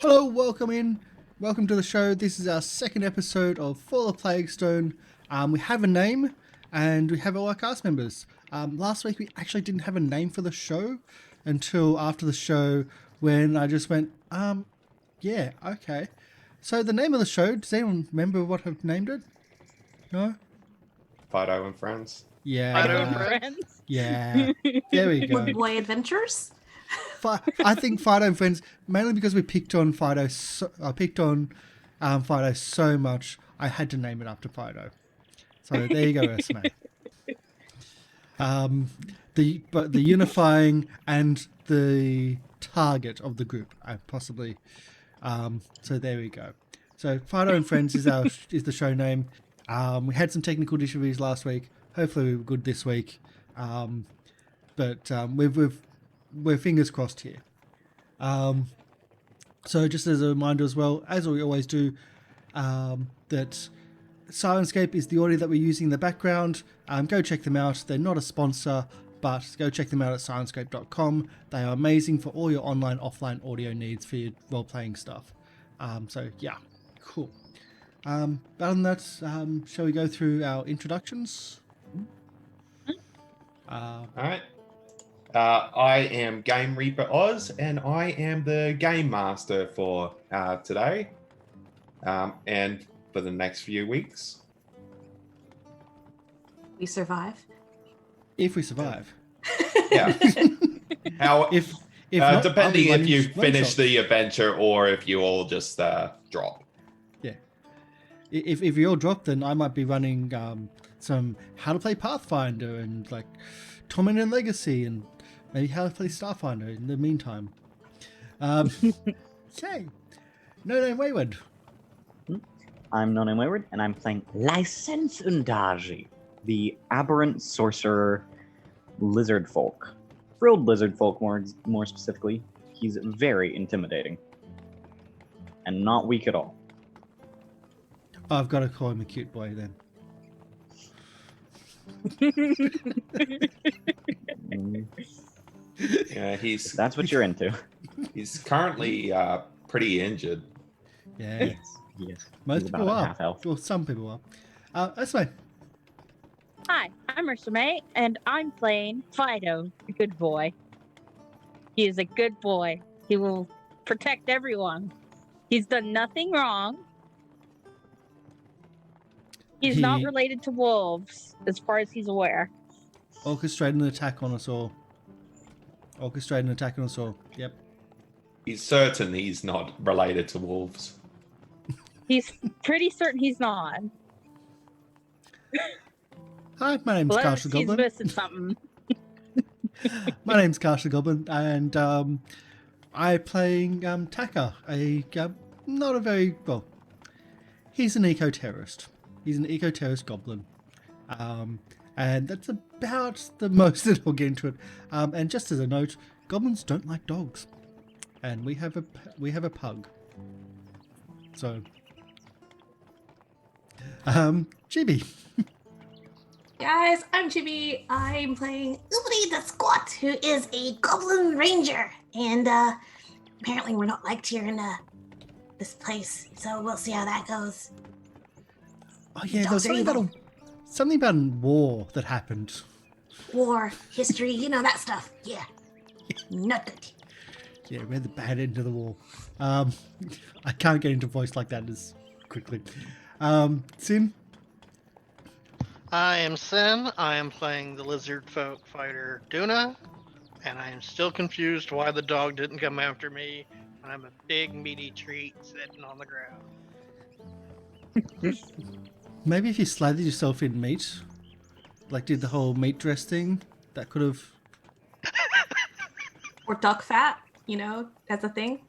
Hello, welcome to the show. This is our second episode of Fall of Plaguestone. We have a name, and we have all our cast members. Last week we actually didn't have a name for the show until after the show, when I just went, yeah, okay. So the name of the show, does anyone remember what I've named it? No? Fido and Friends. Yeah. Fido and Friends. Yeah. There we go. Wood Boy Adventures? I think Fido and Friends, mainly because we picked on Fido. I picked on Fido so much, I had to name it after Fido. So there you go, Esme. The unifying and the target of the group, possibly. So there we go. So Fido and Friends is the show name. We had some technical difficulties last week. Hopefully we were good this week. But we're fingers crossed here. So just as a reminder as well, as we always do, that Syrinscape is the audio that we're using in the background. Go check them out. They're not a sponsor, but go check them out at syrinscape.com. They are amazing for all your online, offline audio needs for your role-playing stuff. So yeah, cool. Other than that, shall we go through our introductions? All right. I am Game Reaper Oz, and I am the game master for today, and for the next few weeks. We survive. If we survive. Yeah. If not, depending I'll if be you running finish one-shots. the adventure or if you all just drop. Yeah. If you all drop, then I might be running some How to Play Pathfinder and like Torment and Legacy and maybe How to Play Starfinder in the meantime. Okay. No Name Wayward. I'm No Name Wayward, and I'm playing License Undaji, the aberrant sorcerer lizard folk. Frilled lizard folk, more specifically. He's very intimidating. And not weak at all. I've got to call him a cute boy then. Yeah, If that's what you're into. he's currently pretty injured. Yeah. Yes. Most He's people about at are. half health. Well, some people are. That's fine. Hi, I'm Ursa May, and I'm playing Fido, the good boy. He is a good boy. He will protect everyone. He's done nothing wrong. He's not He- related to wolves, as far as he's aware. Orchestrate an attack on us all. Yep. He's certain he's not related to wolves. He's pretty certain he's not. Hi, my name's Unless Castle he's Goblin. missing something. My name's Castle Goblin, and I'm playing Taka, not a very well. He's an eco-terrorist. He's an eco-terrorist goblin, and that's about the most that we'll get into it. And just as a note, goblins don't like dogs, and we have a pug. So, Chibi. Guys, I'm Chibi. I'm playing Ubri the Squat, who is a Goblin Ranger. And apparently we're not liked here in this place, so we'll see how that goes. Oh yeah, there was Dogs are something about a war that happened. War, history, that stuff. Yeah. Not good. Yeah, we're the bad end of the wall. I can't get into voice like that as quickly. Sin? I am Sin. I am playing the lizard folk fighter Duna, and I am still confused why the dog didn't come after me when I'm a big meaty treat sitting on the ground. Maybe if you slathered yourself in meat, like did the whole meat dress thing, that could have... Or duck fat, as a thing.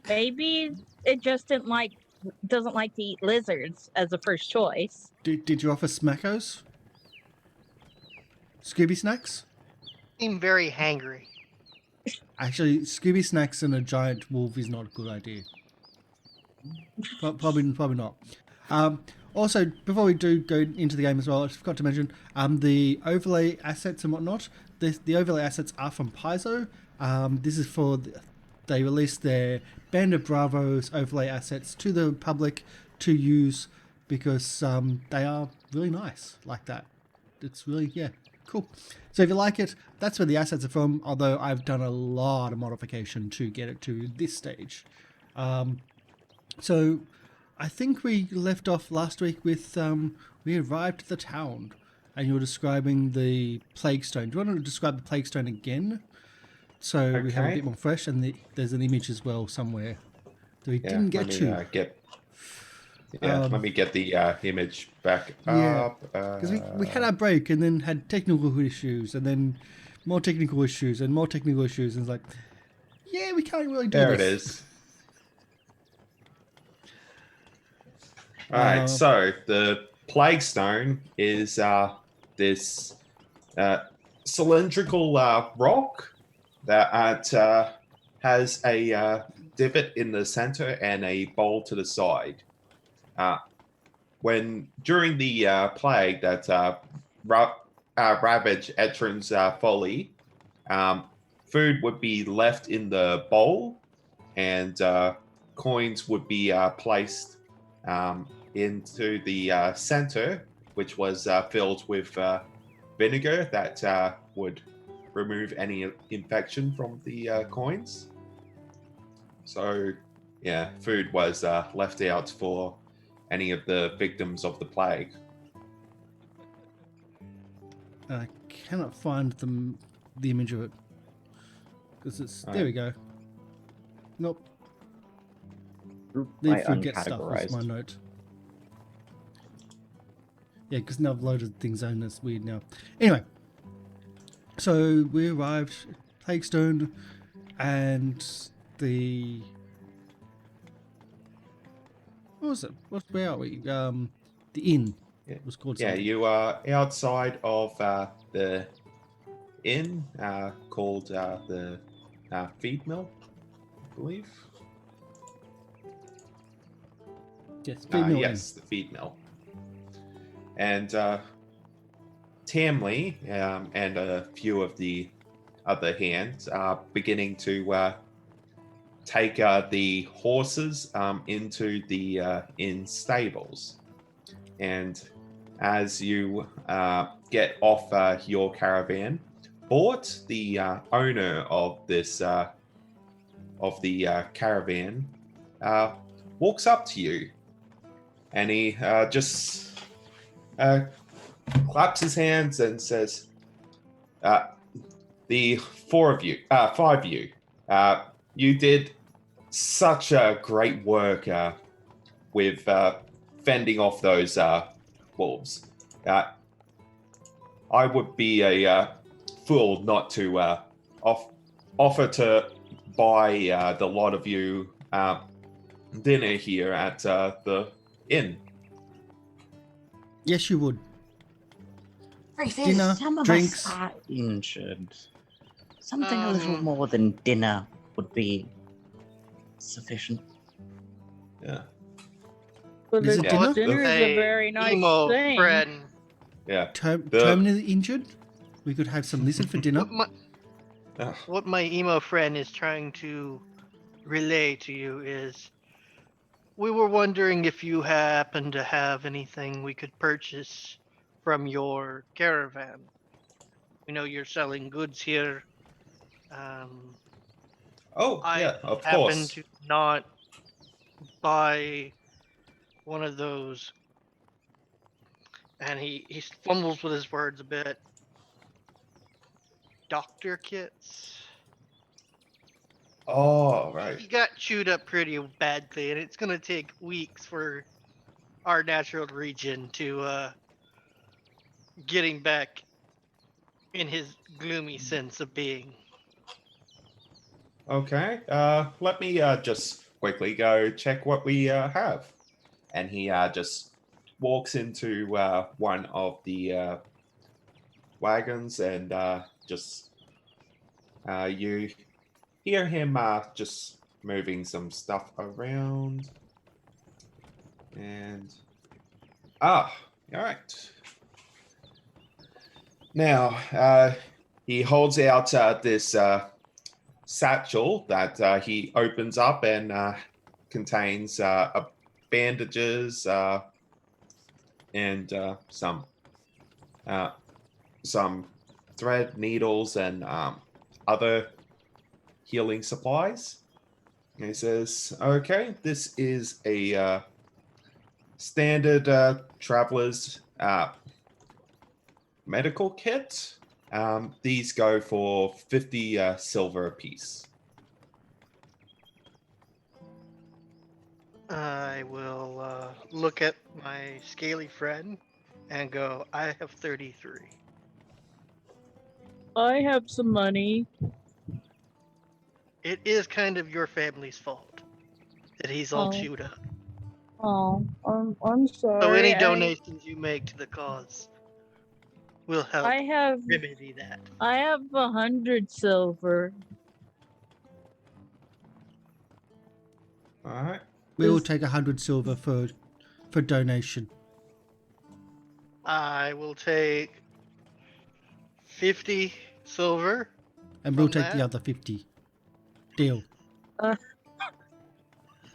Maybe it just doesn't like to eat lizards as a first choice. Did you offer smackos? Scooby snacks? I'm very hangry. Actually, Scooby snacks and a giant wolf is not a good idea. Probably not. Also, before we do go into the game as well, I forgot to mention the overlay assets and whatnot. The overlay assets are from Paizo. This is for they released their Band of Bravos overlay assets to the public to use because they are really nice like that. It's really, yeah, cool. So if you like it, that's where the assets are from, although I've done a lot of modification to get it to this stage. So I think we left off last week with we arrived at the town and you were describing the Plague Stone. Do you want to describe the Plague Stone again? So we have a Okay. bit more fresh, and there's an image as well somewhere that we didn't get to. Let me get the image back Yeah, up. because we had our break and then had technical issues and then more technical issues and more technical issues, and it's like, yeah, we can't really do there this. it is. All right, so the Plague Stone is this cylindrical rock that has a divot in the center and a bowl to the side. When during the plague that ravaged Etrin's folly, food would be left in the bowl, and coins would be placed into the center, which was filled with vinegar that would remove any infection from the coins. So, yeah, food was left out for any of the victims of the plague. I cannot find the image of it because it's there. We go. Nope. Group Leave by food get stuff was my uncategorized. note. Yeah, because now I've loaded things on. That's weird now. Anyway, so we arrived at Plaguestone, and the what was it? Where are we? The inn. Yeah. It was called. Yeah, something. you are outside of the inn called the Feed Mill, I believe. Yes, Feed Mill yes, the Feed Mill. And Tamley and a few of the other hands are beginning to take the horses into the inn stables. And as you get off your caravan, Bort, the owner of this of the caravan, walks up to you, and he just claps his hands and says, "The five of you, you did such a great work with fending off those wolves. I would be a fool not to offer to buy the lot of you dinner here at the inn." Yes, you would. Very fair. Dinner, Some of drinks. us are injured. Something a little more than dinner would be sufficient. Yeah. Well, Is it dinner? dinner is a Hey, very nice emo thing. friend. Yeah. Terminally injured. We could have some lizard for dinner. What my emo friend is trying to relay to you is, we were wondering if you happen to have anything we could purchase from your caravan. We know you're selling goods here. Oh, I yeah, of happen course. to not buy one of those. And he fumbles with his words a bit. Doctor kits. Oh, right. He got chewed up pretty badly, and it's gonna take weeks for our natural region to getting back in his gloomy sense of being. Okay. Let me just quickly go check what we have. And he just walks into one of the wagons, and just you hear him just moving some stuff around. And all right. Now he holds out this satchel that he opens up and contains bandages and some thread, needles, and other healing supplies. And he says, "Okay, this is a standard traveler's medical kit. These go for 50 silver apiece." I will look at my scaly friend and go, I have 33. I have some money. It is kind of your family's fault that he's all Oh. chewed up. Oh, I'm sorry. So any donations you make to the cause will help I have remedy that. 100 silver. All right. We will take 100 silver for donation. I will take 50 silver. And we'll From take the that? other 50. Deal.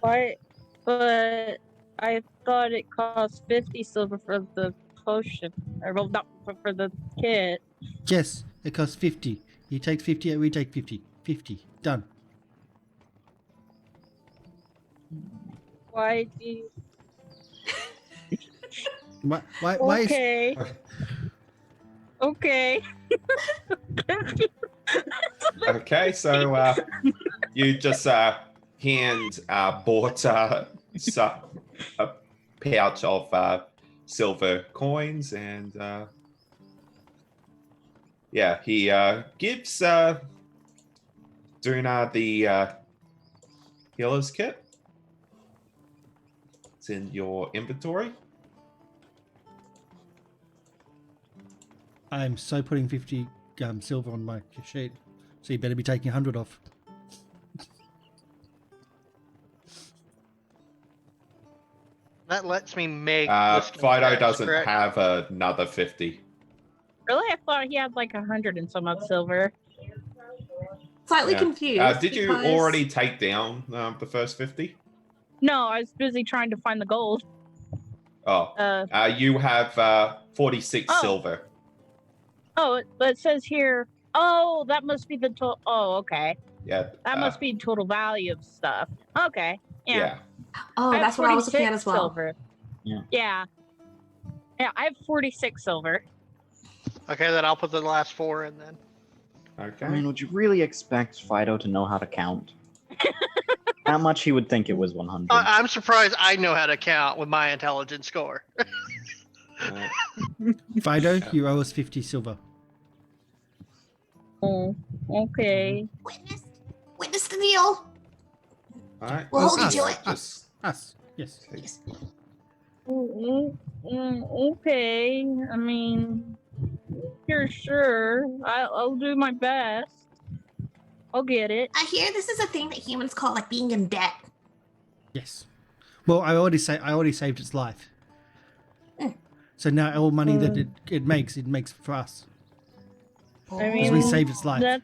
Why? But I thought it cost 50 silver for the potion, or well, not for the kit. Yes, it costs 50. He takes 50 and we take 50. 50. Done. Why do you? Why is... Okay. Okay. Okay, so you just hand bought a pouch of silver coins, and yeah, he gives Duna the healer's kit. It's in your inventory. I'm so putting 50 silver on my sheet. So you better be taking 100 off. That lets me make. Fido doesn't have another 50. Really? I thought he had like 100 and some odd silver. Slightly Yeah. confused. Did you because- already take down the first 50? No, I was busy trying to find the gold. Oh, you have 46 Oh. silver. Oh, but it says here. Oh, that must be the total. Oh, okay. Yeah. That must be total value of stuff. Okay. Yeah. Yeah. Oh, I have that's what I was looking at 46 as well. Silver. Yeah. Yeah. Yeah, I have 46 silver. Okay, then I'll put the last 4 in then. Okay. I mean, would you really expect Fido to know how to count? How much he would think it was 100? I'm surprised I know how to count with my intelligence score. Fido, you owe us 50 silver. Oh, okay. Witness the deal. All right. We'll hold you us, to it. Us. Yes. Yes. Okay. I mean, you're sure. I'll do my best. I'll get it. I hear this is a thing that humans call like being in debt. Yes. Well, I already saved its life. So now all money that it makes for us. I Because mean, we saved its life.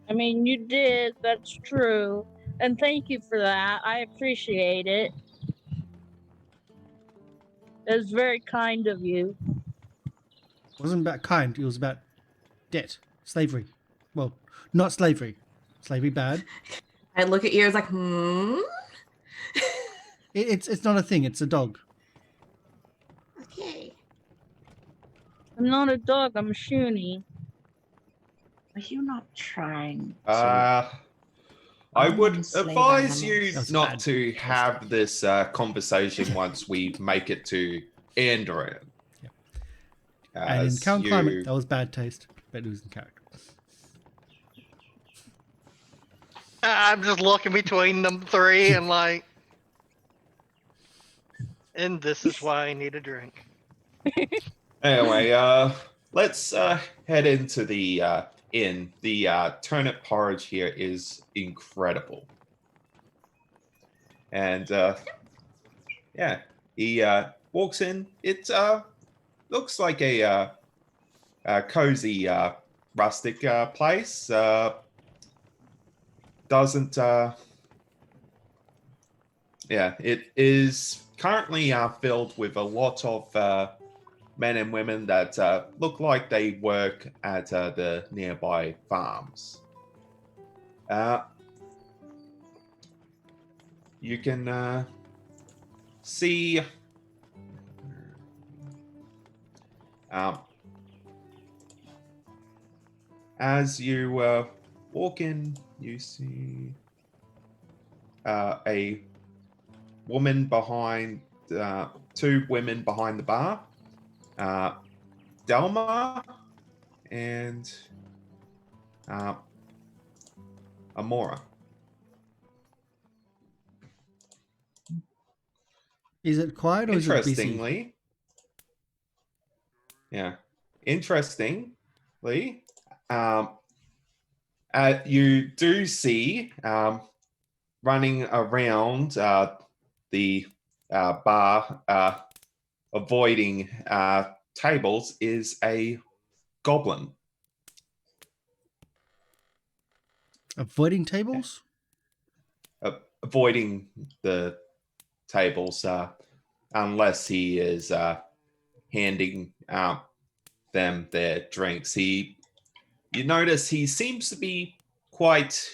I mean, you did. That's true. And thank you for that. I appreciate it. It was very kind of you. It wasn't about kind. It was about debt. Slavery. Well, not slavery. Slavery bad. I look at you as like, It's not a thing. It's a dog. Okay. I'm not a dog. I'm a shoonie. Are you not trying? I would Slave advise animals. you That's not bad. to have this conversation once we make it to Andoran. Yeah. And in As current you- climate, that was bad taste, but it was in character. I'm just looking between them 3 and like. And this is why I need a drink. Anyway, let's head into the inn. The turnip porridge here is incredible. And yeah, he walks in. It looks like a cozy rustic place. doesn't. Yeah, it is currently filled with a lot of men and women that look like they work at the nearby farms. You can see as you walk in, you see a woman behind, two women behind the bar, Delma and Amora. Is it quiet or is it busy? Interestingly, you do see running around the bar, avoiding tables, is a goblin. Avoiding tables? Avoiding the tables unless he is handing out them their drinks. You notice he seems to be quite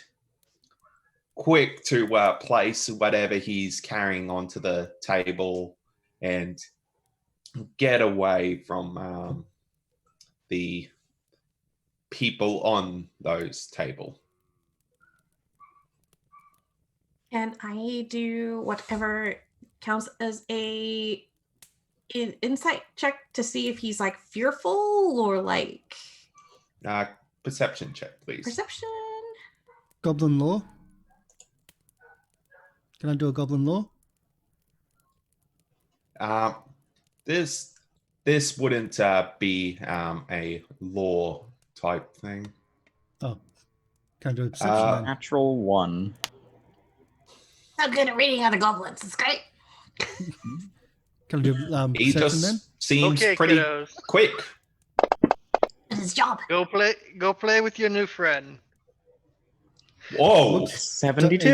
quick to place whatever he's carrying onto the table and get away from the people on those tables. And I do whatever counts as an insight check to see if he's like fearful or like Perception check, please. perception. Goblin law? Can I do a goblin law? This wouldn't be a law type thing. Oh. Can I do a perception then? Natural 1. So good at reading other goblins. It's great. Can I do He perception then? just seems Okay, pretty kiddos. quick. It's his job. Go play with your new friend. Whoa! Whoops. 72.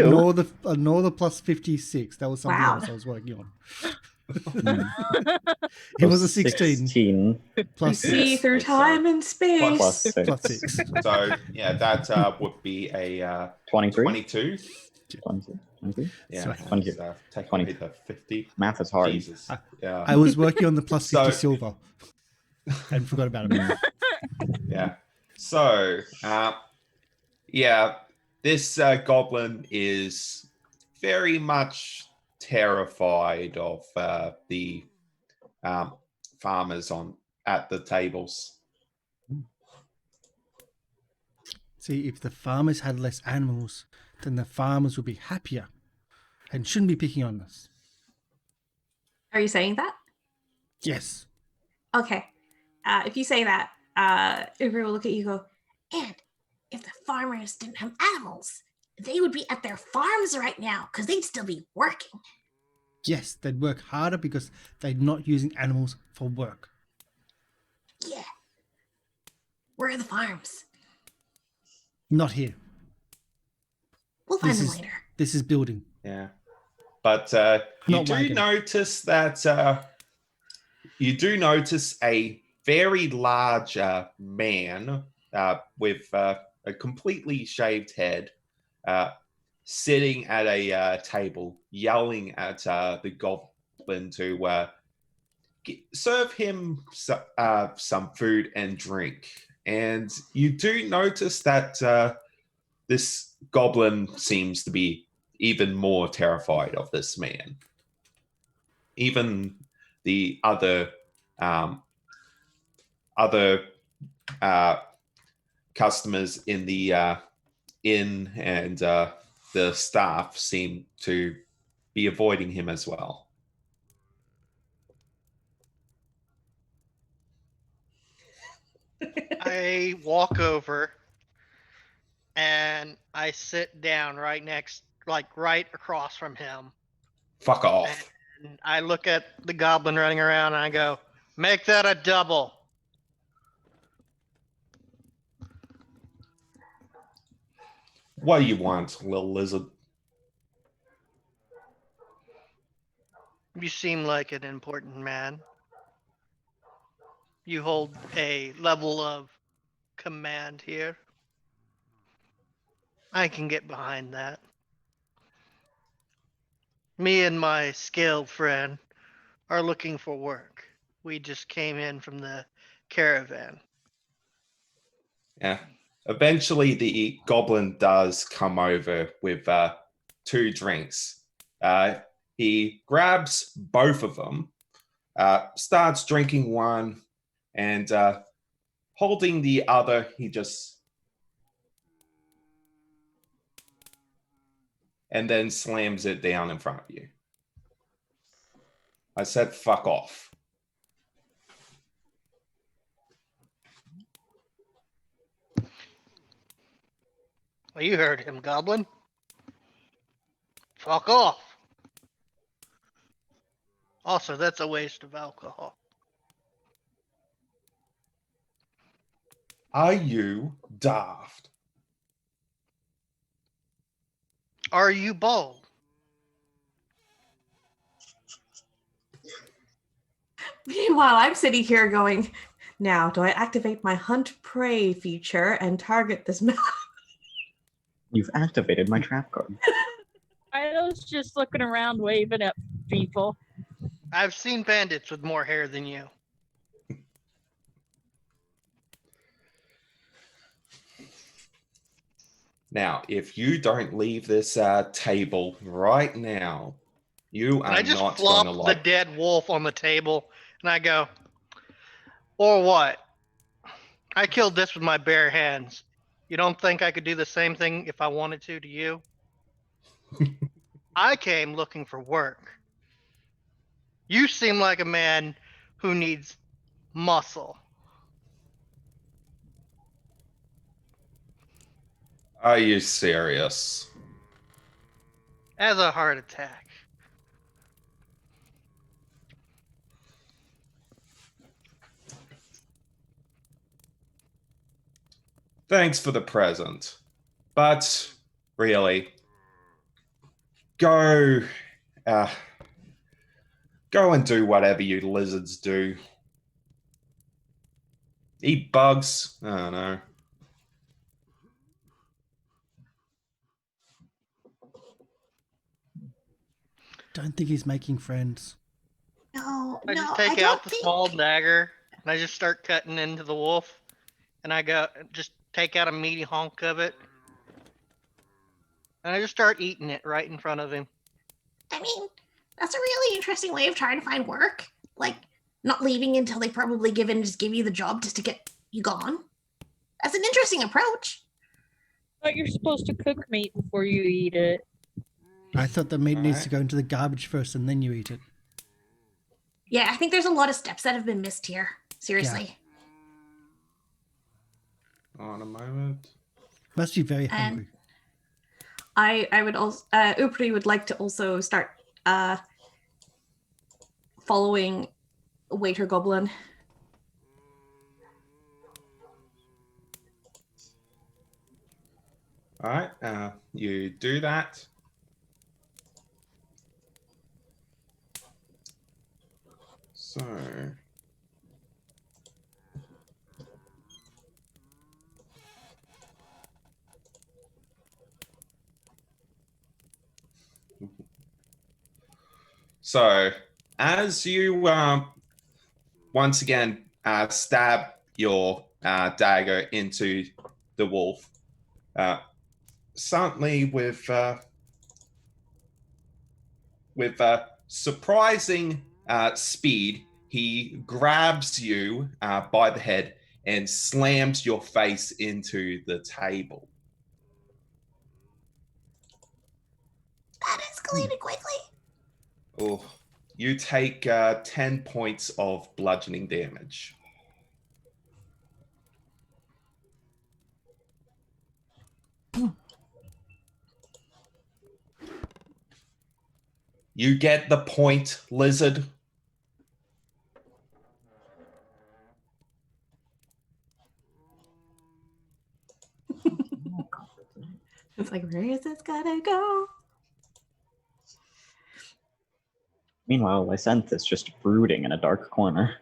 Ignore the plus 56. That was something Wow. else I was working on. Hmm. It was a 16 16 plus See 6. through time and space. plus 6. Plus 6. So yeah, that would be a 23? 22. 22. 22? Yeah, Sorry. 22. Take 20. away the 50. Math is hard. Jesus. Yeah. I was working on the plus 50 So- silver and forgot about it. Yeah. So, this goblin is very much terrified of the farmers at the tables. See, if the farmers had less animals, then the farmers would be happier and shouldn't be picking on us. Are you saying that? Yes. Okay. If you say that, Uber will look at you and go, and if the farmers didn't have animals, they would be at their farms right now because they'd still be working. Yes, they'd work harder because they're not using animals for work. Yeah. Where are the farms? Not here. We'll find This them is- later. This is building. Yeah. But you Not do wagon. notice that a very large man with a completely shaved head sitting at a table yelling at the goblin to serve him some food and drink. And you do notice that this goblin seems to be even more terrified of this man. Even the other customers in the inn and the staff seem to be avoiding him as well. I walk over and I sit down right across from him. Fuck off. And I look at the goblin running around and I go, make that a double. What do you want, little lizard? You seem like an important man. You hold a level of command here. I can get behind that. Me and my scaled friend are looking for work. We just came in from the caravan. Yeah. Eventually, the goblin does come over with 2 drinks. He grabs both of them, starts drinking one, and holding the other, he just. And then slams it down in front of you. I said, fuck off. Well, you heard him, Goblin. Fuck off. Also, that's a waste of alcohol. Are you daft? Are you bald? Meanwhile, I'm sitting here going, now, do I activate my hunt prey feature and target this map? You've activated my trap card. I was just looking around, waving at people. I've seen bandits with more hair than you. Now, if you don't leave this table right now, you And are I just not flop going to the like. dead wolf on the table, and I go, or what? I killed this with my bare hands. You don't think I could do the same thing if I wanted to you? I came looking for work. You seem like a man who needs muscle. Are you serious? As a heart attack. Thanks for the present. But really, go go and do whatever you lizards do. Eat bugs? I don't know. Don't think he's making friends. No, I no, just I take don't out the think... small dagger, and I just start cutting into the wolf. And I go, just take out a meaty hunk of it. And I just start eating it right in front of him. I mean, that's a really interesting way of trying to find work. Like, not leaving until they probably give you the job just to get you gone. That's an interesting approach. But you're supposed to cook meat before you eat it. I thought the meat needs to Alright. go into the garbage first and then you eat it. Yeah, I think there's a lot of steps that have been missed here. Seriously. On a moment. Must be very And- hungry. I would also Upri would like to also start following Waiter Goblin. All right, you do that. So. So, as you once again stab your dagger into the wolf, suddenly with surprising speed, he grabs you by the head and slams your face into the table. That escalated quickly. Oh, you take 10 points of bludgeoning damage. You get the point, lizard. It's like, where is this gonna go? Meanwhile, Lysanth is just brooding in a dark corner.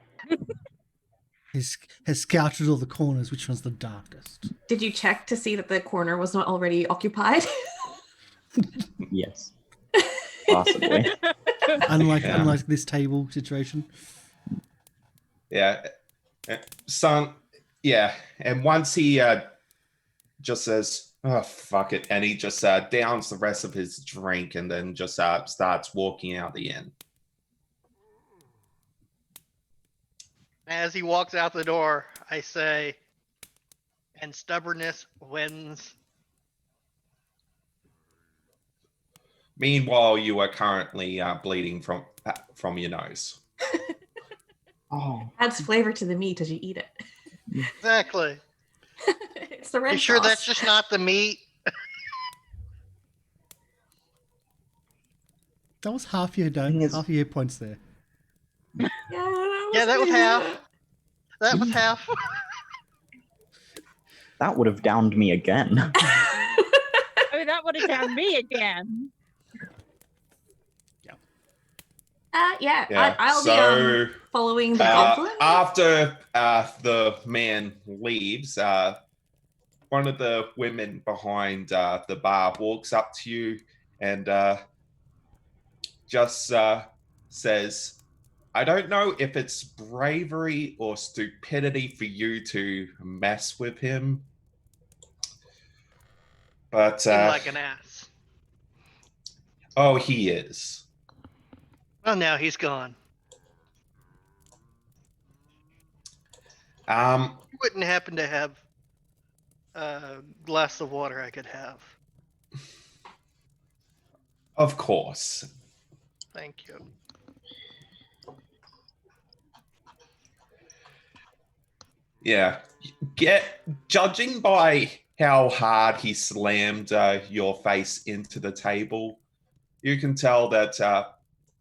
Has scouted all the corners. Which one's the darkest? Did you check to see that the corner was not already occupied? Yes, possibly. Unlike this table situation. Yeah. Son, yeah. And once he just says, oh, fuck it. And he just downs the rest of his drink and then just starts walking out the inn. As he walks out the door, I say, and stubbornness wins. Meanwhile, you are currently bleeding from your nose. Oh, Adds flavor to the meat as you eat it. Exactly. It's the red You sure sauce. that's just not the meat? That was half your Thing is- half your hit points there. Yeah, that was half. That was half. that would have downed me again. Oh, that would have done me again. I'll so, be following the goblin. after the man leaves, one of the women behind the bar walks up to you and just says, I don't know if it's bravery or stupidity for you to mess with him, but Seemed like an ass. oh, he is. Well, now he's gone. You wouldn't happen to have a glass of water I could have. Of course. Thank you. Yeah. Judging by how hard he slammed your face into the table, you can tell that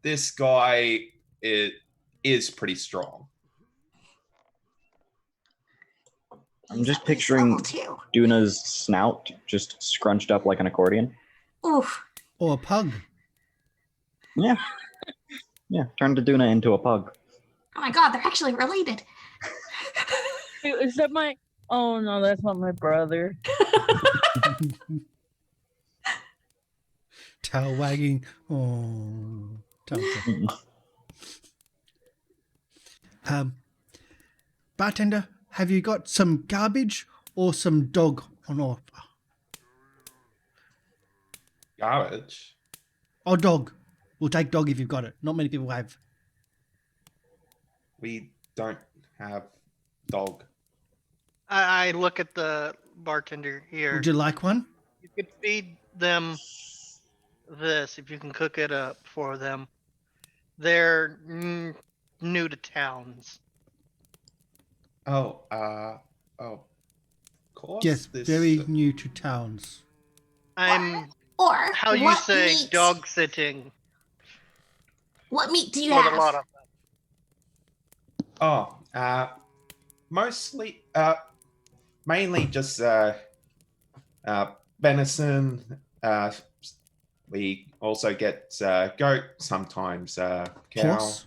this guy is pretty strong. I'm just He's picturing level 2. Duna's snout just scrunched up like an accordion. Oof. Or a pug. Yeah. Yeah, turned Duna into a pug. Oh my god, they're actually related. Is that my? Oh no, that's not my brother. Tail wagging. Oh. Bartender, have you got some garbage or some dog on offer? Garbage. Oh, dog. We'll take dog if you've got it. Not many people have. We don't have dog. I look at the bartender here. Would you like one? You could feed them this if you can cook it up for them. They're new to towns. Oh, of course. Yes, very new to towns. I'm Or how you what say meat? dog sitting What meat do you with have? a lot of them. Oh, mostly, mainly just venison. We also get goat, sometimes cow. Horse?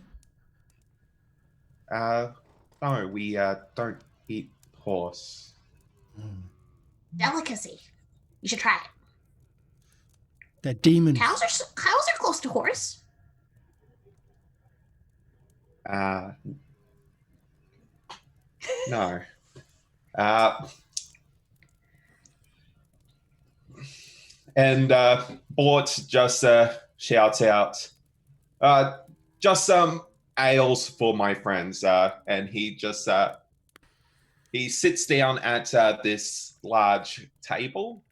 No, we don't eat horse. Delicacy. You should try it. They're demons. Cows are close to horse. No. And Bort just shouts out, just some ales for my friends. And he just he sits down at this large table.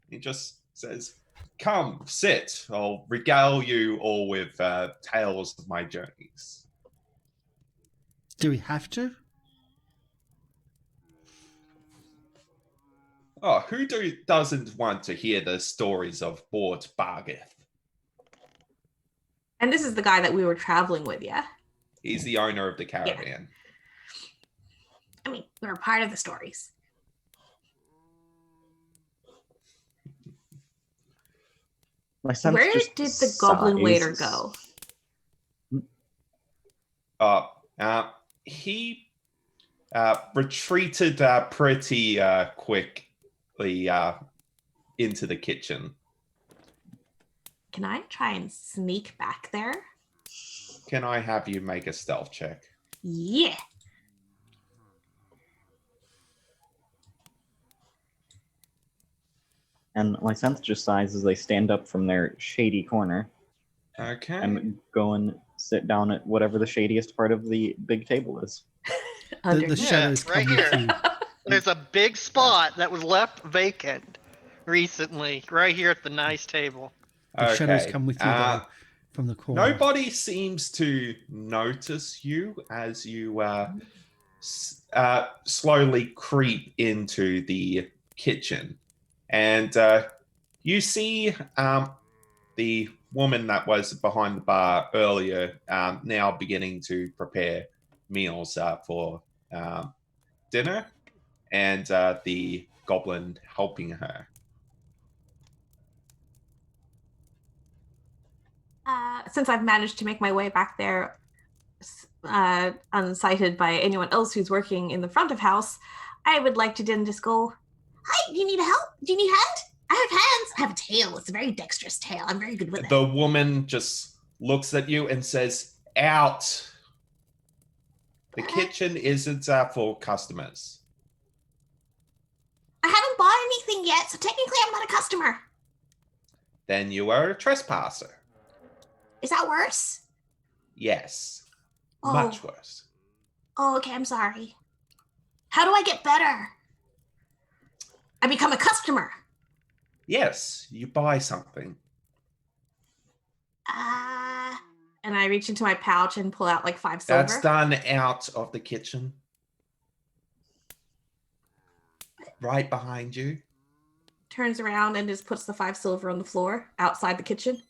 He just says, come, sit. I'll regale you all with tales of my journeys. Do we have to? Oh, who doesn't want to hear the stories of Bort Bargeth? And this is the guy that we were traveling with, yeah? He's the owner of the caravan. I mean, we were part of the stories. My sense Where just did the goblin waiter sighs. go? He retreated pretty quickly into the kitchen. Can I try and sneak back there? Can I have you make a stealth check? Yeah. And my sense just sighs as they stand up from their shady corner Okay. and go and sit down at whatever the shadiest part of the big table is. The Underneath. shadows right come with here. you. There's a big spot that was left vacant recently, right here at the nice table. The shadows Okay. come with you, though, from the corner. Nobody seems to notice you as you slowly creep into the kitchen. And you see the woman that was behind the bar earlier now beginning to prepare meals for dinner, and the goblin helping her. Since I've managed to make my way back there unsighted by anyone else who's working in the front of house, I would like to then just go, hi, do you need help? Do you need hand? I have hands. I have a tail. It's a very dexterous tail. I'm very good with it. The woman just looks at you and says, out. The kitchen isn't for customers. I haven't bought anything yet, so technically I'm not a customer. Then you are a trespasser. Is that worse? Yes. Oh. Much worse. Oh, okay, I'm sorry. How do I get better? I become a customer. Yes, you buy something. And I reach into my pouch and pull out like 5 silver. That's done out of the kitchen. Right behind you. Turns around and just puts the 5 silver on the floor outside the kitchen.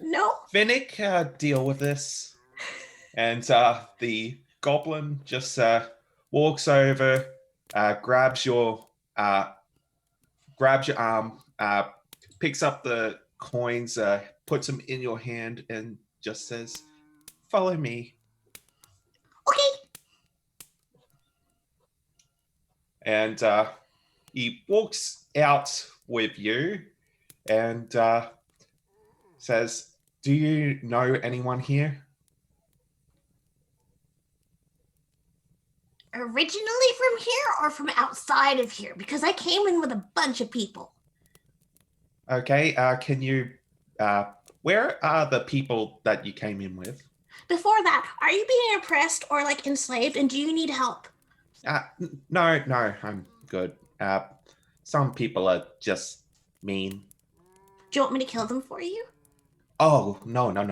No. Finnick, deal with this. And the goblin just walks over, grabs your arm, picks up the coins, puts them in your hand, and just says, "Follow me." Okay. And he walks out with you and says, "Do you know anyone here?" Originally from here or from outside of here? Because I came in with a bunch of people. Okay, can you, where are the people that you came in with? Before that, are you being oppressed or like enslaved, and do you need help? No, I'm good. Some people are just mean. Do you want me to kill them for you? Oh, no, Are you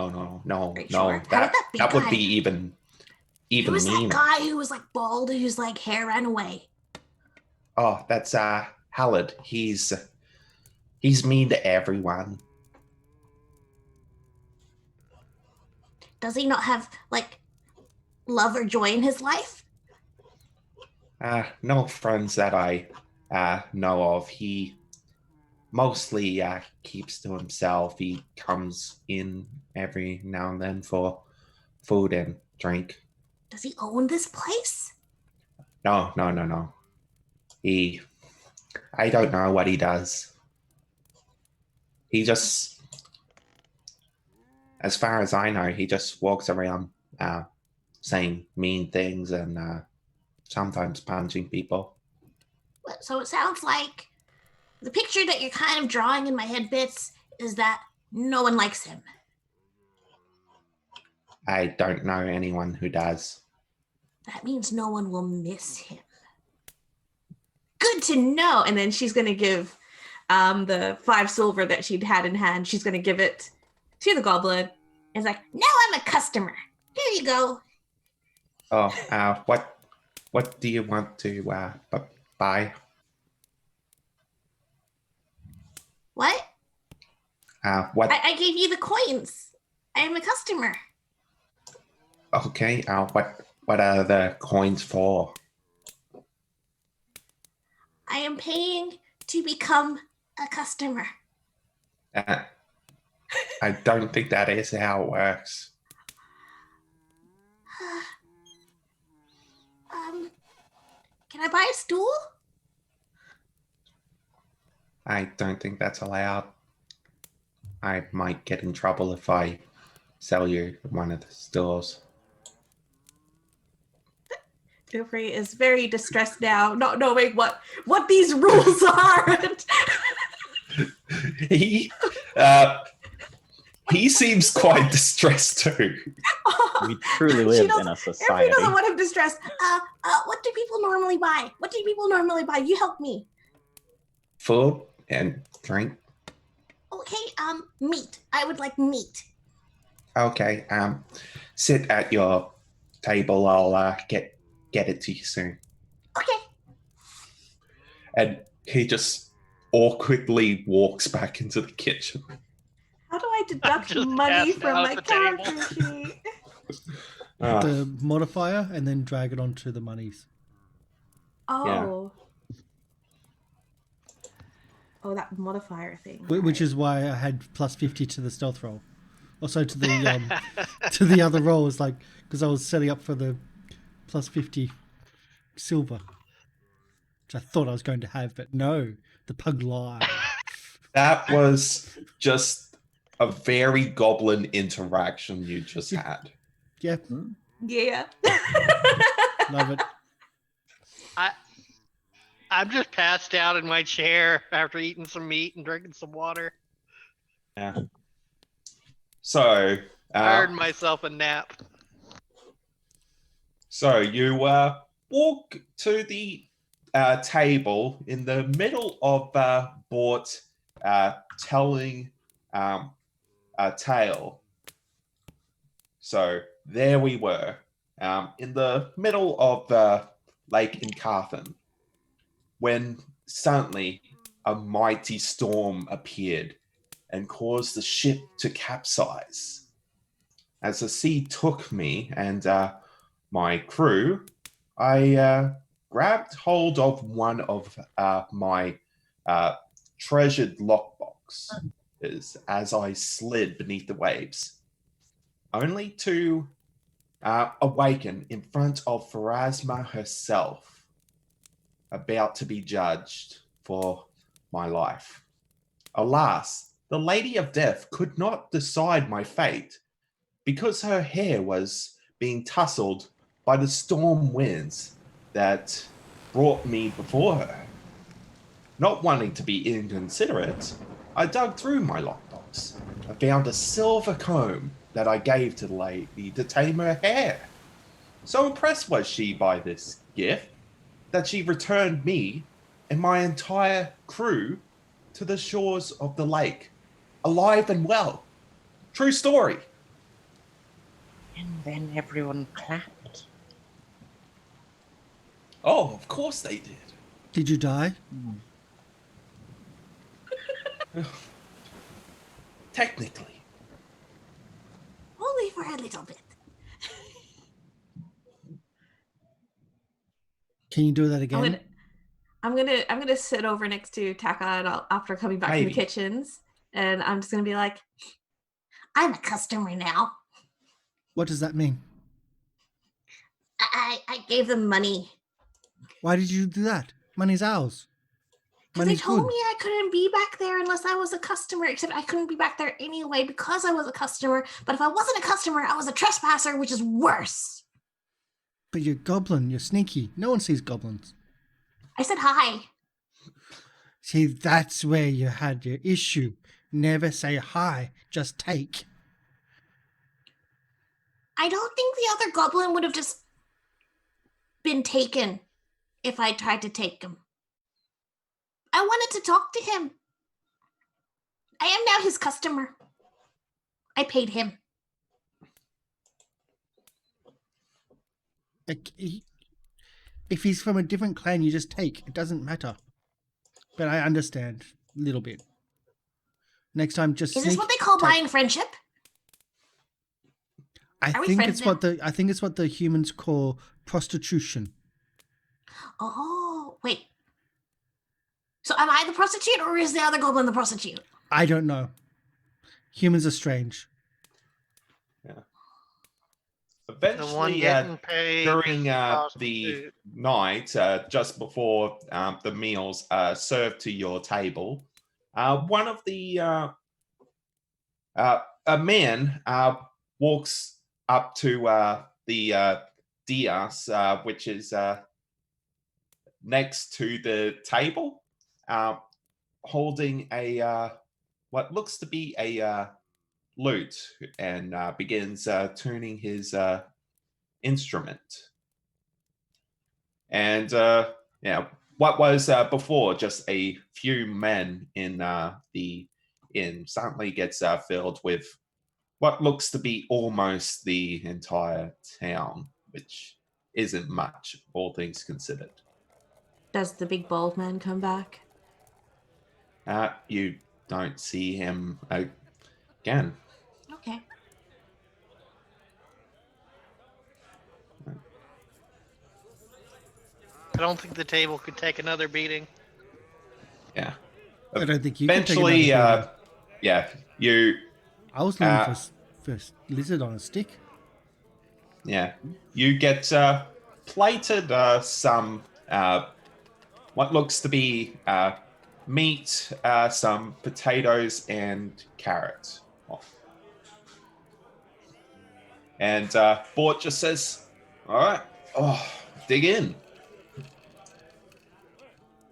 no. sure? How about that big That would guy? be even Who was meaner. that guy who was like bald, whose like hair ran away? Oh, that's Hallard. He's mean to everyone. Does he not have like love or joy in his life? No friends that I know of. He mostly keeps to himself. He comes in every now and then for food and drink. Does he own this place? No. I don't know what he does. He just, as far as I know, he just walks around saying mean things and sometimes punching people. So it sounds like the picture that you're kind of drawing in my head bits is that no one likes him. I don't know anyone who does. That means no one will miss him. Good to know. And then she's going to give the 5 silver that she'd had in hand. She's going to give it to the goblin. It's like, now I'm a customer. Here you go. Oh, what do you want to buy? What? What? I gave you the coins. I am a customer. Okay. What are the coins for? I am paying to become a customer. I don't think that is how it works. Can I buy a stool? I don't think that's allowed. I might get in trouble if I sell you one of the stores. Jeffrey is very distressed now, not knowing what these rules are. He seems quite distressed too. We truly live in a society. Jeffrey doesn't want him distressed. What do people normally buy? You help me. Food and drink. Okay, meat. I would like meat. Okay, sit at your table. I'll get it to you soon. Okay. And he just awkwardly walks back into the kitchen. How do I deduct just money passed from out my the character table. sheet? The modifier and then drag it onto the monies. Oh. Oh, that modifier thing. Which is why I had plus 50 to the stealth roll. Also to the to the other rolls, like, because I was setting up for the plus 50 silver, which I thought I was going to have, but no, the pug lied. That was just a very goblin interaction you just had. Yeah, Yeah. love it. I'm just passed out in my chair after eating some meat and drinking some water. Yeah. So, I earned myself a nap. so you walk to the table in the middle of Bort telling a tale. So there we were, in the middle of the lake in Carthan, when suddenly a mighty storm appeared and caused the ship to capsize. As the sea took me and my crew, I grabbed hold of one of my treasured lockboxes as I slid beneath the waves, only to awaken in front of Pharasma herself, about to be judged for my life. Alas, the Lady of Death could not decide my fate because her hair was being tousled by the storm winds that brought me before her. Not wanting to be inconsiderate, I dug through my lockbox. I found a silver comb that I gave to the lady to tame her hair. So impressed was she by this gift that she returned me and my entire crew to the shores of the lake, alive and well. True story. And then everyone clapped. Oh, of course they did. Did you die? Technically. Only for a little bit. Can you do that again? I'm gonna sit over next to Taka after coming back from Maybe. the kitchens, and I'm just gonna be like, I'm a customer now. What does that mean? I gave them money Why did you do that? Money's ours. because they Money's told good. me I couldn't be back there unless I was a customer. Except I couldn't be back there anyway because I was a customer. But if I wasn't a customer, I was a trespasser, which is worse. But you're goblin. You're sneaky. No one sees goblins. I said hi. See, that's where you had your issue. Never say hi. Just take. I don't think the other goblin would have just been taken if I tried to take him. I wanted to talk to him. I am now his customer. I paid him. Like, if he's from a different clan, you just take. It doesn't matter. But I understand a little bit. Next time, just Is this sneak, what they call take. buying friendship? I Are we think friends it's what the humans call prostitution. Oh, wait. So am I the prostitute, or is the other goblin the prostitute? I don't know. Humans are strange. The one Eventually, getting paid during is the prostitute. night, just before the meals are served to your table, one of the a man walks up to the dais, which is next to the table, holding a what looks to be a lute, and begins tuning his instrument. And what was before just a few men in the inn suddenly gets filled with what looks to be almost the entire town, which isn't much, all things considered. Does the big bald man come back? You don't see him again. Okay. I don't think the table could take another beating. Yeah. I don't think you can take Eventually, another yeah, you I was looking for lizard on a stick. you get plated some what looks to be meat, some potatoes, and carrot. And Bort just says, "All right, dig in."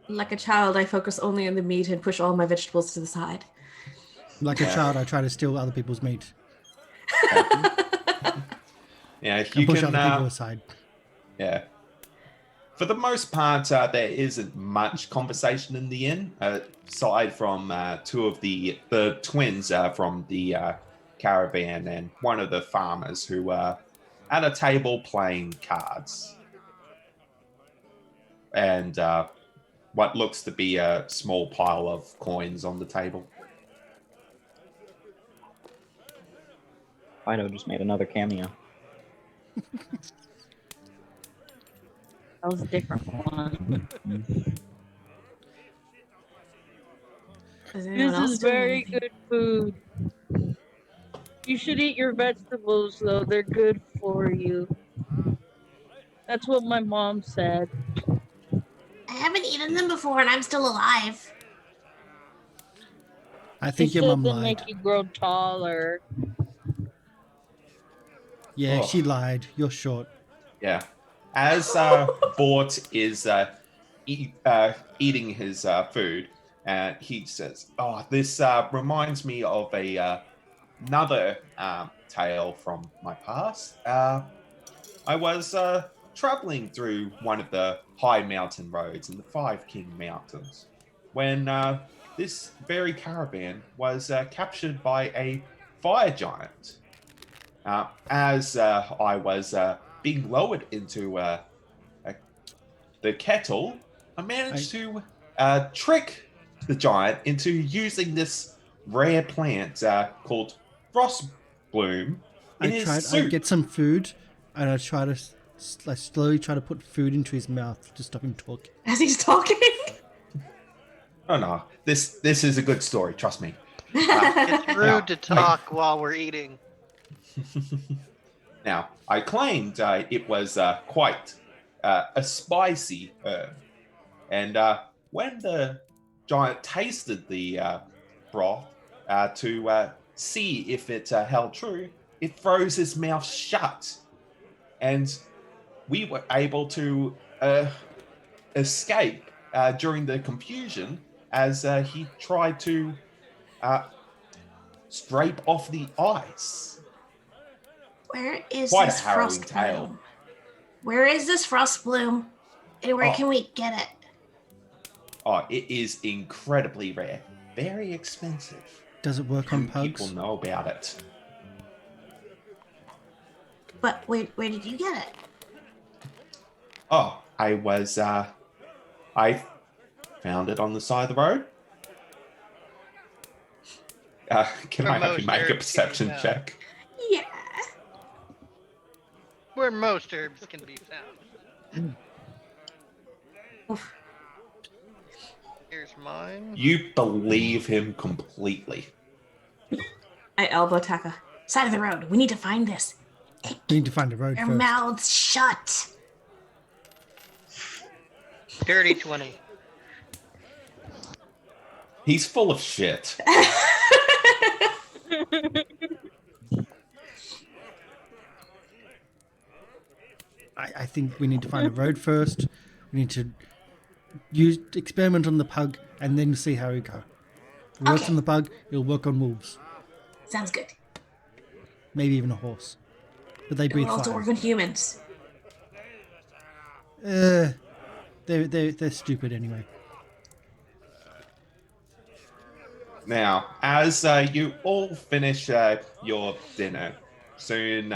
Like a child, I focus only on the meat and push all my vegetables to the side. Like a child, I try to steal other people's meat Yeah, and you push can. other people aside. Yeah. For the most part, there isn't much conversation in the inn, aside from two of the twins from the caravan and one of the farmers who are at a table playing cards. And what looks to be a small pile of coins on the table. Fido just made another cameo. That was a different one. Does anyone This else is do very anything? good food. You should eat your vegetables, though. They're good for you. That's what my mom said. I haven't eaten them before, and I'm still alive. I She think your said mum they lied. make you grow taller. Yeah, Oh. she lied. You're short. Yeah. As Bort is eating his food, he says, "Oh, this reminds me of another tale from my past. I was traveling through one of the high mountain roads in the Five King Mountains when this very caravan was captured by a fire giant. As I was being lowered into the kettle, I managed to trick the giant into using this rare plant called frost bloom in his I soup. get some food, and I try to slowly try to put food into his mouth to stop him talking. As he's talking. Oh no, this is a good story. Trust me. It's rude Now, to talk while we're eating. Now, I claimed it was quite a spicy herb, and when the giant tasted the broth to see if it held true, it froze his mouth shut, and we were able to escape during the confusion as he tried to scrape off the ice. Where is Quite a this harrowing frost tale. bloom? Where is this frost bloom? And where Oh. can we get it? Oh, it is incredibly rare, very expensive. Does it work on Few pugs? people know about it. But where did you get it? Oh, I was I found it on the side of the road. Can I have you make a perception check? Yeah. Where most herbs can be found. Oof. Here's mine. You believe him completely. I elbow Taka. Side of the road. We need to find this. We need to find a road Their first. mouths shut. Dirty 20. He's full of shit. I think we need to find a road first. We need to experiment on the pug and then see how we go. If it works Okay. on the pug, it'll work on wolves. Sounds good. Maybe even a horse. But they breathe We'll also fire. work on humans. They're stupid anyway. Now, as you all finish your dinner, soon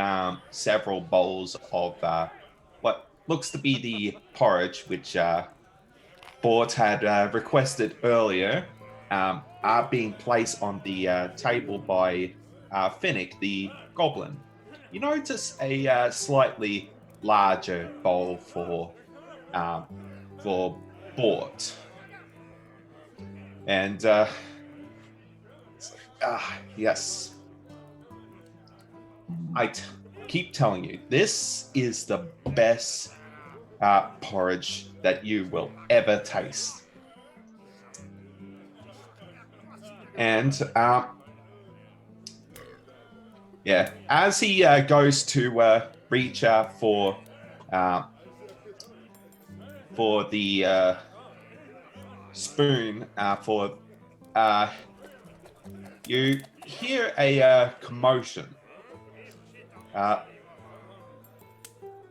several bowls of what looks to be the porridge, which Bort had requested earlier, are being placed on the table by Finnick, the goblin. You notice a slightly larger bowl for Bort. And yes. Keep telling you, this is the best porridge that you will ever taste. And yeah, as he goes to reach out for the spoon you hear a commotion.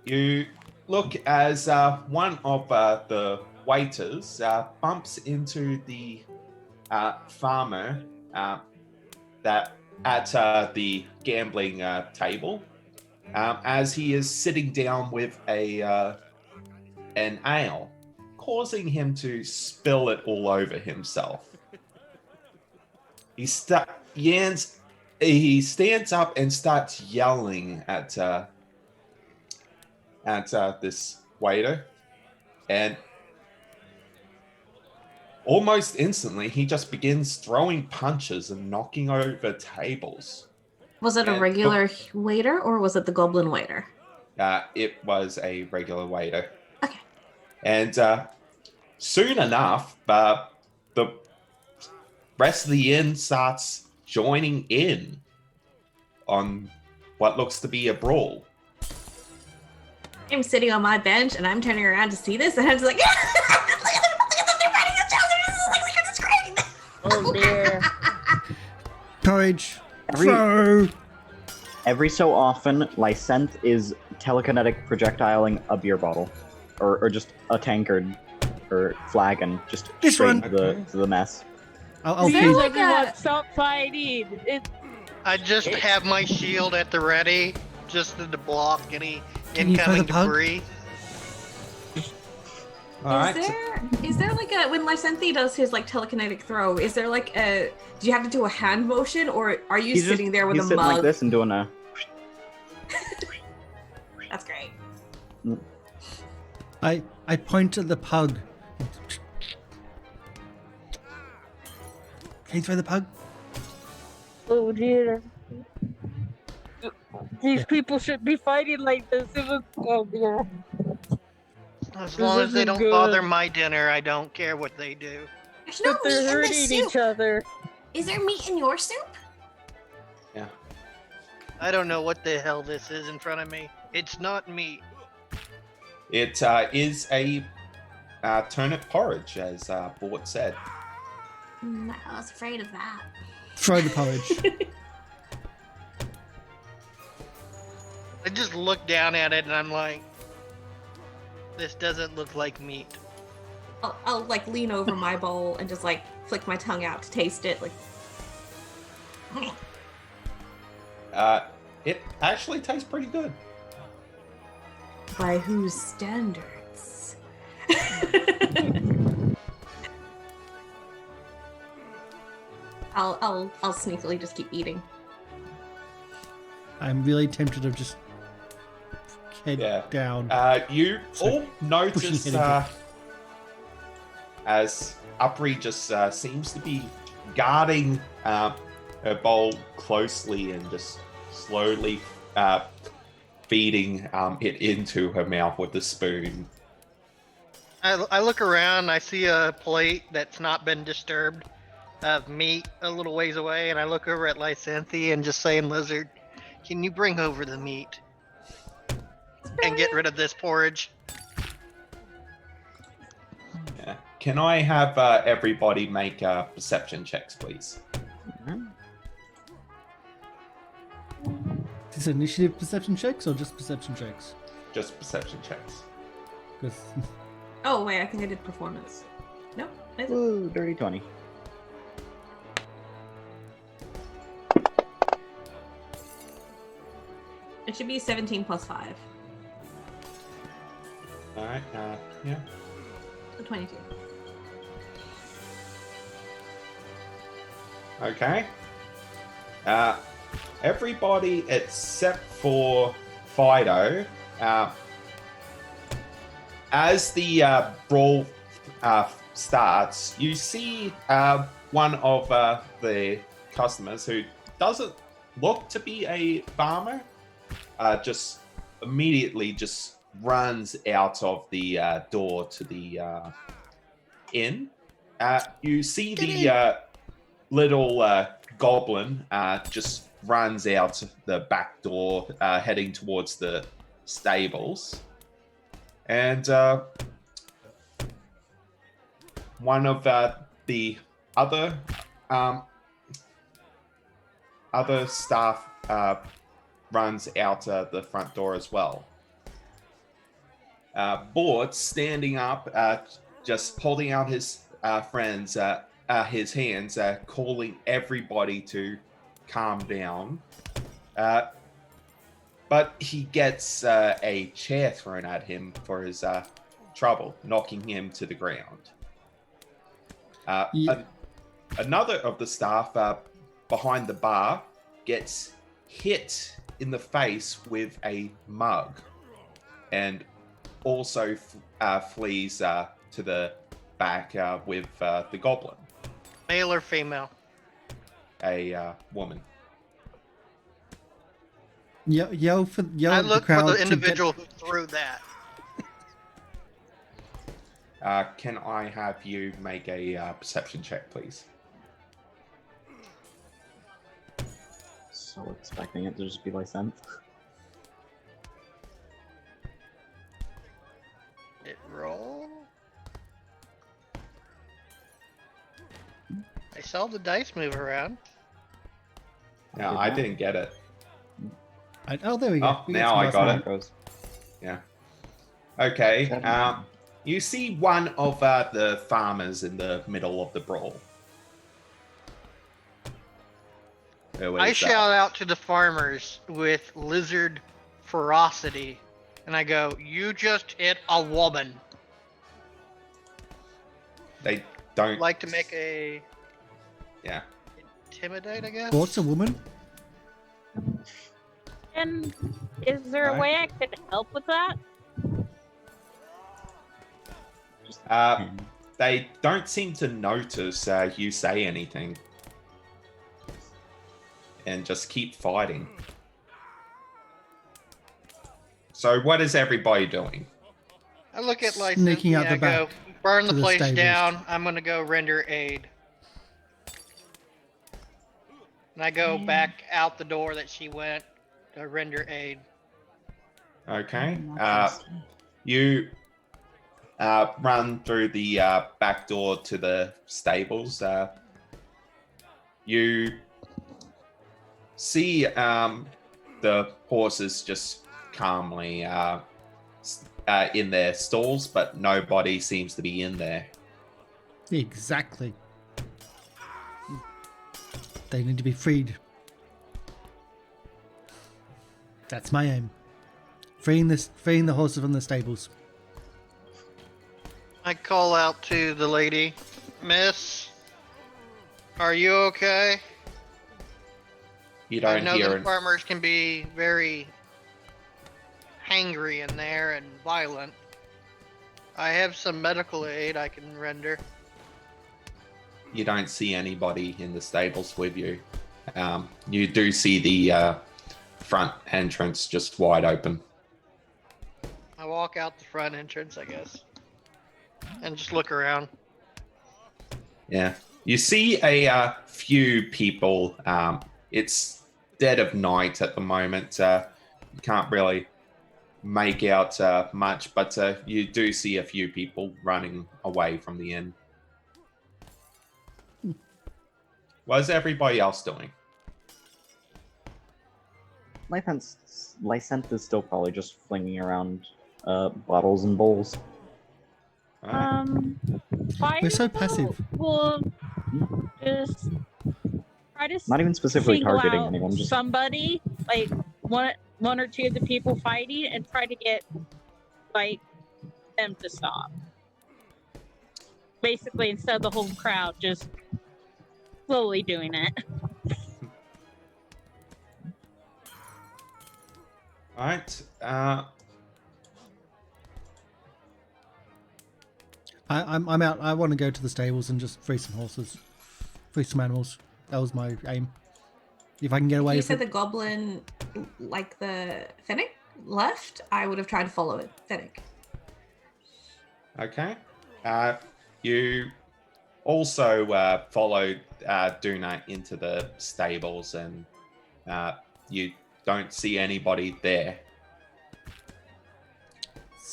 You look as one of the waiters bumps into the farmer that at the gambling table as he is sitting down with an ale, causing him to spill it all over himself. He stands up and starts yelling at this waiter, and almost instantly he just begins throwing punches and knocking over tables. Was it a And- regular waiter or was it the goblin waiter? It was a regular waiter. Okay. And soon enough, the rest of the inn starts joining in on what looks to be a brawl. I'm sitting on my bench and I'm turning around to see this and I'm just like, look at them, they're fighting each other. This is great. Oh dear. Porridge. Throw. Every so often, Lysenth is telekinetic projectiling a beer bottle, or just a tankard, or flagon, just This straight one. to the mess. I'll Is there feed. like Everyone, a- stop fighting. I just have my shield at the ready, just to block any Can you throw incoming the pug? debris. All right. Is there like a, when Lysenthi does his like telekinetic throw, is there like a, do you have to do a hand motion or are you He's sitting there with he's a sitting mug? like this and doing a. That's great. I point at the pug. Can you throw the pug? Oh dear. These Yeah. people should be fighting like this. It was, oh dear. As long as they isn't don't good. bother my dinner, I don't care what they do. There's no But meat they're in hurting this soup. each other. Is there meat in your soup? I don't know what the hell this is in front of me. It's not meat. It is a turnip porridge, as Bort said. I was afraid of that. Throw the porridge. I just look down at it and I'm like, this doesn't look like meat. I'll like lean over my bowl and just like flick my tongue out to taste it. Like, It actually tastes pretty good. by whose standards? I'll sneakily just keep eating. I'm really tempted to just head Yeah. down. You So, all notice pushing it again. as Upri just seems to be guarding her bowl closely and just slowly feeding it into her mouth with the spoon. I look around, I see a plate that's not been disturbed of meat a little ways away, and I look over at Lysanthi and just say in Lizard, can you bring over the meat and get rid of this porridge? Yeah. Can I have everybody make perception checks, please? Mhm. Is it initiative perception checks or just perception checks? Just perception checks. 'Cause- Oh wait, I think I did performance. No, is it? Woo, dirty 20. It should be 17 plus 5. All right. Yeah. So 22. Okay. Everybody except for Fido. As the brawl starts, you see one of the customers who doesn't look to be a farmer, just immediately just runs out of the door to the inn. You see the little goblin just runs out the back door, heading towards the stables. And one of the other staff runs out the front door as well. Bort standing up, just holding out his his hands, calling everybody to calm down. But he gets a chair thrown at him for his trouble, knocking him to the ground. Yeah. Another of the staff behind the bar gets hit in the face with a mug and also flees to the back with the goblin, Male or female? a woman. Yell for I at the look for crowd the to individual who threw that. Can I have you make a perception check, please? So expecting it to just be Lysanth. It roll. I saw the dice move around. No, I didn't get it. oh, there we go. Oh, We now some I last got night. it. Goes. Yeah. Okay. You see one of the farmers in the middle of the brawl. Who I is that? shout out to the farmers with lizard ferocity, and I go, "You just hit a woman." They don't Like to make a Yeah. intimidate, I guess. Bort's a woman. And is there a Right. way I could help with that? They don't seem to notice you say anything. And just keep fighting. So what is everybody doing? I look at like Sneaking out I the go, back burn to the the place stables. down. I'm gonna go render aid. And I go back out the door that she went to render aid. Okay. You run through the back door to the stables. You see the horses just calmly in their stalls, but nobody seems to be in there. Exactly. They need to be freed. That's my aim. Freeing the horses from the stables. I call out to the lady, "Miss, are you okay?" You I don't know hear that an- farmers can be very hangry in there and violent. I have some medical aid I can render. you don't see anybody in the stables with you. You do see the front entrance just wide open. I walk out the front entrance, I guess, and just look around. Yeah. You see a few people. It's dead of night at the moment. You can't really make out much, but you do see a few people running away from the inn. What is everybody else doing? Lysent is still probably just flinging around bottles and bowls. Alright. We're so Fido passive. will just try to Not even specifically single targeting out anyone, just somebody, like one or two of the people fighting, and try to get like them to stop. Basically, instead of the whole crowd just slowly doing it. All right. I'm out. I want to go to the stables and just free some horses, free some animals. That was my aim. If I can get away You from said the goblin, like the Fennec, left. I would have tried to follow it. Fennec. Okay. You also followed Duna into the stables, and you don't see anybody there.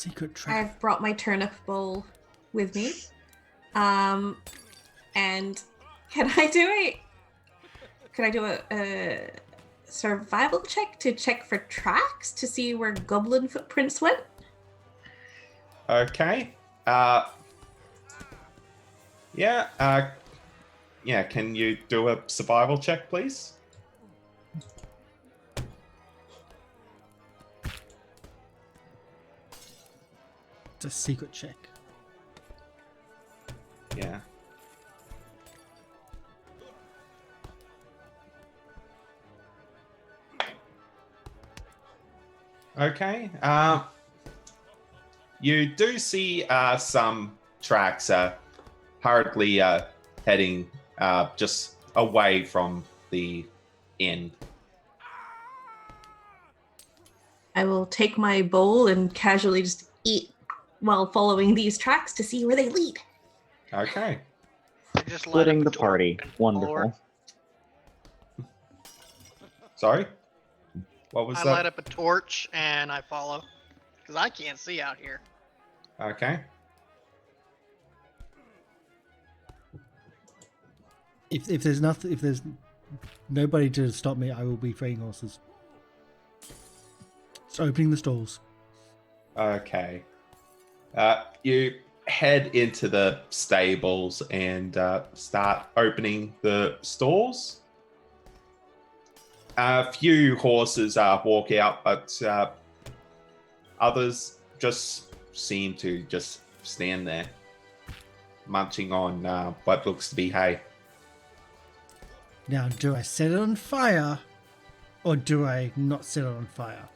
secret trap. I've brought my turnip bowl with me. And can I do a survival check to check for tracks to see where goblin footprints went? Okay. Yeah. Yeah. Can you do a survival check, please? It's a secret check. Yeah. Okay. You do see some tracks hurriedly heading just away from the inn. I will take my bowl and casually just eat while following these tracks to see where they lead. Okay. I just light splitting up a the party. torch and Wonderful. Sorry? What was I that? light up a torch and I follow, because I can't see out here. Okay. If there's nothing, if there's nobody to stop me, I will be freeing horses. It's opening the stalls. Okay. You head into the stables and start opening the stalls. A few horses walk out, but others just seem to just stand there, munching on what looks to be hay. Now, do I set it on fire, or do I not set it on fire?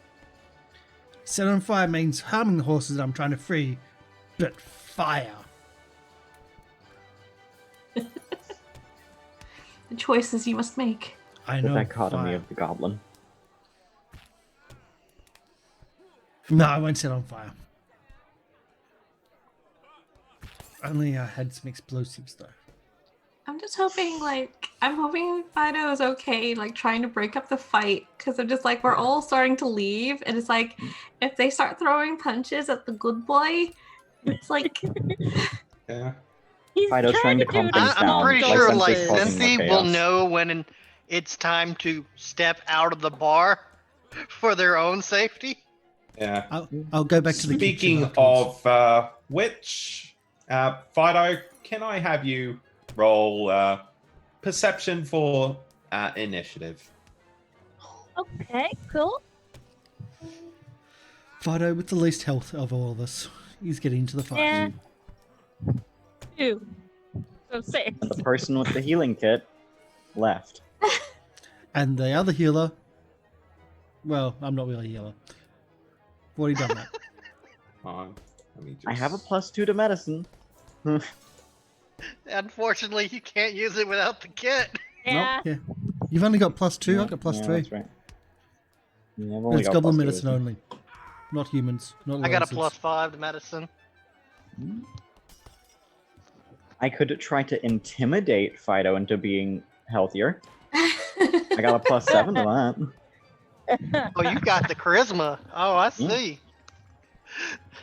Set it on fire means harming the horses that I'm trying to free, but fire. The choices you must make. I The know. dichotomy fire. of the goblin. No, I won't set it on fire. Only I had some explosives though. I'm just hoping, I'm hoping Fido is okay, trying to break up the fight. Because I'm just we're all starting to leave. And it's if they start throwing punches at the good boy, it's Yeah. He's Fido's trying to do calm it things on down. I'm pretty sure Lysense is causing more Lysense will chaos. know when it's time to step out of the bar for their own safety. Yeah. I'll go back to the kitchen Speaking afterwards. of which, Fido, can I have you roll perception for initiative? Okay, cool. Fido with the least health of all of us. He's getting into the fight. Yeah. 2. So 6. And the person with the healing kit left. And the other healer, well, I'm not really a healer. I've already done that. Hold on, let me just... I have a +2 to medicine. Unfortunately, you can't use it without the kit. Yeah. Yeah. You've only got +2. Yeah, I've got +3. That's right. Yeah, I've But only it's got goblin +2. medicine only. Not humans. Not I got a lizards. +5 to medicine. I could try to intimidate Fido into being healthier. I got a +7 to that. Oh, you got the charisma. Oh, I Yeah. see.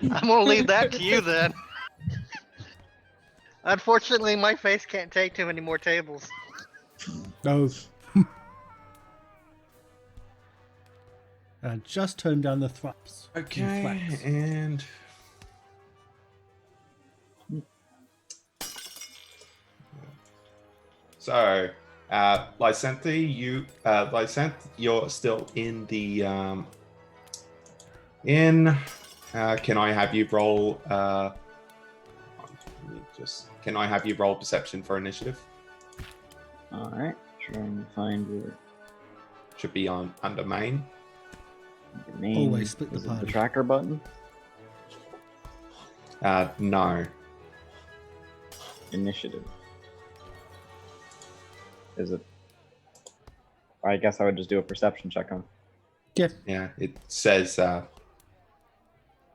I'm gonna leave that to you then. Unfortunately, my face can't take too many more tables. No. Just turn down the thraps. Okay, Flaps. and so Lysanthi, you're still in the inn. Can I have you roll? Can I have you roll perception for initiative? All right, trying to find your Should be on under main. name. Always split the Is it party. the tracker button. No. Initiative. Is it? I guess I would just do a perception check on. Yeah, it says.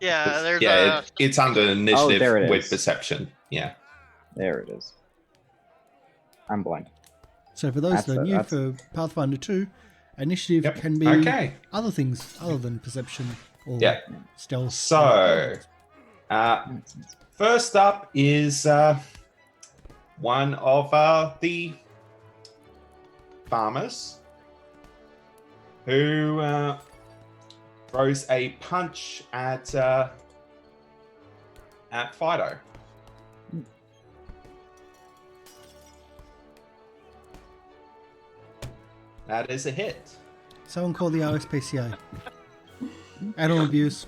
Yeah, there's yeah, it's under initiative there it with is. perception. Yeah. There it is. I'm blind. So for those that are new That's- for Pathfinder 2, initiative Yep. can be Okay. other things other than perception or Yeah. stealth. So, first up is one of the farmers who throws a punch at Fido. That is a hit. Someone call the RSPCA. Animal abuse.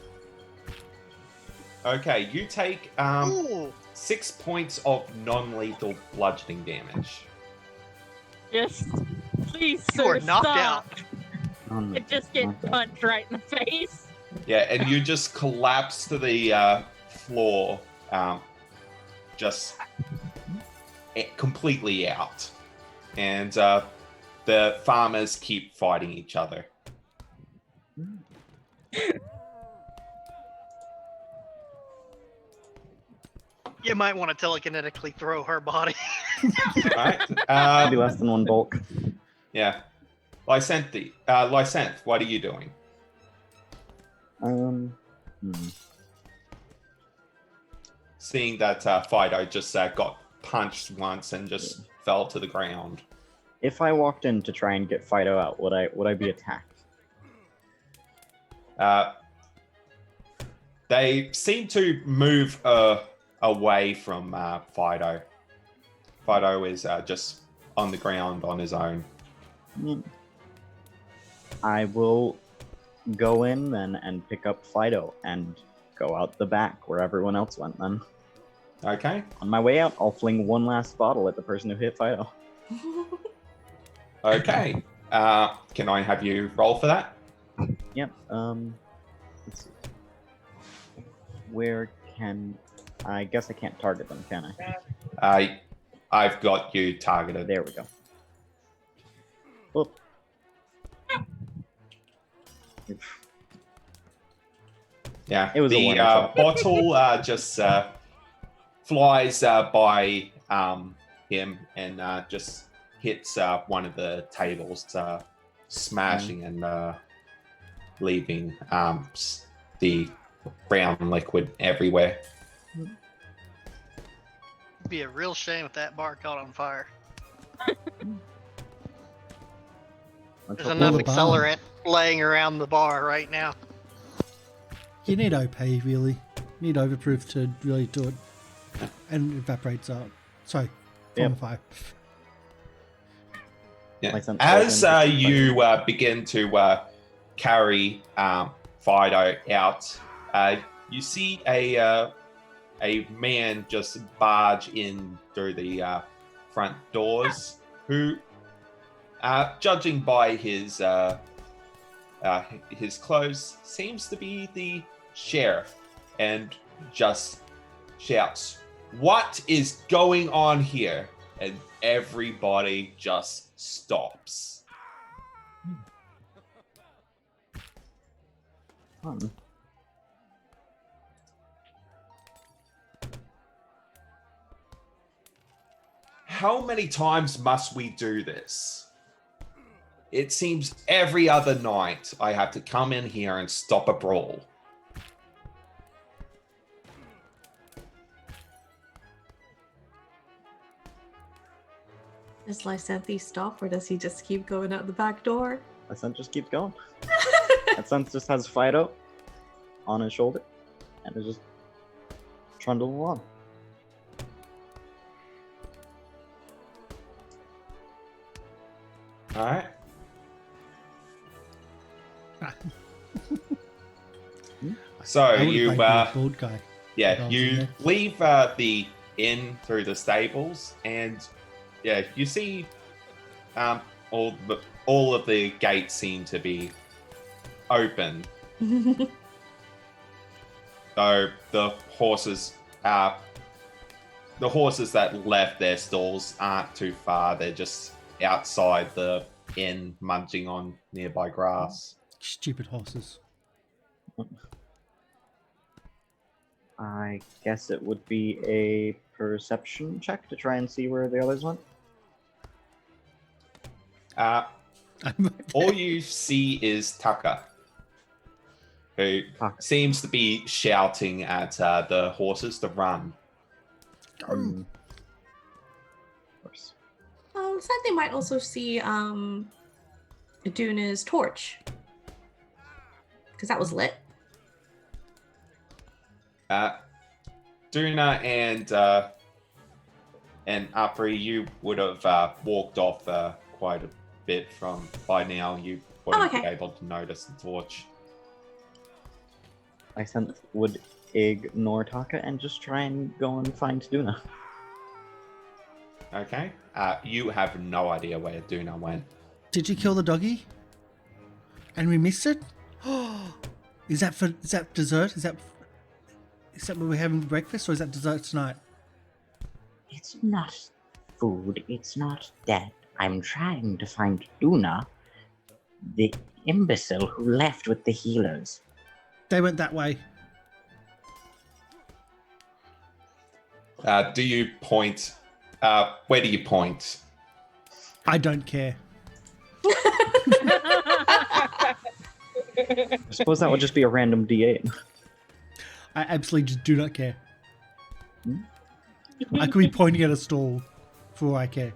Okay, you take Ooh, 6 points of non-lethal bludgeoning damage. Just please, you are sir, knocked stop. Oh, It just get okay. punched right in the face. Yeah, and you just collapse to the floor, just completely out. And the farmers keep fighting each other. you might want to telekinetically throw her body. Right? Be less than one bulk. Yeah. Lysanth, what are you doing? Hmm. Seeing that Fido just got punched once and just fell to the ground. If I walked in to try and get Fido out, would I be attacked? They seem to move away from Fido. Fido is just on the ground on his own. I will go in then and pick up Fido and go out the back where everyone else went then. Okay. On my way out, I'll fling one last bottle at the person who hit Fido. Okay. Can I have you roll for that? Yep. Let's see. Where can... I guess I can't target them, can I? I've got you targeted. There we go. Whoop. Yeah. It was a the warning shot. bottle just flies by him and just hits one of the tables, smashing and leaving the brown liquid everywhere. It'd be a real shame if that bar caught on fire. Let's There's hope enough the bar. accelerant laying around the bar right now. You need OP, really. You need overproof to really do it. And evaporates out. Sorry, Yep. from fire. Yeah. Like some- As like- you begin to carry Fido out, you see a man just barge in through the front doors, who, judging by his clothes, seems to be the sheriff, and just shouts, what is going on here? And everybody just stops. Fun. How many times must we do this? It seems every other night I have to come in here and stop a brawl. Does Lysanthi stop, or does he just keep going out the back door? My son just keeps going. My son just has Fido on his shoulder and is just trundling along. All right. So I would've you, played the bald guy. yeah, If I was in you there. leave the inn through the stables, and yeah, you see all of the gates seem to be open. So the horses that left their stalls aren't too far. They're just outside the inn, munching on nearby grass. Stupid horses. I guess it would be a perception check to try and see where the others went. All you see is Tucker, who Tucker. seems to be shouting at the horses to run. Of course. Looks like they might also see Aduna's torch, because that was lit. Duna and Apri, you would have walked off quite a bit from by now. You wouldn't okay. be able to notice the torch. Lysanth would ignore Taka and just try and go and find Duna. Okay. You have no idea where Duna went. Did you kill the doggy? And we missed it? Is that dessert? Is that when we're having breakfast, or is that dessert tonight? It's not food. It's not that. I'm trying to find Duna, the imbecile who left with the healers. They went that way. Do you point? Where do you point? I don't care. I suppose that would just be a random D8. I absolutely just do not care. I could be pointing at a stall for all I care.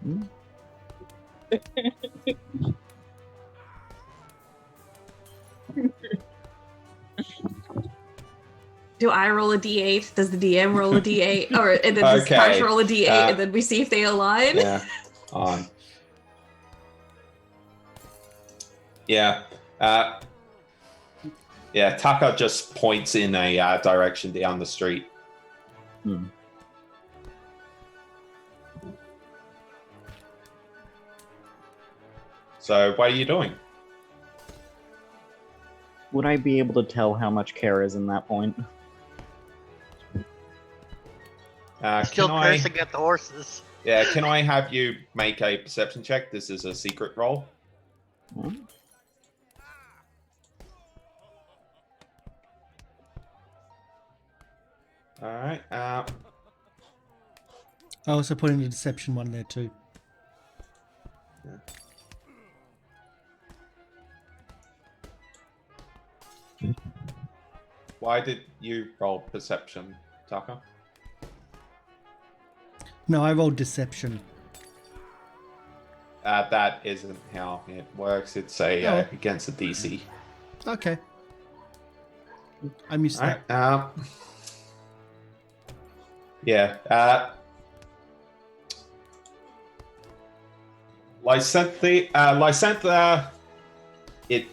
Do I roll a d8? Does the DM roll a d8? And then does Okay, Karsh roll a d8, and then we see if they align? Yeah. On. Yeah. Yeah, Tucker just points in a direction down the street. So, what are you doing? Would I be able to tell how much care is in that point? Still Can I? cursing at the horses. Yeah, can I have you make a perception check? This is a secret roll. Hmm? All right. I also put in the deception one there too. Why did you roll perception, Tucker? No, I rolled deception. That isn't how it works. It's a Oh. against a DC. Okay. I missed All that. right. Yeah. Lysantha, it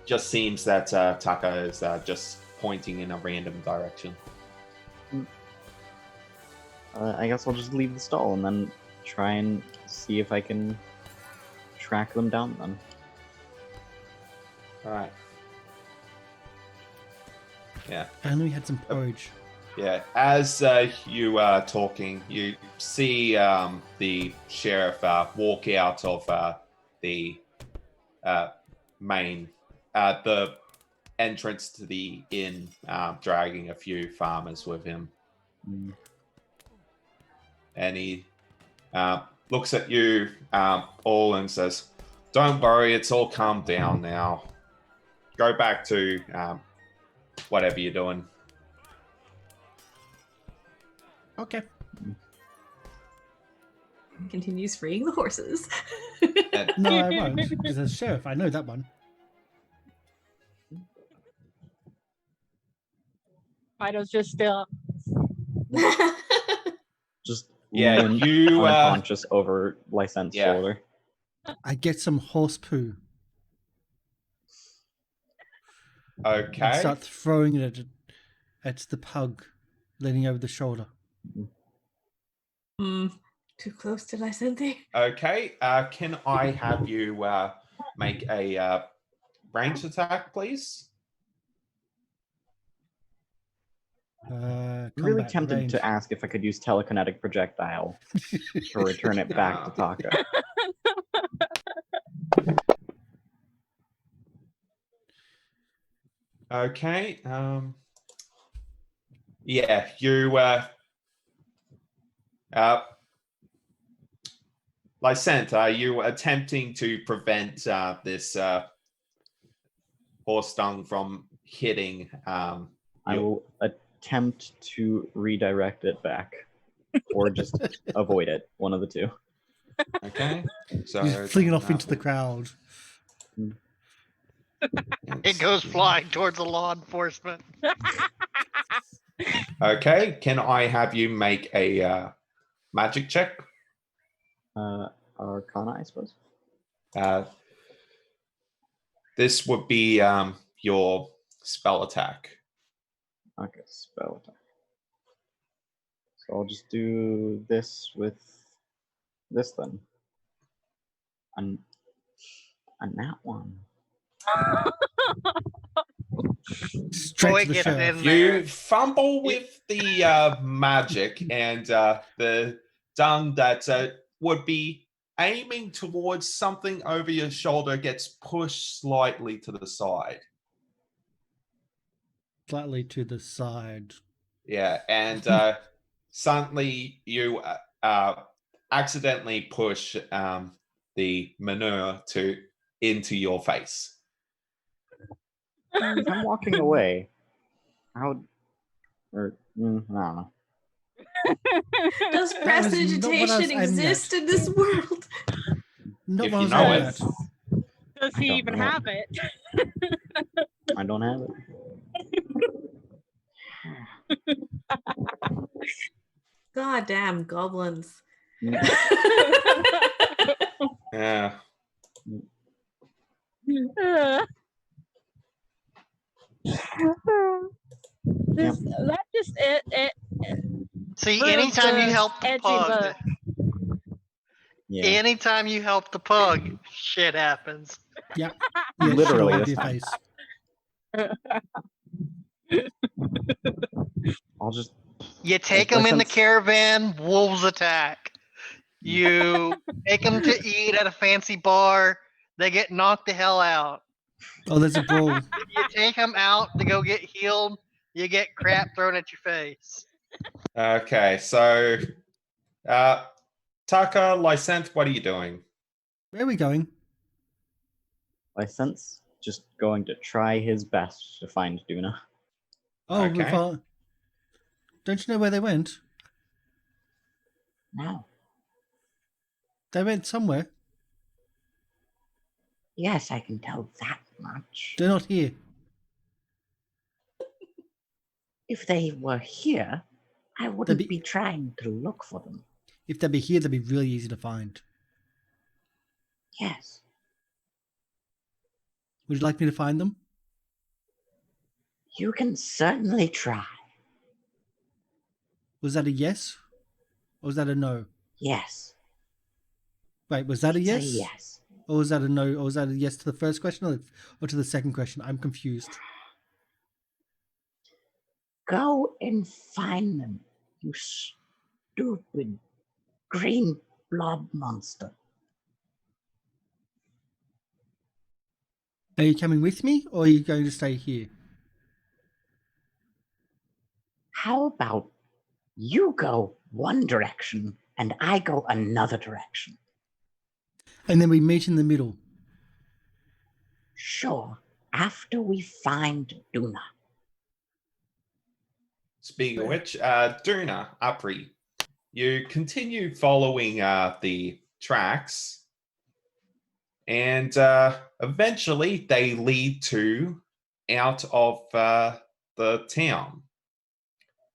just seems that Tucker is just pointing in a random direction. I guess I'll just leave the stall and then try and see if I can track them down then. All right. Yeah. And we had some porridge. Yeah, as you are talking, you see the sheriff walk out of the main, the entrance to the inn, dragging a few farmers with him. Mm. And he looks at you all and says, "Don't worry, it's all calmed down now. Go back to whatever you're doing." Okay. Continues freeing the horses. And No, I won't. Because as sheriff, I know that one. Fido's just still. Just Yeah, limp you, unconscious over Lysen's yeah. shoulder. I get some horse poo and okay. start throwing it at the pug leaning over the shoulder. Too close to Lysenthe. Okay. Can I have you make a range attack, please? I'm really Combat tempted range. to ask if I could use telekinetic projectile to return it back to Taka. Okay. Yeah, you Lysent, are you attempting to prevent this horse dung from hitting I you? will attempt to redirect it back, or just avoid it. One of the two. Okay. So He's flinging off into the crowd. It goes flying towards the law enforcement. Okay. Can I have you make a magic check? Arcana, I suppose. This would be your spell attack. Okay, spell attack. So I'll just do this with this then. And that one. Straight Boy to the gets sheriff. in there. You fumble with the magic, and the dung that would be aiming towards something over your shoulder gets pushed slightly to the side. Slightly to the side. Yeah, and suddenly you accidentally push the manure into your face. If I'm walking away, how? Or I don't know. Does That was not what I was prestidigitation aiming at. exist in this world? Not If what I you was know aiming it. at. Does he don't even know. have it? I don't have it. God damn goblins. Yeah. That just it See, proves anytime you the help the edgy pug, book. Yeah, anytime you help the pug, shit happens. Yeah. Yeah, Literally shit all over this your time. face. I'll just. You take Like them in the since- caravan, wolves attack. You take them to eat at a fancy bar, they get knocked the hell out. Oh, there's a brawl. You take them out to go get healed, you get crap thrown at your face. Okay, so Taka, Lysent, what are you doing? Where are we going? Lysen's just going to try his best to find Duna. Oh, we Okay. found. Don't you know where they went? No. They went somewhere. Yes, I can tell that much. They're not here. If they were here, I wouldn't be trying to look for them. If they'd be here, they'd be really easy to find. Yes. Would you like me to find them? You can certainly try. Was that a yes? Or was that a no? Yes. Wait, was that a It's yes? yes. Or was that a no? Or was that a yes to the first question or to the second question? I'm confused. Go and find them, you stupid green blob monster. Are you coming with me, or are you going to stay here? How about you go one direction and I go another direction? And then we meet in the middle. Sure, after we find Duna. Speaking of which, Duna, Apri, you continue following the tracks, and eventually they lead to out of the town.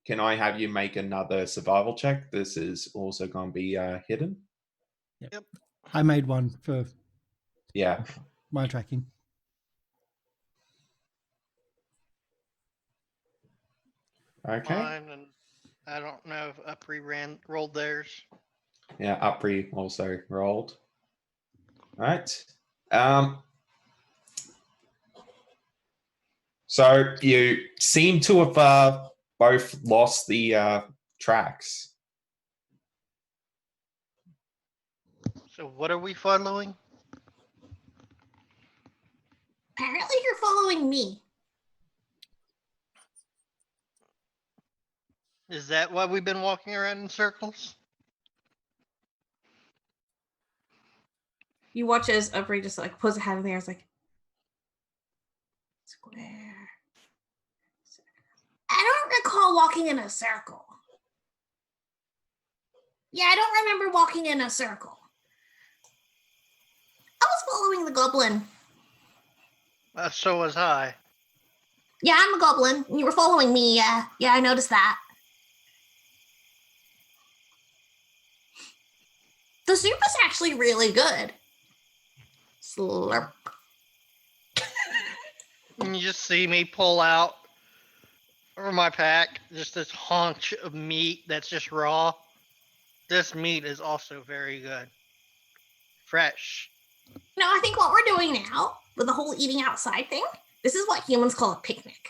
Can I have you make another survival check? This is also going to be hidden. Yep. I made one for Yeah. my tracking. Okay. Mine, and I don't know if Upri rolled theirs. Yeah, Apri also rolled. All right. So you seem to have both lost the tracks. So what are we following? Apparently, you're following me. Is that why we've been walking around in circles? You watch as Upri just like puts a hat in there. It's like square. I don't recall walking in a circle. Yeah, I don't remember walking in a circle. I was following the goblin. So was I. Yeah, I'm a goblin. You were following me. Yeah, I noticed that. The soup is actually really good. Slurp. And you just see me pull out from my pack just this haunch of meat that's just raw. This meat is also very good. Fresh. No, I think what we're doing now with the whole eating outside thing, this is what humans call a picnic.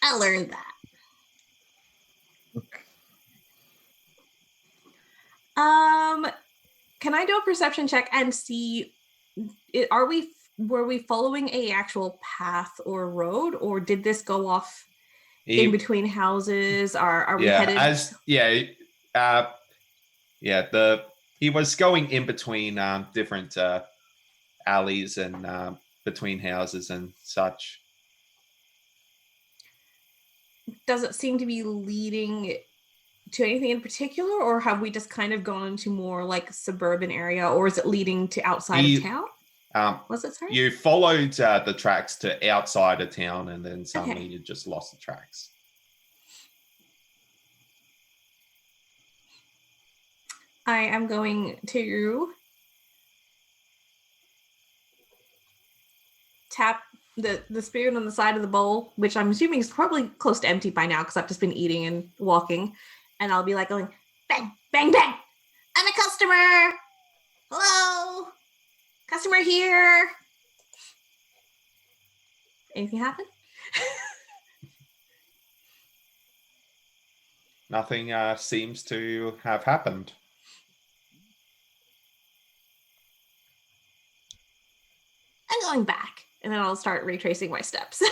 I learned that. Can I do a perception check and see? Were we following a actual path or road, or did this go off in between houses? Are we headed? He was going in between different alleys and between houses and such. Does it seem to be leading to anything in particular, or have we just kind of gone to more like suburban area, or is it leading to outside of town? Was it, sorry? You followed the tracks to outside of town, and then suddenly you just lost the tracks. I am going to tap the spoon on the side of the bowl, which I'm assuming is probably close to empty by now because I've just been eating and walking. And I'll be like going, bang, bang, bang. I'm a customer. Hello. Customer here. Anything happen? Nothing seems to have happened. I'm going back, and then I'll start retracing my steps.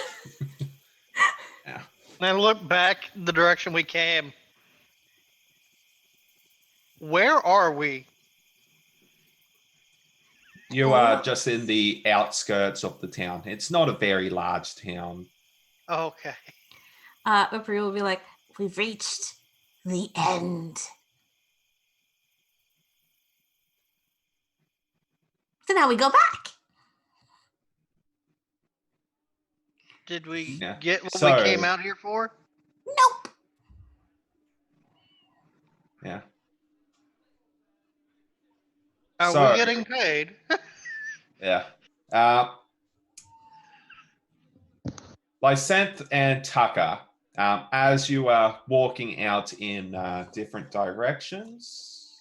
Yeah. And I look back the direction we came. Where are we? You are just in the outskirts of the town. It's not a very large town. Okay. Upri will be like, we've reached the end. So now we go back. Did we Yeah. get what So- we came out here for? Nope. Yeah. Are So- we getting paid? Yeah. Lysanth and Tucker, as you are walking out in different directions.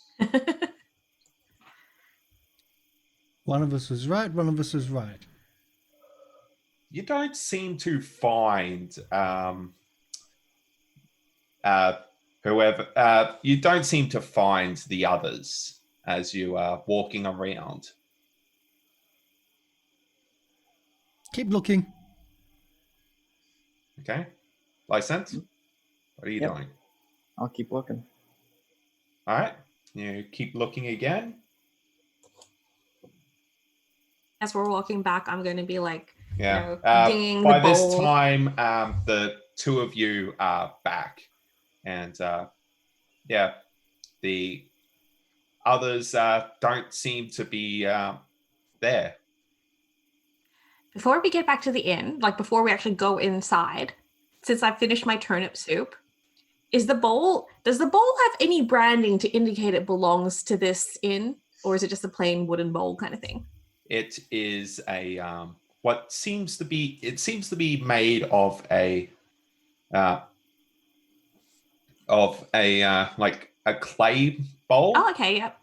One of us was right, one of us was right. You don't seem to find whoever you don't seem to find the others as you are walking around. Keep looking. Okay, License, what are you Yep. doing? I'll keep looking. All right, you keep looking again. As we're walking back, I'm going to be like, Yeah. dinging By the this bowl. time, the two of you are back, and yeah, the others don't seem to be there. Before we get back to the inn, like before we actually go inside, since I finished my turnip soup, does the bowl have any branding to indicate it belongs to this inn, or is it just a plain wooden bowl kind of thing? It is a what seems to be made of a like a clay bowl. Oh, okay, yep.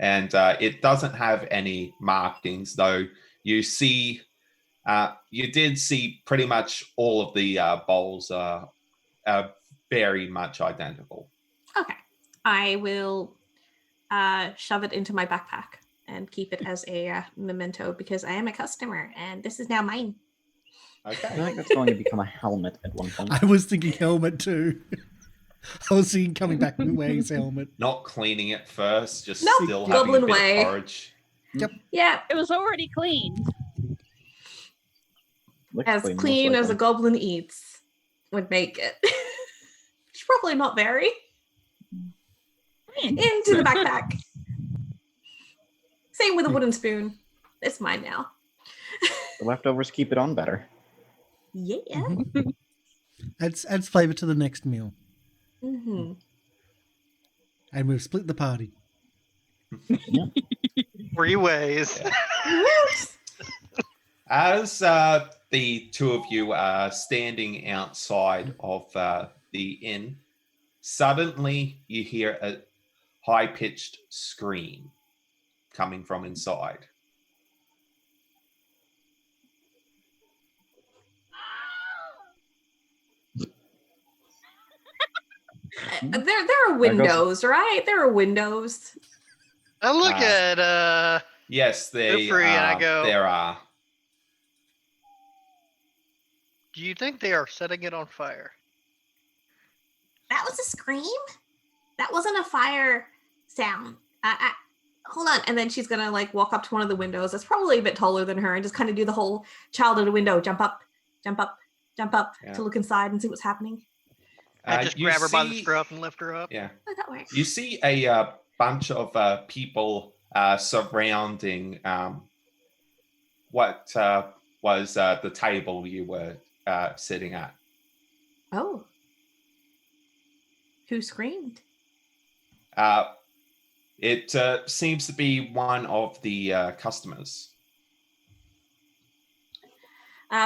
And it doesn't have any markings, though. You did see pretty much all of the bowls are very much identical. Okay. I will shove it into my backpack and keep it as a memento because I am a customer and this is now mine. I feel Okay. like that's going to become a helmet at one point. I was thinking helmet too. I was seeing coming back wearing his helmet. Not cleaning it first, just Nope, still having goblin a bit way. of porridge. Yeah, It was already cleaned. Looks as most clean as a likely. goblin eats would make it. It's probably not very. Into the backpack. Same with a wooden spoon. It's mine now. The leftovers keep it on better. Yeah. Mhm. Adds flavour to the next meal. Mm-hmm. And we've split the party. 3 ways. Yeah. Whoops. As the two of you are standing outside of the inn, suddenly you hear a high-pitched scream coming from inside. There are windows, right? There are windows. I look Uh, at Yes, Oofrey and I go, there are. do you think they are setting it on fire? That was a scream? That wasn't a fire sound. Hold on. And then she's going to like walk up to one of the windows that's probably a bit taller than her and just kind of do the whole child at a window, jump up, jump up, jump up Yeah. to look inside and see what's happening. I just You grab her by the see- scruff and lift her up. Yeah. Oh, that works. You see a bunch of people surrounding what was the table you were sitting at. Oh. Who screamed? It seems to be one of the customers.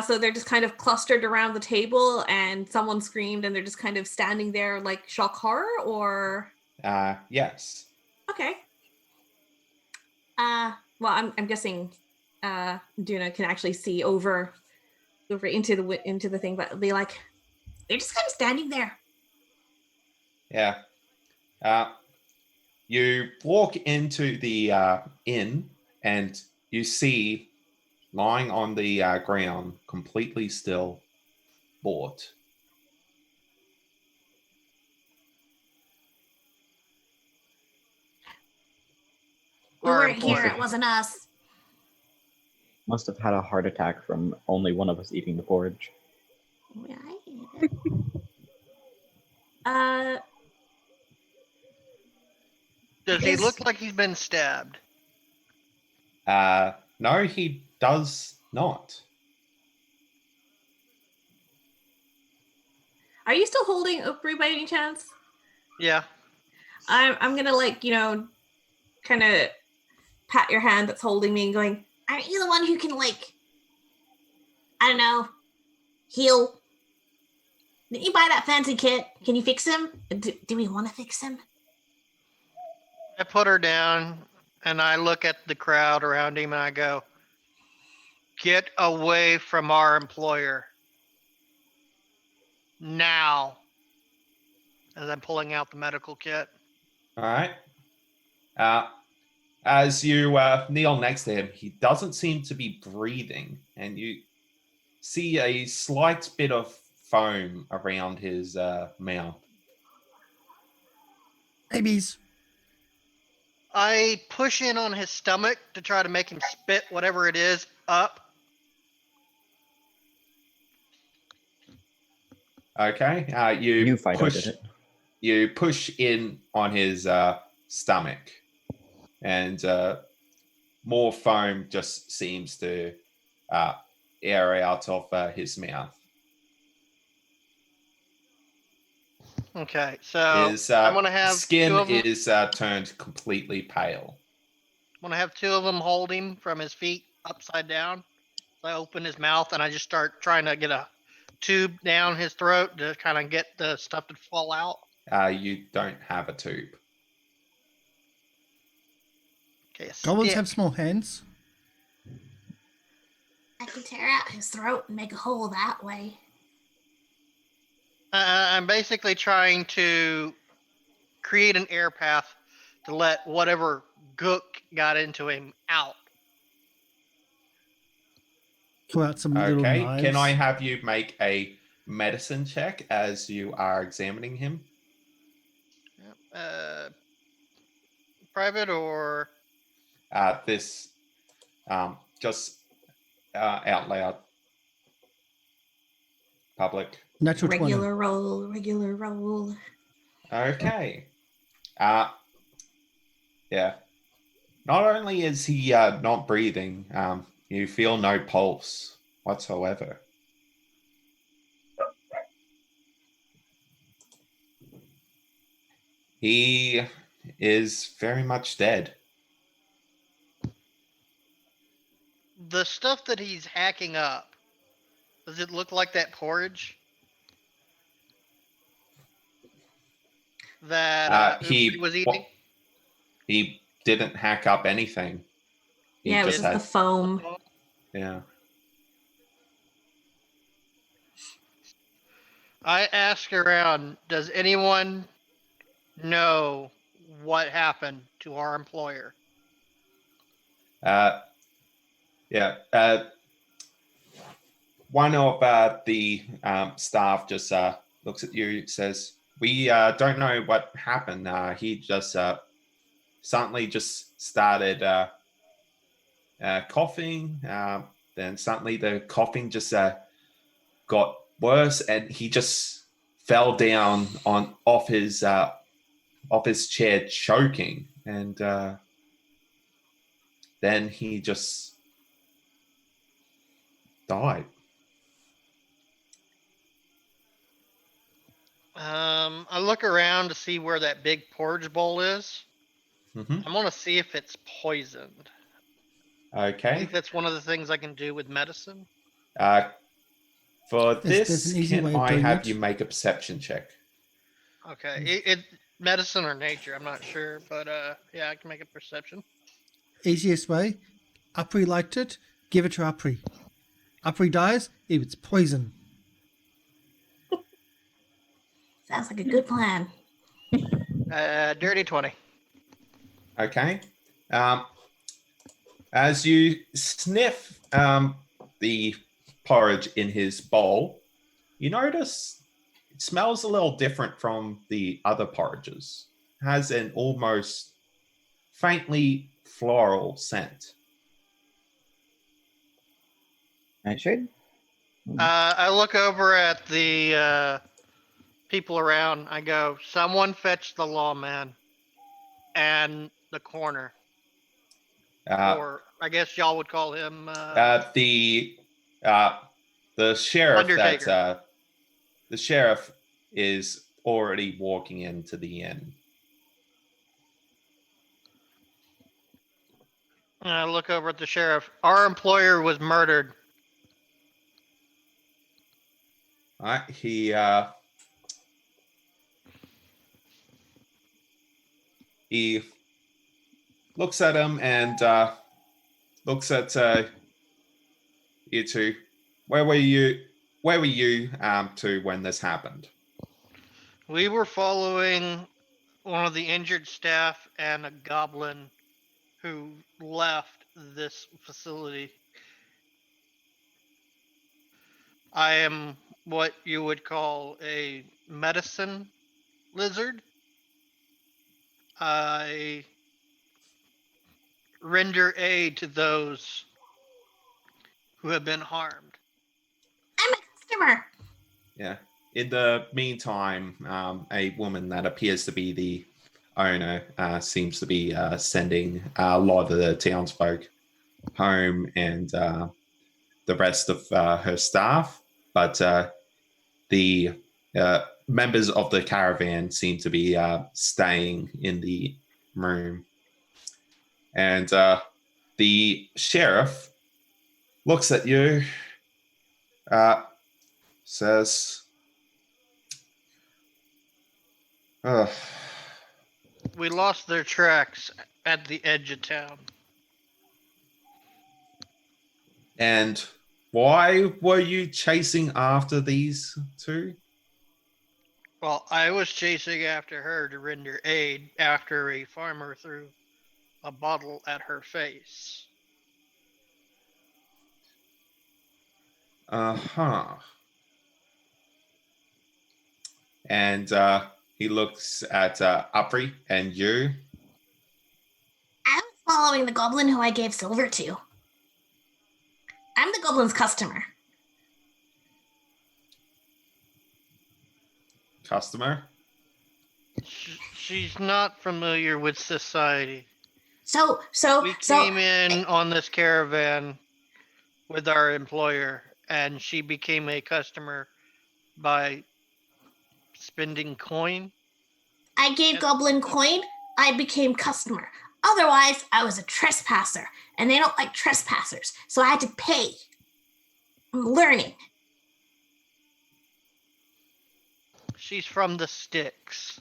So they're just kind of clustered around the table and someone screamed and they're just kind of standing there like shock horror or... Yes. Okay. Well, I'm guessing Duna can actually see over into the thing, but they're just kind of standing there. Yeah. You walk into the inn and you see lying on the ground, completely still, Bort. We Our weren't here. employee. It wasn't us. Must have had a heart attack from only one of us eating the porridge. Does he Is- look like he's been stabbed? No, he does not. Are you still holding Oakbury by any chance? Yeah. I'm gonna kind of pat your hand that's holding me and going, aren't you the one who can I don't know, heal? Didn't you buy that fancy kit? Can you fix him? Do we want to fix him? I put her down and I look at the crowd around him and I go, get away from our employer. now. As I'm pulling out the medical kit. All right. As you kneel next to him, he doesn't seem to be breathing, and you see a slight bit of foam around his mouth. Babies. I push in on his stomach to try to make him spit whatever it is up. Okay. You Fido push. did it. You push in on his stomach, and more foam just seems to air out of his mouth. Okay, so His I'm gonna have skin two of them. is turned completely pale. I'm gonna have two of them hold him from his feet upside down. So I open his mouth and I just start trying to get a tube down his throat to kind of get the stuff to fall out. You don't have a tube. Okay, a Goblins stick. have small hands. I can tear out his throat and make a hole that way. I'm basically trying to create an air path to let whatever gook got into him out. Pull out some little Okay. knives. Can I have you make a medicine check as you are examining him? Private or This just out loud. Public. Natural 20. Regular roll. Okay. Yeah. Not only is he not breathing, you feel no pulse whatsoever. He is very much dead. the stuff that he's hacking up. Does it look like that porridge that He was eating? He didn't hack up anything. He Yeah, it was just just had the foam. yeah. I ask around, does anyone know what happened to our employer? Yeah. One of the staff just looks at you, says, "We don't know what happened. He just suddenly just started coughing. Then suddenly the coughing just got worse, and he just fell down off his chair, choking, and then he just died." I look around to see where that big porridge bowl is. Mm-hmm. I'm gonna see if it's poisoned. I Okay. think that's one of the things I can do with medicine. For There's this, an easy can way of I doing have it. you make a perception check? Okay, it medicine or nature, I'm not sure, but yeah, I can make a perception. Easiest way. Upri liked it. Give it to Upri. Upri dies. It's poison. Sounds like a good plan. Dirty 20. Okay. As you sniff the porridge in his bowl, you notice it smells a little different from the other porridges. It has an almost faintly floral scent. Nightshade? I look over at the people around. I go, someone fetch the lawman and the coroner. Or I guess y'all would call him The sheriff Undertaker. The sheriff is already walking into the inn. I look over at the sheriff. Our employer was murdered. All right, he looks at him and looks at you two. Where were you where were you to when this happened? We were following one of the injured staff and a goblin who left this facility. I am what you would call a medicine lizard. I render aid to those who have been harmed. I'm a customer. Yeah. In the meantime, a woman that appears to be the owner seems to be sending a lot of the townsfolk home and the rest of her staff. But the members of the caravan seem to be staying in the room. And the sheriff looks at you, says, We lost their tracks at the edge of town. and why were you chasing after these two? Well, I was chasing after her to render aid after a farmer threw a bottle at her face. Uh-huh. And he looks at Upri and you. I was following the goblin who I gave silver to. I'm the goblin's customer. Customer? She's not familiar with society. We So came in on this caravan with our employer, and she became a customer by spending coin. I gave goblin coin. I became customer. Otherwise, I was a trespasser, and they don't like trespassers, so I had to pay. I'm learning. She's from the sticks.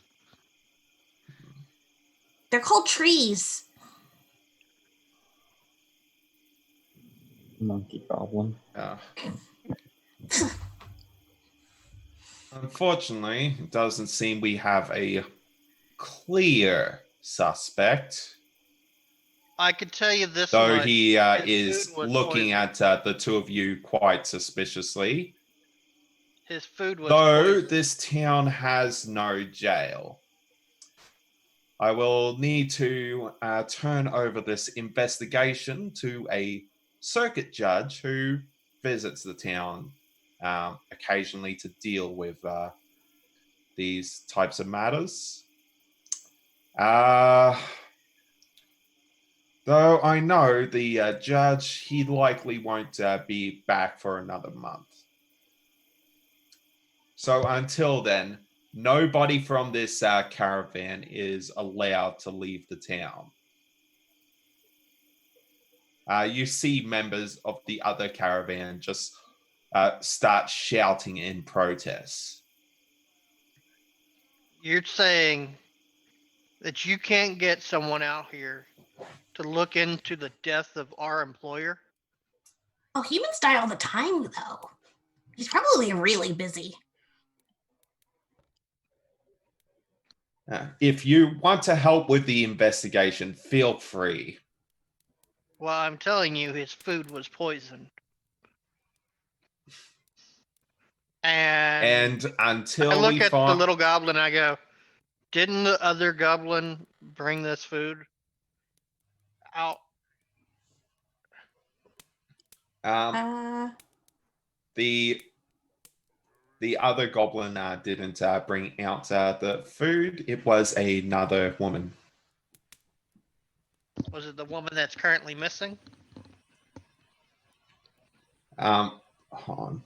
They're called trees. Monkey goblin. Unfortunately, it doesn't seem we have a clear suspect. I could tell you this Though much. he his is food was looking poison. at the two of you quite suspiciously. His food was Though poison. this town has no jail. I will need to turn over this investigation to a circuit judge who visits the town occasionally to deal with these types of matters. Though I know the judge, he likely won't be back for another month. So until then, nobody from this caravan is allowed to leave the town. You see members of the other caravan just start shouting in protest. You're saying that you can't get someone out here to look into the death of our employer? Oh, humans die all the time, though. He's probably really busy. If you want to help with the investigation, feel free. Well, I'm telling you, his food was poisoned. And until I look we at find the little goblin, I go, didn't the other goblin bring this food out? the other goblin didn't bring out the food. It was another woman. Was it the woman that's currently missing? Hold on.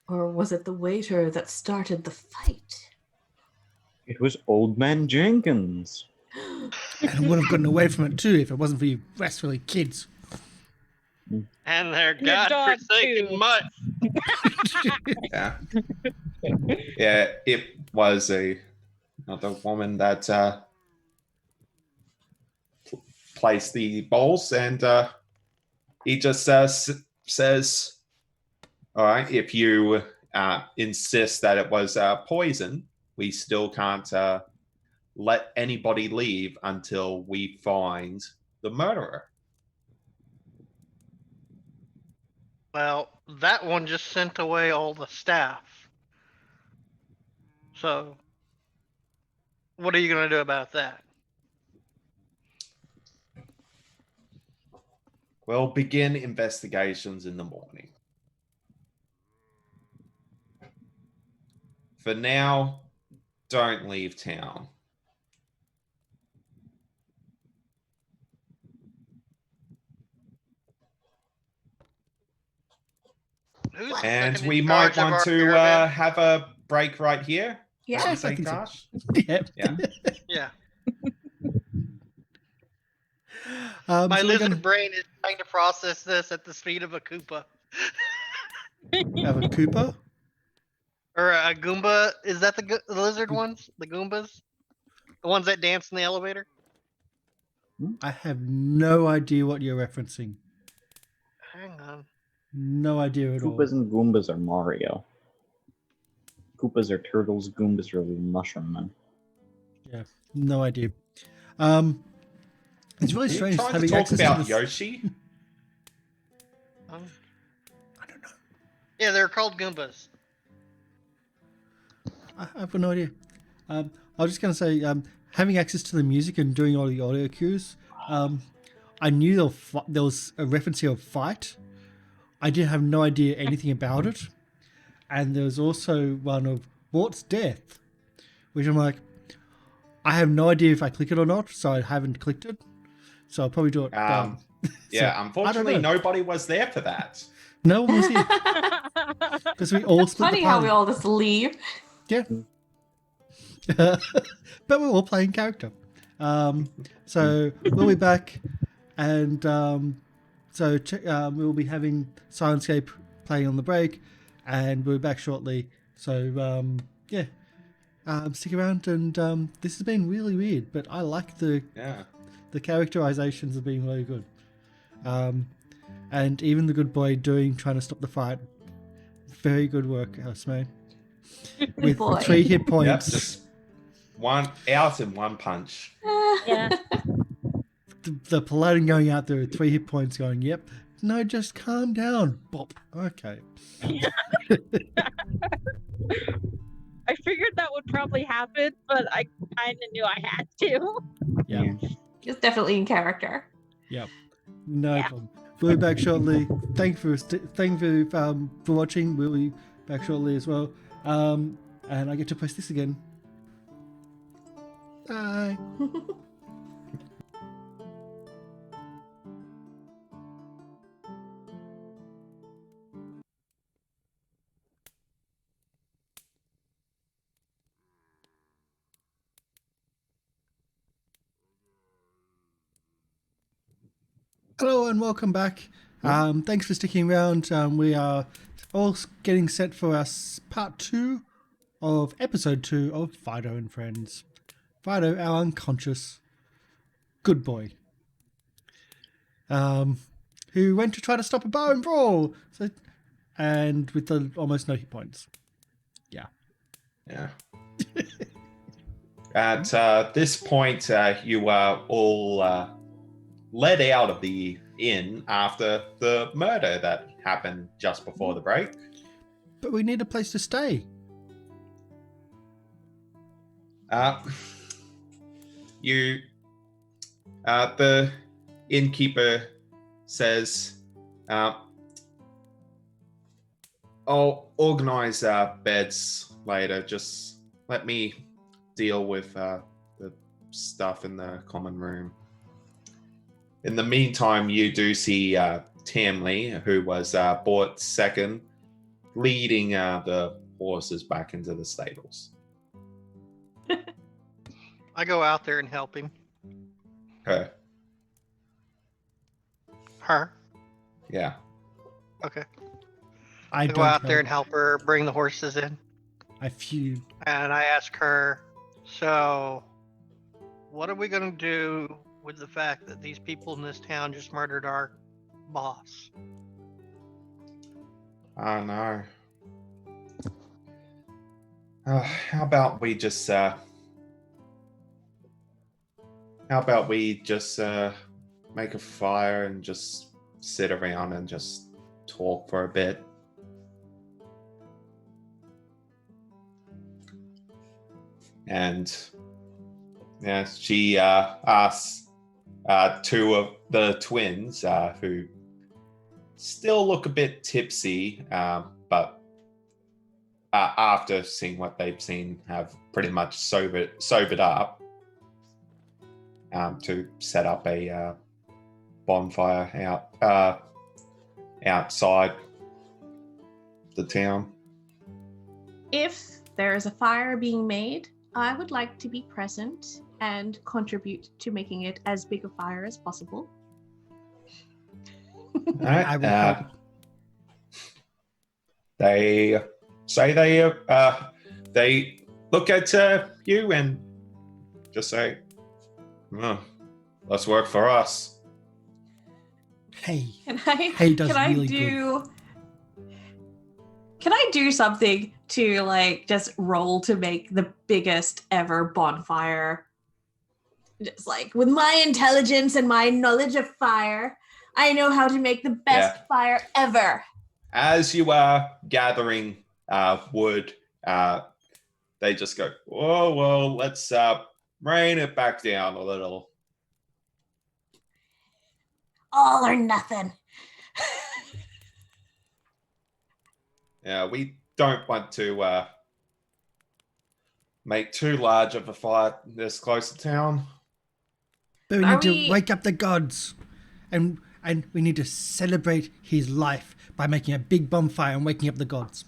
Or was it the waiter that started the fight? It was Old Man Jenkins. And I would have gotten away from it too if it wasn't for you restfully kids. And their Your dog, godforsaken too. mutt. Yeah. Yeah, it was another woman that placed the bowls, and he just says, "All right, if you insist that it was poison, we still can't let anybody leave until we find the murderer." Well, that one just sent away all the staff. So, what are you going to do about that? We'll begin investigations in the morning. For now, don't leave town. Who's And second we in might charge of want our to caravan? have a break right here. Yeah. Don't you Yes, I think so. Tosh? Yep. Yeah. Yeah. So My we're lizard gonna brain is trying to process this at the speed of a Koopa. have a Cooper. Or a Goomba. Is that the lizard ones? The Goombas? The ones that dance in the elevator? I have no idea what you're referencing. Hang on. No idea at all. Koopas and Goombas are Mario. Koopas are turtles, Goombas are mushroom men. Yeah, no idea. It's really Are you strange trying to having talk access about to this. Yoshi? Oh. I don't know. Yeah, they're called Goombas. I have no idea. I was just going to say, having access to the music and doing all the audio cues, I knew there was a reference here of fight. I did have no idea anything about it. And there was also one of Mort's death, which I'm like, I have no idea if I click it or not, so I haven't clicked it. So I'll probably do it. Yeah, So, unfortunately, I don't know. nobody was there for that. No one was here because we all split Funny the how party. we all just leave. Yeah. But we're all playing character. So we'll be back, and we'll be having Syrinscape playing on the break, and we'll be back shortly. So stick around, and this has been really weird, but I like the characterizations have been really good. And even the good boy trying to stop the fight. Very good work, Housemate. With boy. 3 hit Yep, points. just one out in one punch. Yeah. The paladin going out there with 3 hit points going, yep. No, just calm down. Bop. Okay. I figured that would probably happen, but I kind of knew I had to. Yeah. It's definitely in character. Yep. No Yeah. problem. We'll be back shortly. Thank you for watching. We'll be back shortly as well. And I get to press this again. Bye. Hello and welcome back. Thanks for sticking around. We are all getting set for our part 2 of episode 2 of Fido and Friends. Fido, our unconscious good boy, who went to try to stop a bar and brawl, and with almost no hit points. Yeah. At this point, you are all led out of the inn after the murder that happened just before the break. But we need a place to stay. The innkeeper says, I'll organize beds later. Just let me deal with the stuff in the common room. In the meantime, you do see Tamley, who was bought second, leading the horses back into the stables. I go out there and help him. Her. Her? Yeah. Okay. I go out there and help her bring the horses in. I feud. And I ask her, so what are we going to do with the fact that these people in this town just murdered our boss. Oh no. How about we just make a fire and just sit around and just talk for a bit? And yeah, she asks two of the twins who still look a bit tipsy, but after seeing what they've seen, have pretty much sobered up, to set up a bonfire outside the town. If there is a fire being made, I would like to be present and contribute to making it as big a fire as possible. All right. I will help. They say they look at you and just say, "Oh, let's work for us." Hey, Can I? Hay does can I really do? Can I do something to like just roll to make the biggest ever bonfire? Just like with my intelligence and my knowledge of fire, I know how to make the best fire ever. As you are gathering wood, they just go, "Oh well, let's rain it back down a little." All or nothing. Yeah, we don't want to make too large of a fire this close to town. but we Are need to we- wake up the gods, and we need to celebrate his life by making a big bonfire and waking up the gods.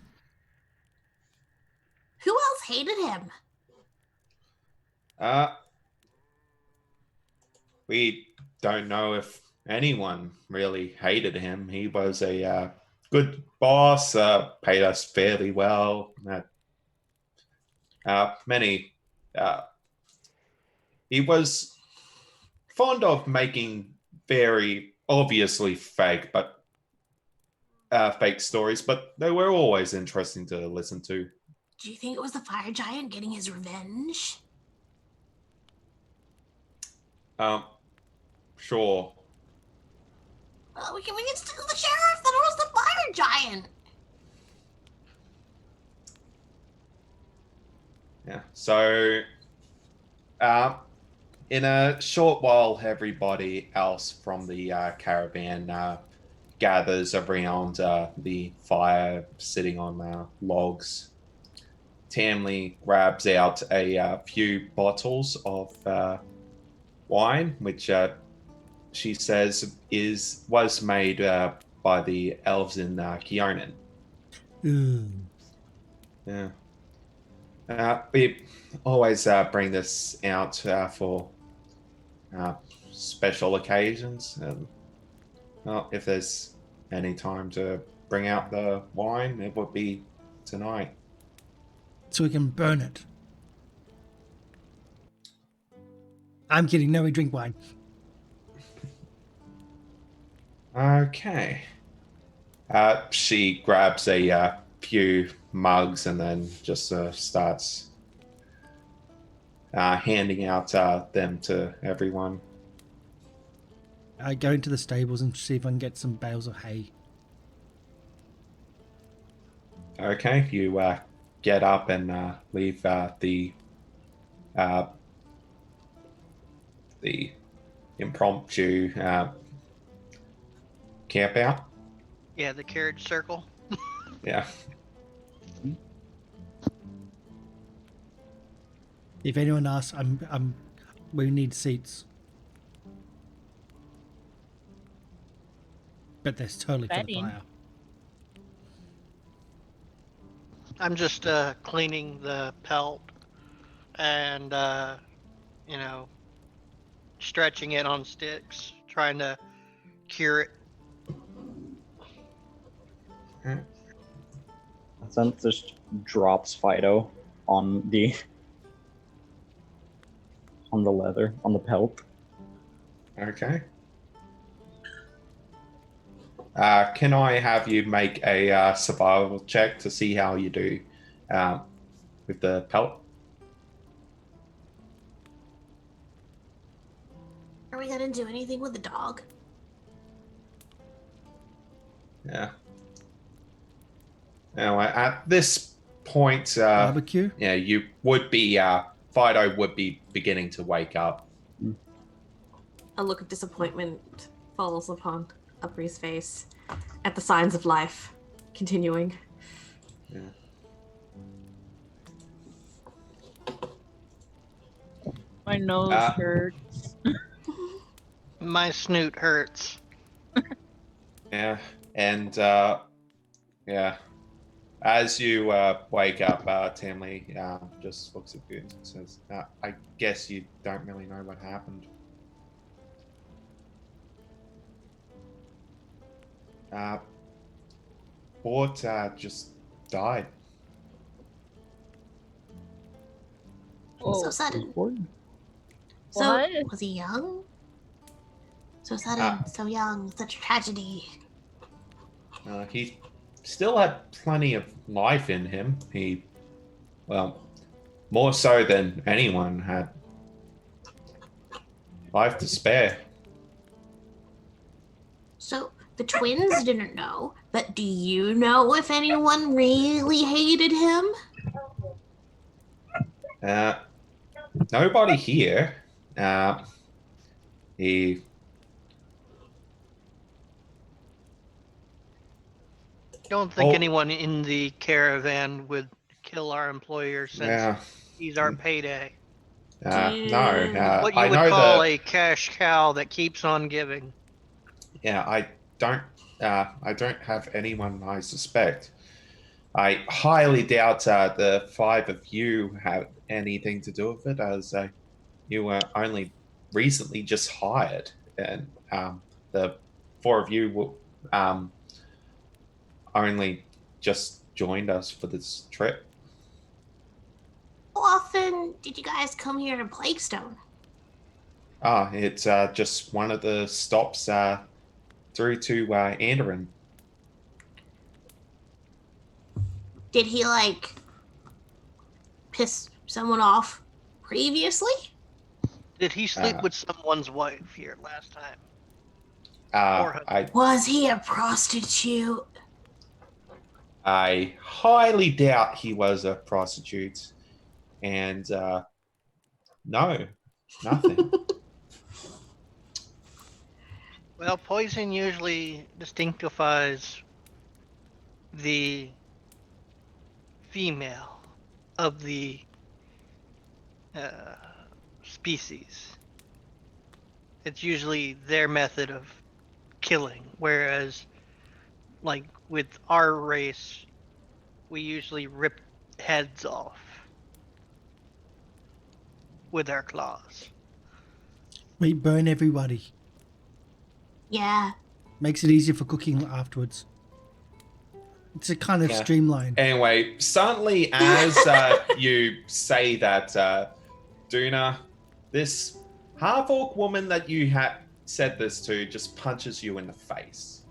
Who else hated him? We don't know if anyone really hated him. He was a good boss, paid us fairly well. He was fond of making very obviously fake stories, but they were always interesting to listen to. Do you think it was the fire giant getting his revenge? Sure. Well, we can sue the sheriff that it was the fire giant. Yeah. So, in a short while, everybody else from the caravan gathers around the fire, sitting on logs. Tamley grabs out a few bottles of wine, which she says was made by the elves in Kionen. Ooh. Yeah. We always bring this out for special occasions. Well, if there's any time to bring out the wine, it would be tonight. So we can burn it. I'm kidding. No, we drink wine. Okay. She grabs a few mugs and then just starts handing out them to everyone. I go into the stables and see if I can get some bales of hay. Okay, you get up and leave the impromptu camp out. Yeah, the carriage circle. Yeah. If anyone asks, we need seats. But that's totally for the Betting. fire. I'm just cleaning the pelt and stretching it on sticks, trying to cure it. Sense just drops Fido on the leather, on the pelt. Okay. Can I have you make a survival check to see how you do with the pellet? Are we gonna do anything with the dog? Yeah. Now, at this point, Barbecue? yeah, you would be, Fido would be beginning to wake up. A look of disappointment falls upon Upri's face at the signs of life continuing. Yeah. My nose hurts. My snoot hurts. Yeah, and yeah, as you wake up, Tamley just looks at you and says, "I guess you don't really know what happened." Bort just died. So sudden. So What? was he young? So sudden, so young, such tragedy. He still had plenty of life in him. He, well, more so than anyone had life to spare. So the twins didn't know, but do you know if anyone really hated him? Nobody here. He Don't think anyone in the caravan would kill our employer since he's our payday. no. What you I would know call that. a cash cow that keeps on giving. Yeah, I don't have anyone I suspect. I highly doubt the five of you have anything to do with it, as you were only recently just hired, and the four of you only just joined us for this trip. How often did you guys come here to Plaguestone? It's just one of the stops through to Andoran. Did he, like, piss someone off previously? Did he sleep with someone's wife here last time? Was he a prostitute? I highly doubt he was a prostitute. And no, nothing. Well, poison usually distinctifies the female of the species. It's usually their method of killing, whereas, like, with our race, we usually rip heads off with our claws. We burn everybody. Yeah. Makes it easier for cooking afterwards. It's a kind of streamlined. Anyway, suddenly as you say that, Duna, this half-orc woman that you had said this to just punches you in the face.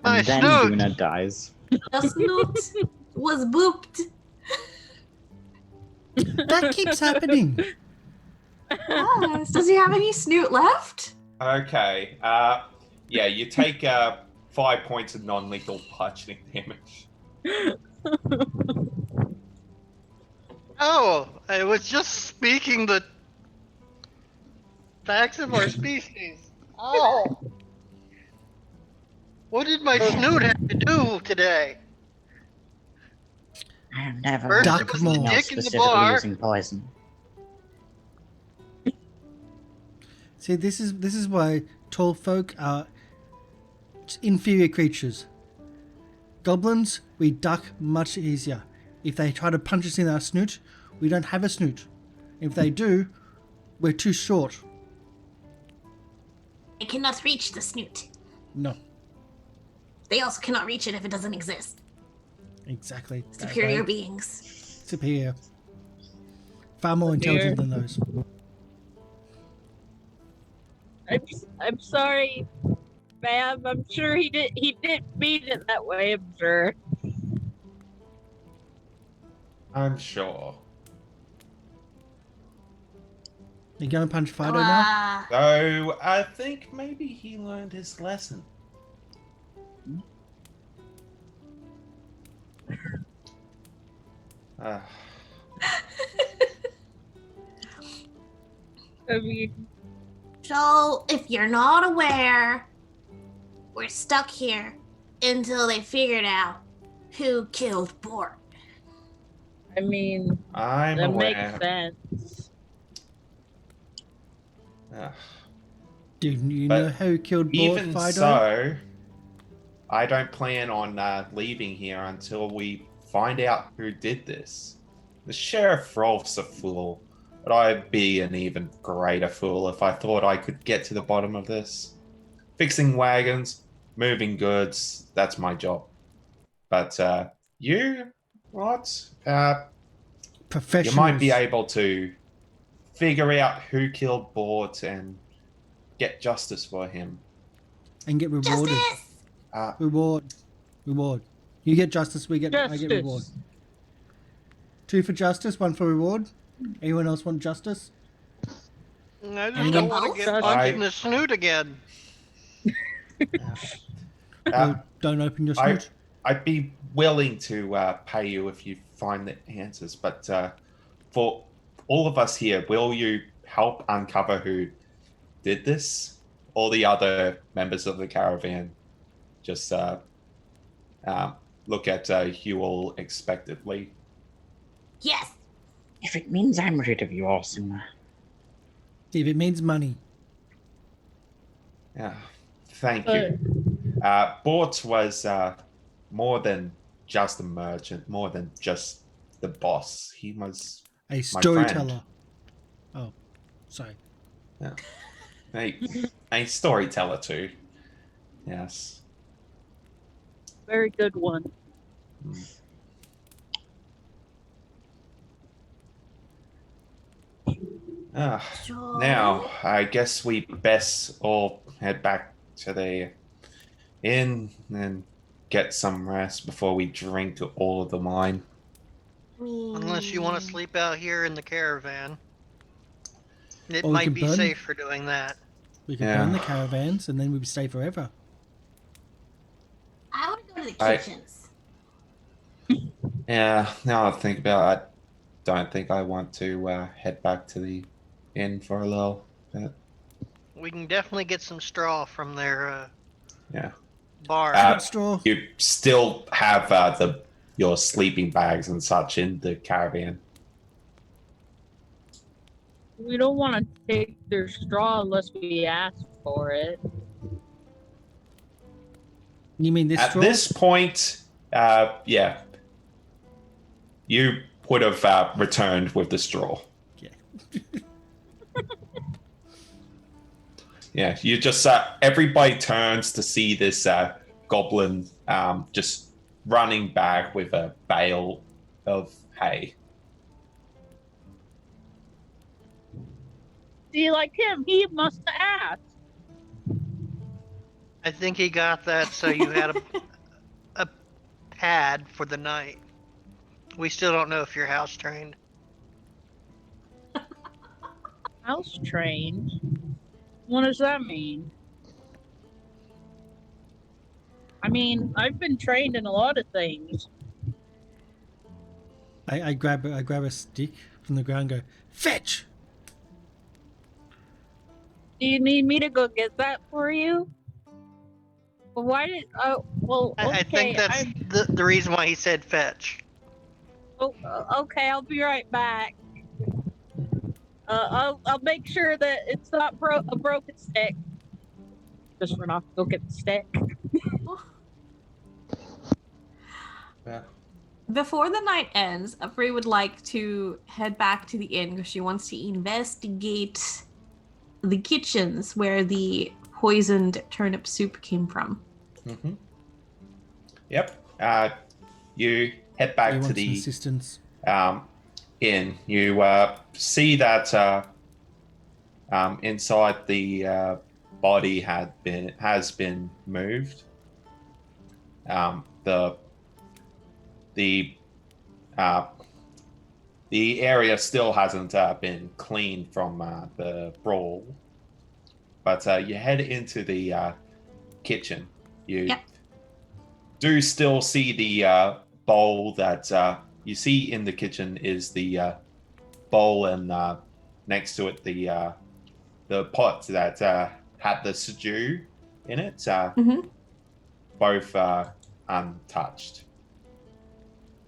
And then Duna dies. The snoot was booped. That keeps happening. Yes. Does he have any snoot left? Okay. Yeah, you take 5 points of non-lethal bludgeoning damage. Oh, I was just speaking the facts of our species. Oh. What did my snoot have to do today? I've never First heard it of was the anyone else dick in the specifically bar. using poison. See, this is why tall folk are inferior creatures. Goblins, we duck much easier. If they try to punch us in our snoot, we don't have a snoot. If they do, we're too short. They cannot reach the snoot. No, They also cannot reach it if it doesn't exist. exactly. Superior beings. Superior. Far more intelligent than those. I'm sorry. ma'am. I'm sure he did. He didn't mean it that way. I'm sure. I'm sure. You gonna punch So, Fido now? So I think maybe he learned his lesson. Uh, I mean, so if you're not aware, we're stuck here until they figured out who killed Bort. I mean, I'm that aware. makes sense. Uh, Do you But know who killed Bort, even Fido? so, I don't plan on leaving here until we find out who did this. The Sheriff Rolf's a fool, but I'd be an even greater fool if I thought I could get to the bottom of this. Fixing wagons, moving goods, that's my job. But you, what? You Professionals. might be able to figure out who killed Bort and get justice for him. And get rewarded. Justice! Reward. You get justice, I get reward. Justice. 2 for justice, 1 for reward. Anyone else want justice? I just Anyone don't want else? to get punched in the snoot again. Don't open your I- snoot. I'd be willing to pay you if you find the answers, but for all of us here, will you help uncover who did this? All the other members of the caravan just look at Huel expectantly. Yes. If it means I'm rid of you all sooner. If it means money. Yeah, thank you. Bort was more than just a merchant, more than just the boss. He was A storyteller. Oh, sorry. a storyteller too. Yes. Very good one. So, Now, I guess we best all head back to the inn and get some rest before we drink all of the wine. Unless you want to sleep out here in the caravan. It Or we might can be burn- safe for doing that. We can Yeah. burn the caravans and then we'd stay forever. I want to go to the I- kitchens. Yeah, now I think about it, I don't think I want to head back to the inn for a little bit. We can definitely get some straw from their Yeah. bar. Straw. You still have your sleeping bags and such in the caravan. We don't want to take their straw unless we ask for it. You mean this At straw? this point, yeah, you would have returned with the straw. Yeah. Yeah, you just everybody turns to see this goblin just running back with a bale of hay. See, like him, he must have asked. I think he got that so you had a pad for the night. We still don't know if you're house trained. House trained? What does that mean? I mean, I've been trained in a lot of things. I grab a stick from the ground and go, fetch! Do you need me to go get that for you? Well, why did? Oh, well, okay. I think that's the reason why he said fetch. Okay, I'll be right back. I'll make sure that it's not a broken stick. Just run off, go get the stick. Yeah. Before the night ends, Afri would like to head back to the inn because she wants to investigate the kitchens where the poisoned turnip soup came from. Mm-hmm. Yep. You head back You to want some the assistance? inn. You see that inside the body has been moved. The area still hasn't been cleaned from the brawl, but you head into the kitchen. You do still see the bowl that you see in the kitchen is the bowl, and next to it the pot that had the stew in it, both untouched.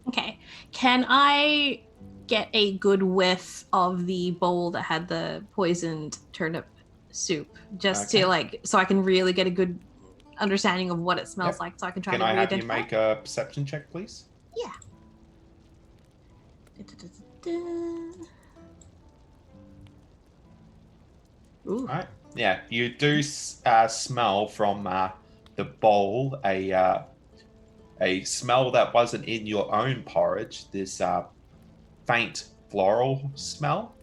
Okay. Can I get a good whiff of the bowl that had the poisoned turnip soup, just to like, so I can really get a good understanding of what it smells like, so I can try to have you re-identify? make a perception check, please? Yeah. Ooh. All right. Yeah, you do smell from the bowl a smell that wasn't in your own porridge. This faint floral smell.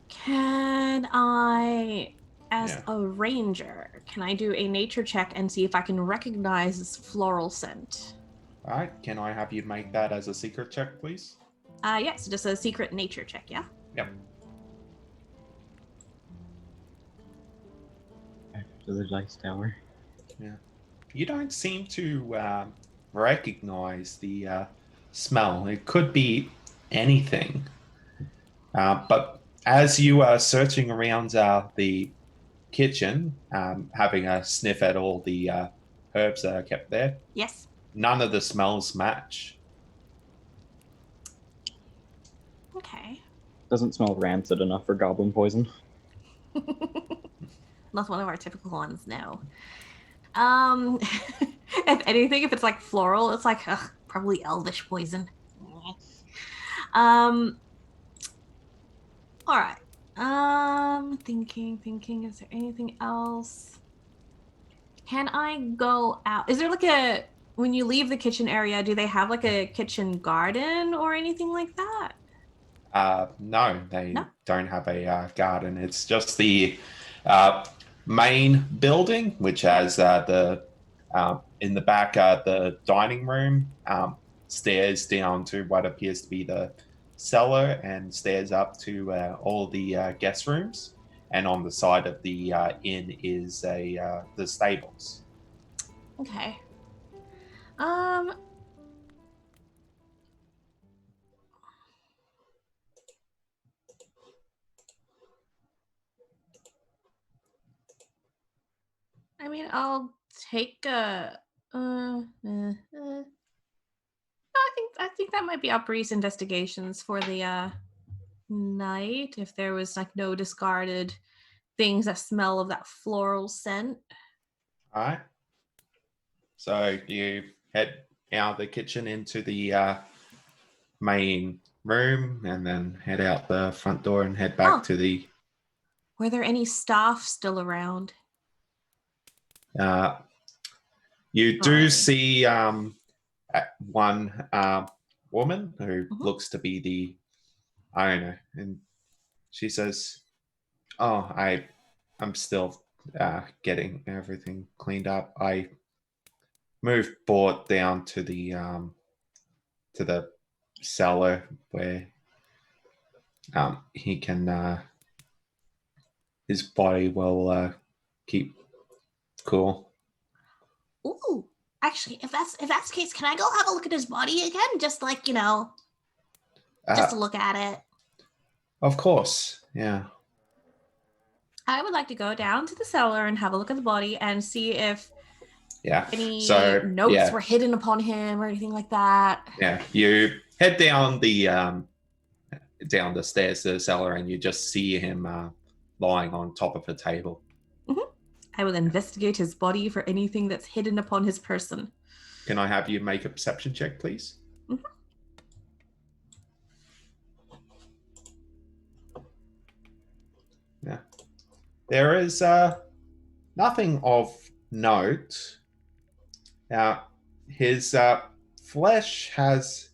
Can I, as a ranger, can I do a nature check and see if I can recognize this floral scent? All right. Can I have you make that as a secret check, please? Yes, just a secret nature check, yeah? Yep. To the dice tower. Yeah. You don't seem to recognize the smell. It could be anything. But as you are searching around the kitchen, having a sniff at all the herbs that are kept there, yes, none of the smells match. Okay. Doesn't smell rancid enough for goblin poison. Not one of our typical ones, no. If anything, if it's like floral, it's like probably elvish poison. All right. Thinking. Is there anything else? Can I go out? Is there like when you leave the kitchen area, do they have like a kitchen garden or anything like that? No, they don't have a garden. It's just the main building, which has in the back the dining room, stairs down to what appears to be the cellar, and stairs up to all the guest rooms. And on the side of the inn is the stables. Okay. I mean, I'll take a. I think that might be Upree's investigations for the night. If there was like no discarded things that smell of that floral scent. All right. So you head out of the kitchen into the main room, and then head out the front door and head back to the. Were there any staff still around? You do see one woman who looks to be the owner, and she says, "Oh, I'm still getting everything cleaned up. I moved Bort down to the cellar where he can his body will keep cool." Ooh, actually, if that's the case, can I go have a look at his body again? Just like, just to look at it. Of course, yeah. I would like to go down to the cellar and have a look at the body and see if any notes were hidden upon him or anything like that. Yeah, you head down the stairs to the cellar, and you just see him lying on top of a table. I will investigate his body for anything that's hidden upon his person. Can I have you make a perception check, please? Yeah. There is nothing of note. Now, his flesh has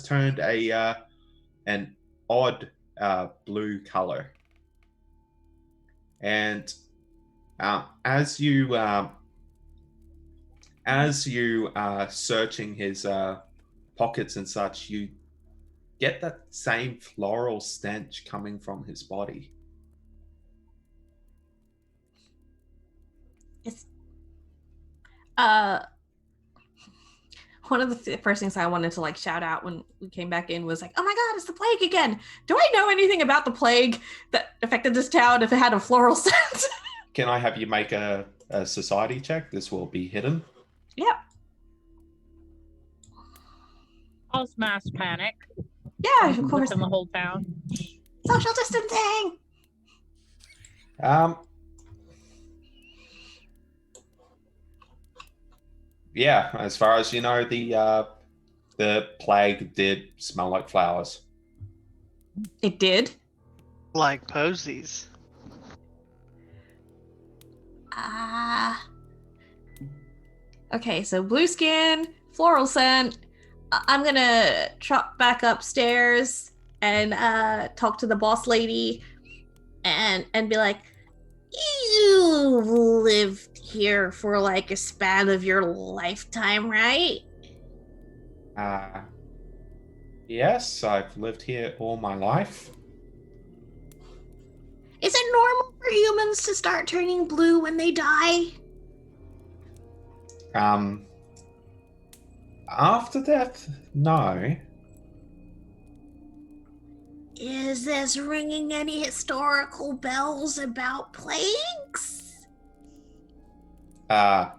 turned an odd blue color. And as you are searching his pockets and such, you get that same floral stench coming from his body. It's one of the first things I wanted to like shout out when we came back in was like, oh my god, it's the plague again. Do I know anything about the plague that affected this town if it had a floral scent? Can I have you make a society check? This will be hidden. Yep. Cause mass panic Yeah, of course. in the whole town. Social distancing. Yeah, as far as you know, the plague did smell like flowers. It did. Like posies. Okay, so blue skin, floral scent. I'm gonna trot back upstairs and talk to the boss lady and be like, you lived here for like a span of your lifetime, right? Yes, I've lived here all my life. Is it normal for humans to start turning blue when they die? After death, no. Is this ringing any historical bells about plagues? No.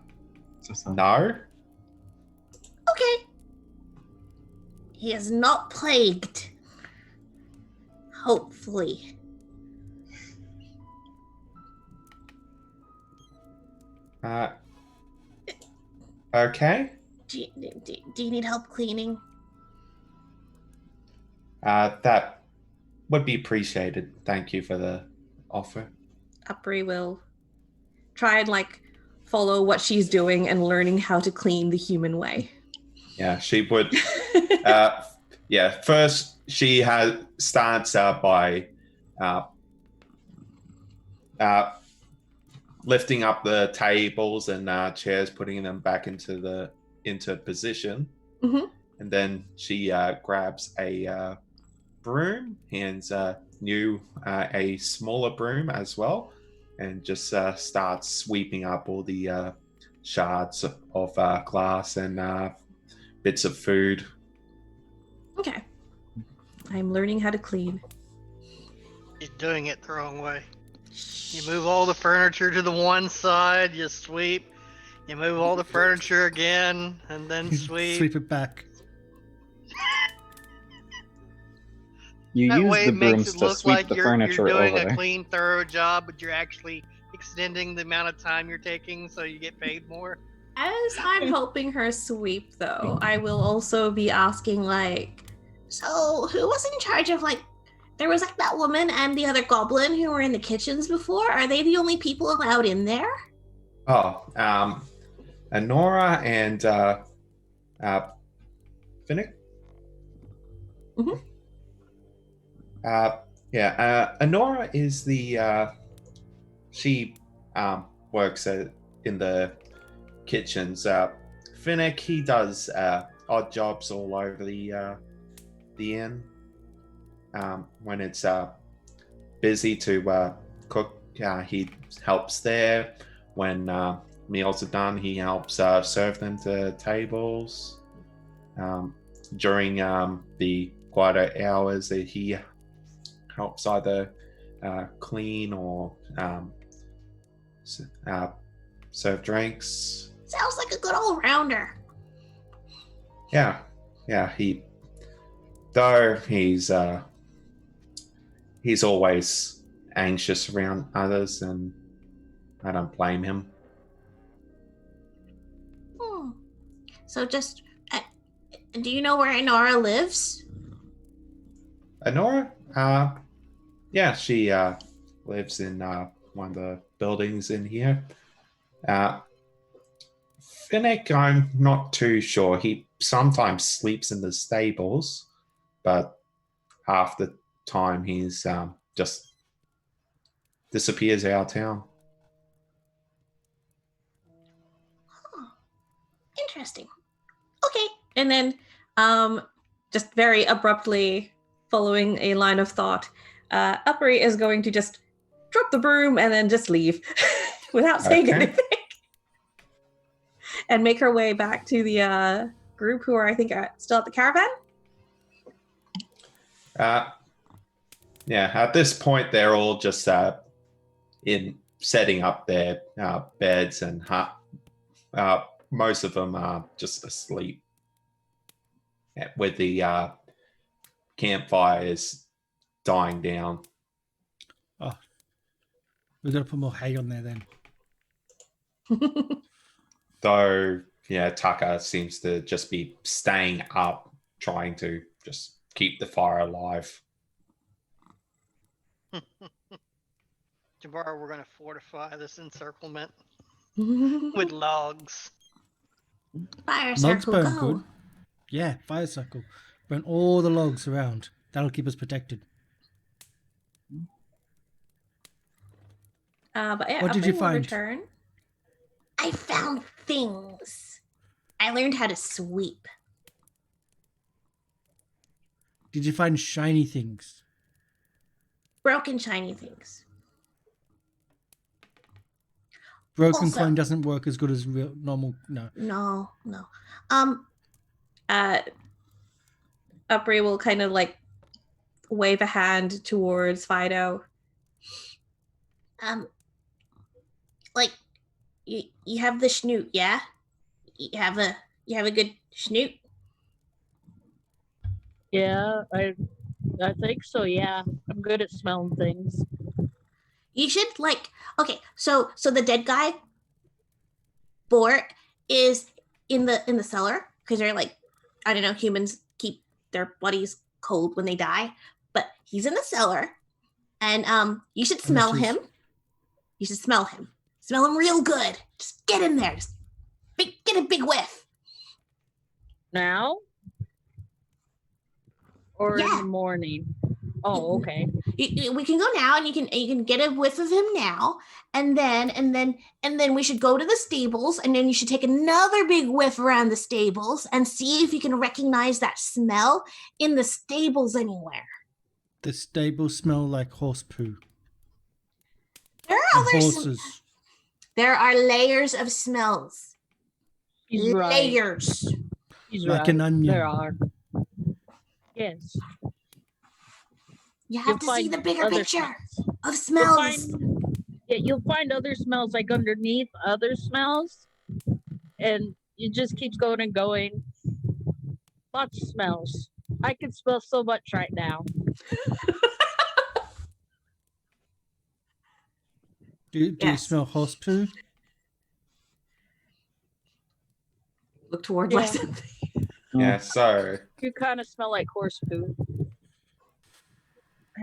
Okay. He is not plagued. Hopefully. Okay. Do you need help cleaning? That would be appreciated. Thank you for the offer. Upri will try and like follow what she's doing and learning how to clean the human way. Yeah, she would. First she starts by lifting up the tables and chairs, putting them back into position, and then she grabs a broom, hands New a smaller broom as well, and just starts sweeping up all the shards of glass and bits of food. Okay. I'm learning how to clean. You're doing it the wrong way. You move all the furniture to the one side, you sweep. You move all the furniture again, and then sweep. Sweep it back. You That use way the it makes brooms it to look sweep like the you're furniture doing over. a clean, thorough job, but you're actually extending the amount of time you're taking so you get paid more. As I'm helping her sweep, though, I will also be asking, like, So, who was in charge of, like, there was, like, that woman and the other goblin who were in the kitchens before? Are they the only people allowed in there? Oh, Honora and Finnick? Mhm. Honora is the she works in the kitchens. Finnick, he does odd jobs all over the inn. When it's busy to cook, he helps there. When meals are done, he helps serve them to tables. During the quieter hours, he helps either clean or serve drinks. Sounds like a good all-rounder. Yeah, he's always anxious around others, and I don't blame him. So just, do you know where Inara lives? Honora? Yeah, she lives in one of the buildings in here. Finnick, I'm not too sure. He sometimes sleeps in the stables, but half the time he's just disappears out of town. Huh. Interesting. Okay. And then just very abruptly following a line of thought, Uppery is going to just drop the broom and then just leave without saying Okay. anything. And make her way back to the group who are, I think, still at the caravan. Yeah, at this point, they're all just in setting up their beds, and most of them are just asleep. With the campfires dying down. Oh, we've got to put more hay on there then. Though, yeah, Tucker seems to just be staying up, trying to just keep the fire alive. Tomorrow we're going to fortify this encirclement with logs. Fire Logs circle, burn go. good. Yeah, fire circle. Burn all the logs around. That'll keep us protected. But yeah, What did you Uppery will find? return. I found things. I learned how to sweep. Did you find shiny things? Broken shiny things. Broken Also- coin doesn't work as good as real normal. No. No, no. Uppery will kind of like wave a hand towards Fido. Like you have the snoot, yeah? You have a good snoot? Yeah, I think so. Yeah, I'm good at smelling things. You should okay, so the dead guy Bort is in the cellar because they're like, I don't know, humans keep their bodies cold when they die, but he's in the cellar, and you should smell him. You should smell him. Smell him real good. Just get in there. Just get a big whiff. Now? Or in Yeah. the morning? Oh, okay. We can go now, and you can get a whiff of him now, and then we should go to the stables, and then you should take another big whiff around the stables and see if you can recognize that smell in the stables anywhere. The stables smell like horse poo. There are And other horses. there are layers of smells. He's right. Layers. He's Like right. an onion. There are. Yes. You have You'll to see find the bigger other picture of You'll smells. you'll find other smells like underneath other smells, and it just keeps going and going. Lots of smells. I can smell so much right now. Do you Yes. smell horse poo? Look towards Yeah. Lyson. Yeah, so You kind of smell like horse poo.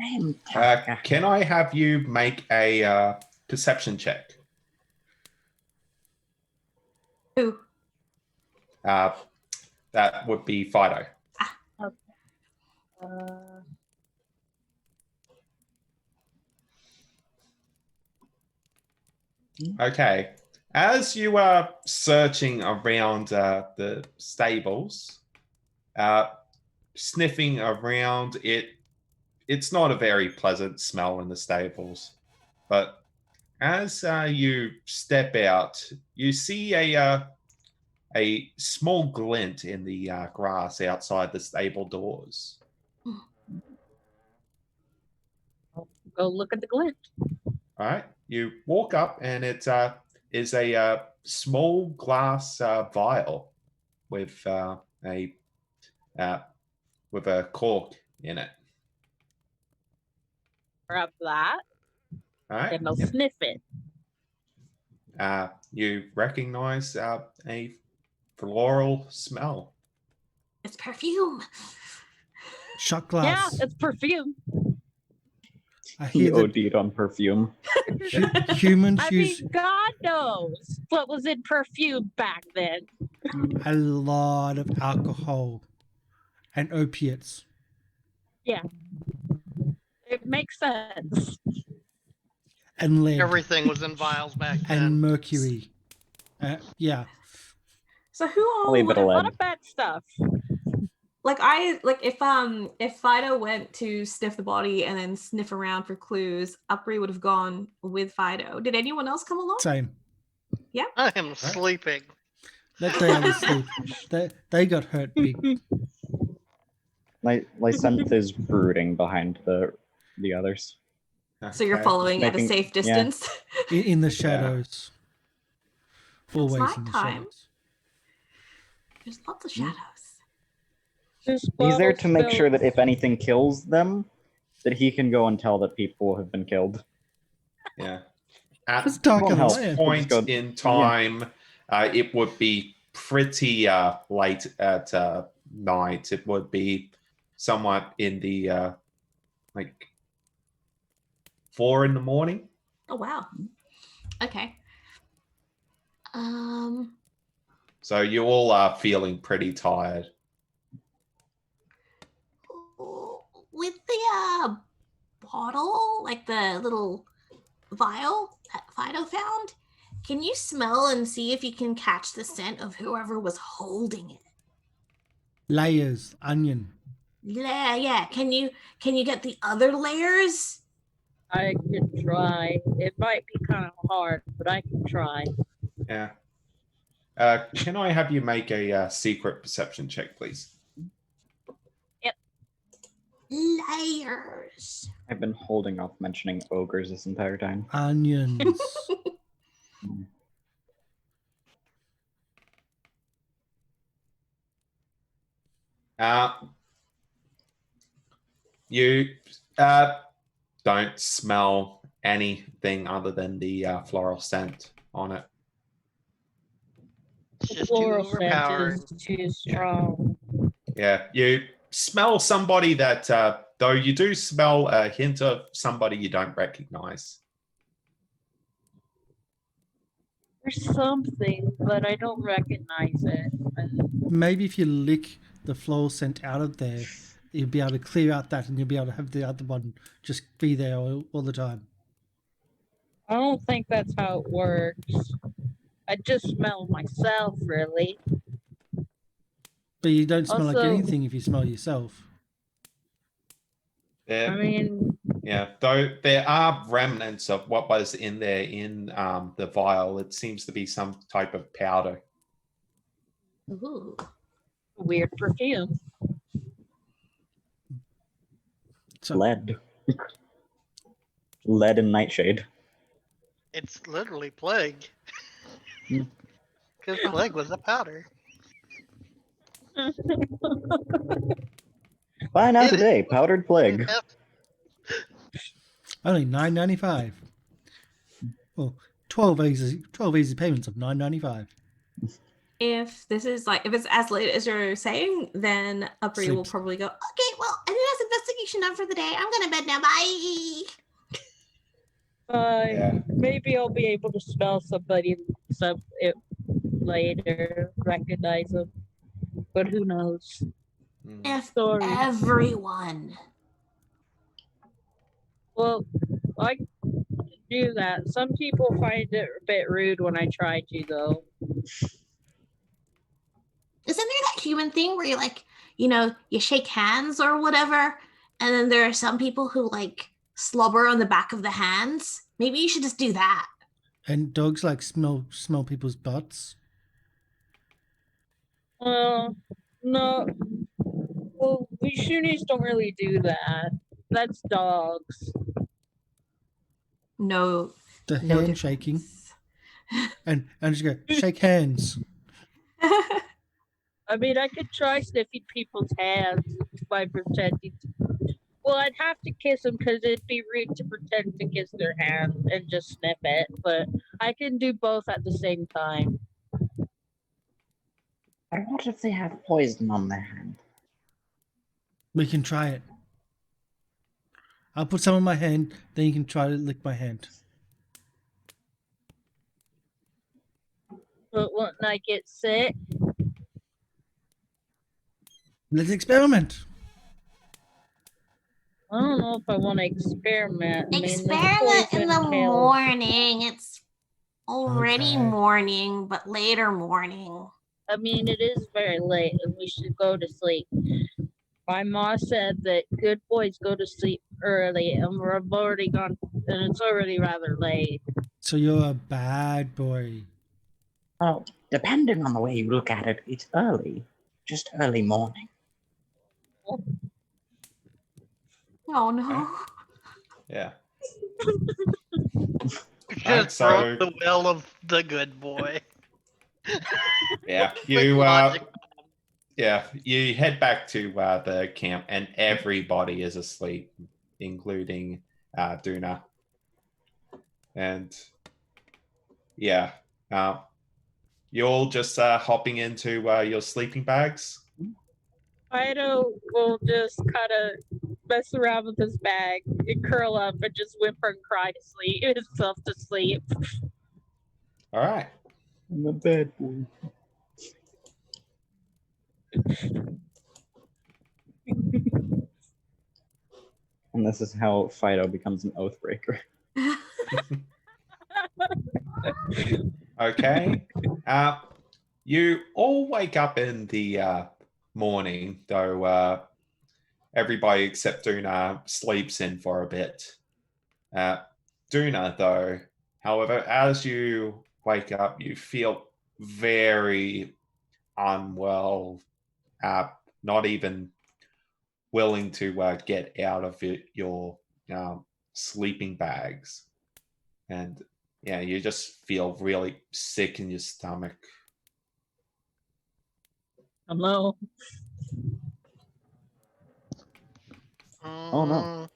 I'm Tucker. can I have you make a perception check? Who? That would be Fido. Okay. As you are searching around the stables, sniffing around it's not a very pleasant smell in the stables. But as you step out, you see a small glint in the grass outside the stable doors. Go look at the glint. All right, you walk up, and it is a small glass vial with a cork in it. Grab that, All right, and I'll sniff it. you recognize a floral smell. It's perfume. Shot Yeah, glass. it's perfume. I He hear that OD'd on perfume. humans I use mean, God knows what was in perfume back then. a lot of alcohol and opiates. It makes sense. and lead Everything was in vials back then. and mercury. Yeah. So who all Only a bit of A lead. lot of bad stuff. if Fido went to sniff the body and then sniff around for clues, Upri would have gone with Fido. Did anyone else come along? Same. I am sleeping. That they had to sleep. They got hurt big. Lysenth is brooding behind the others. So you're Okay. following at a Making- safe yeah. distance. In the shadows. Always in the nighttime. shadows. There's lots of shadows. This He's there bottle to make sure that smells- if anything kills them, that he can go and tell that people have been killed. Yeah. At It's dark Won't and help. lion. point Just go- in time, it would be pretty late at night. It would be somewhat in the like 4 in the morning. Oh wow. Okay. So you all are feeling pretty tired. With the bottle, like the little vial that Fido found, can you smell and see if you can catch the scent of whoever was holding it? Layers, onion. Yeah. Can you get the other layers? I can try. It might be kind of hard, but I can try. Yeah. Can I have you make a secret perception check, please? Layers. I've been holding off mentioning ogres this entire time. Onions. You don't smell anything other than the floral scent on it. It's just too Floral overpowering. scent is too strong. Yeah, you smell somebody that, though you do smell a hint of somebody you don't recognize. There's something, but I don't recognize it. Maybe if you lick the floral scent out of there, you'll be able to clear out that and you'll be able to have the other one just be there all the time. I don't think that's how it works. I just smell myself, really. But you don't smell like Also- anything if you smell yourself. There, I mean, yeah, though there are remnants of what was in there in the vial. It seems to be some type of powder. Ooh. weird perfume. So Lead. Lead and nightshade. It's literally plague. Hmm. Because plague was a powder. Buy now It- today, powdered plague. Yep. only $9.95. Well, 12 easy payments of $9.95. If this is if it's as late as you're saying, then Upri will Sleeps. probably go, Okay, well, I think that's investigation done for the day. I'm gonna bed now. Bye. Yeah. Maybe I'll be able to smell somebody later, recognize them. But who knows? Mm. If Sorry. everyone. Well, I can do that. Some people find it a bit rude when I try to, though. Isn't there that human thing where you shake hands or whatever, and then there are some people who slobber on the back of the hands? Maybe you should just do that. And dogs smell people's butts. No. Well, we Shunies don't really do that. That's dogs. no, The no handshaking. difference. And just go, shake hands. I mean, I could try sniffing people's hands by pretending to. Well, I'd have to kiss them because it'd be rude to pretend to kiss their hand and just sniff it. But I can do both at the same time. Or what if they have poison on their hand? We can try it. I'll put some in my hand, then you can try to lick my hand. But wouldn't I get sick? Let's experiment. I don't know if I want to experiment. I mean, this Experiment in the poison tail- morning. It's already Okay. morning, but later morning. I mean, it is very late, and we should go to sleep. My mom said that good boys go to sleep early, and we've already gone, and it's already rather late. So you're a bad boy. Well, depending on the way you look at it, it's early. Just early morning. Oh no. Yeah. Just so- broke the will of the good boy. Yeah. Quick You logic. yeah, you head back to the camp, and everybody is asleep, including Duna. And yeah, you're all just hopping into your sleeping bags. Fido will just kind of mess around with his bag and curl up and just whimper and cry to sleep himself to sleep. All right. I'm a bad boy. And this is how Fido becomes an oath breaker. Okay. You all wake up in the morning, though everybody except Duna sleeps in for a bit. Duna, though, however, as you wake up, you feel very unwell, not even willing to get out of your sleeping bags. And yeah, you just feel really sick in your stomach. Hello. Oh, no.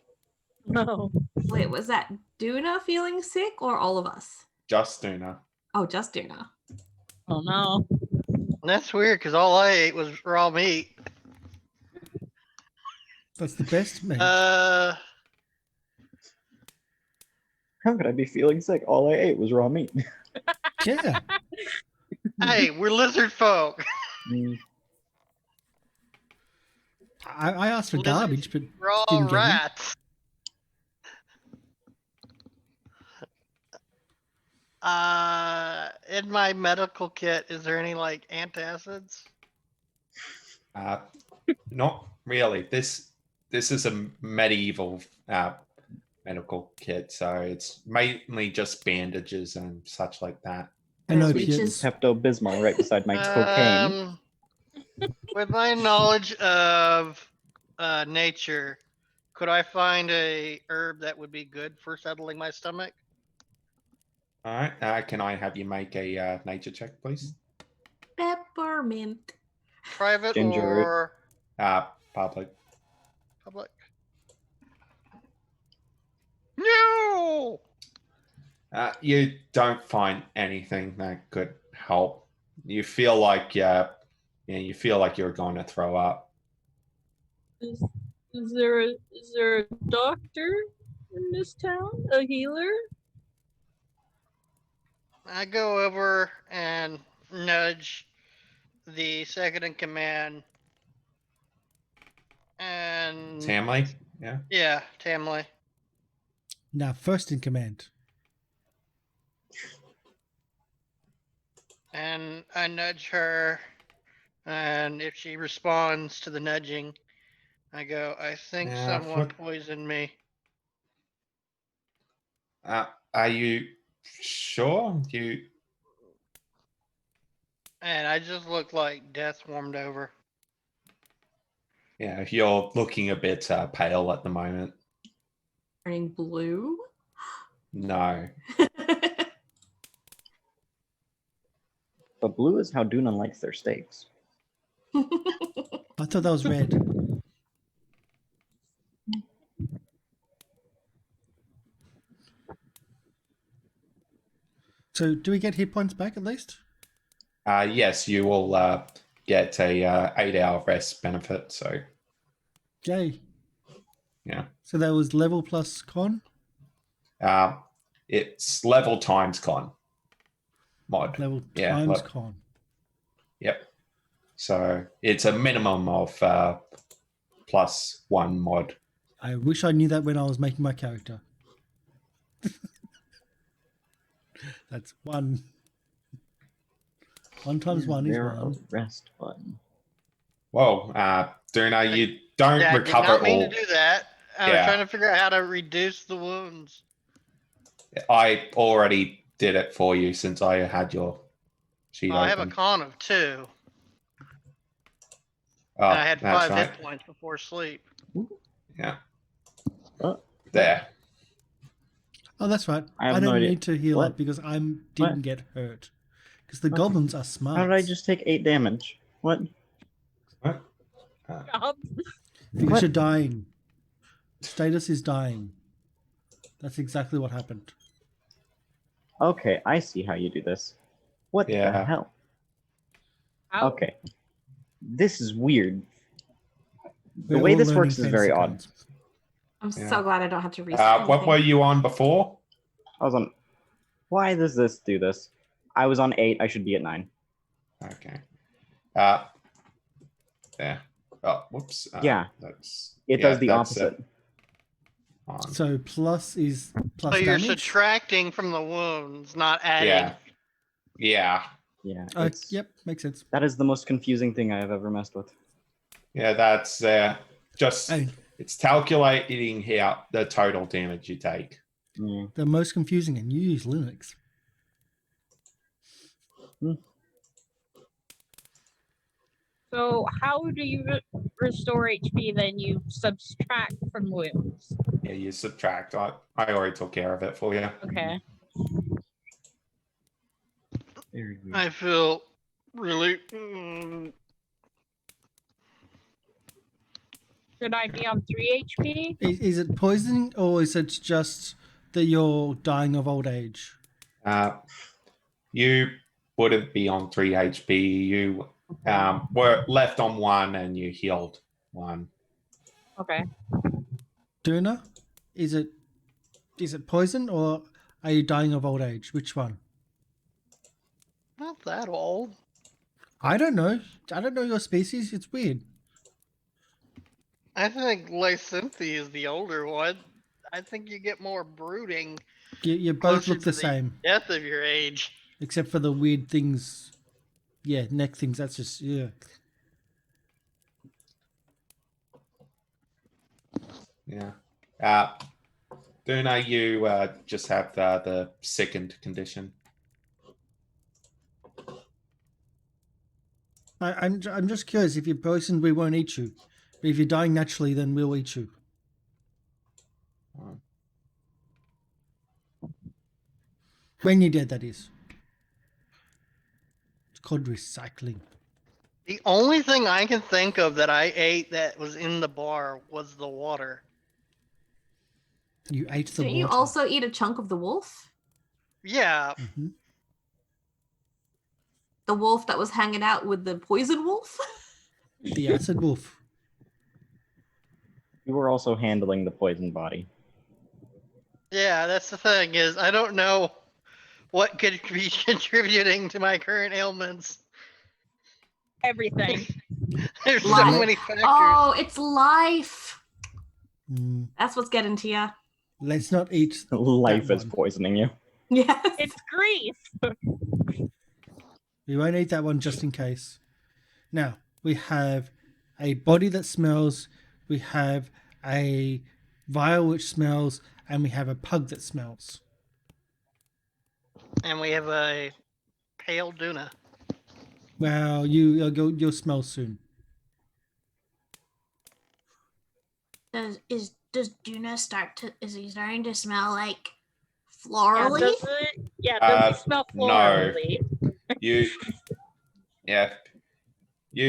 No. Wait, was that Duna feeling sick or all of us? Just Duna. Oh, just Duna. Oh no. That's weird because all I ate was raw meat. That's the best, mate. Uh, How could I be feeling sick? All I ate was raw meat. Yeah. hey, we're lizard folk. Mm, I asked for Lizards garbage, but Raw didn't get any. rats. In my medical kit, is there any like antacids? Not really. This is a medieval medical kit, so it's mainly just bandages and such like that. And Which opiates. is- Pepto Bismol right beside my cocaine. With my knowledge of nature, could I find a herb that would be good for settling my stomach? All right. Can I have you make a nature check, please? Peppermint. Private Ginger root. or Public. public? No! You don't find anything that could help. You feel like you feel like you're going to throw up. Is there a doctor in this town? A healer? I go over and nudge the second in command. And Tamley? Yeah. yeah, Tamley. Now, first in command. And I nudge her, and if she responds to the nudging, I go, I think Yeah, someone fuck. poisoned me. Are you sure? And I just look like death warmed over. Yeah, you're looking a bit pale at the moment. Turning blue. No. But blue is how Duna likes their steaks. I thought that was red. So, do we get hit points back at least? Yes, you will get a 8-hour rest benefit. So Yay. yeah, So that was level plus con? it's level times con mod. Level Yeah, times look. con. Yep. So it's a minimum of +1 mod. I wish I knew that when I was making my character. That's 1. 1 times 1 is there a 1. rest button? Whoa, Duna, you don't Yeah, I did recover not mean all. to do that. I was Yeah. trying to figure out how to reduce the wounds. I already did it for you since I had your sheet Oh, I have a open. con of 2, Oh, and I had that's 5 right. hit points before sleep. Yeah. Oh, There. Oh, that's right. I have I no don't idea. need to heal What? up because I didn't get hurt. Because the goblins are smart. how did I just take 8 damage? What? What? Because What? you're dying. Status is dying. That's exactly what happened. Okay, I see how you do this. What the Yeah. hell? Ow. Okay. This is weird. The We're way all this learning works is very fantasy odd. cards. I'm Yeah. so glad I don't have to reset What were you on before? I was on. Why does this do this? I was on 8. I should be at 9. Okay. There. Oh, whoops. Yeah. That's. It yeah, does the that's, opposite. on. So plus is plus So you're damage. subtracting from the wounds, not adding. Yeah. Yeah. Yeah. Yep, makes sense. That is the most confusing thing I have ever messed with. Yeah, that's just. And It's calculating here the total damage you take. Yeah. the most confusing, and you use Linux. So how do you restore HP then? You subtract from wounds. Yeah, you subtract. I already took care of it for you. Okay. Very weird. I feel really. Should I be on 3 HP? Is it poisoning or is it just that you're dying of old age? You wouldn't be on 3 HP. You were left on 1 and you healed 1. Okay. Duna, is it poison or are you dying of old age? Which one? Not that old. I don't know. I don't know your species. It's weird. I think Lysinthe is the older one. I think you get more brooding. You both closer look to the same, Death of your age. except for the weird things. Yeah, neck things. That's just yeah. Yeah. Duna, you just have the second condition. I'm just curious. If you're poisoned, we won't eat you. But if you're dying naturally, then we'll eat you. When you're dead, that is. It's called recycling. The only thing I can think of that I ate that was in the bar was the water. You ate the Didn't water. you also eat a chunk of the wolf? Yeah. Mhm. The wolf that was hanging out with the poison wolf? The acid wolf. You were also handling the poison body. Yeah, that's the thing is I don't know what could be contributing to my current ailments. Everything. There's so Life. many factors. Oh, it's life. Mm. That's what's getting to you. Let's not eat. Life That is one. poisoning you. Yes. It's grief. We won't eat that one just in case. Now, we have a body that smells, we have a vial which smells, and we have a pug that smells. And we have a pale Duna. Well, you'll smell soon. Does Duna is he starting to smell like Yeah, florally? does it smell no. florally? You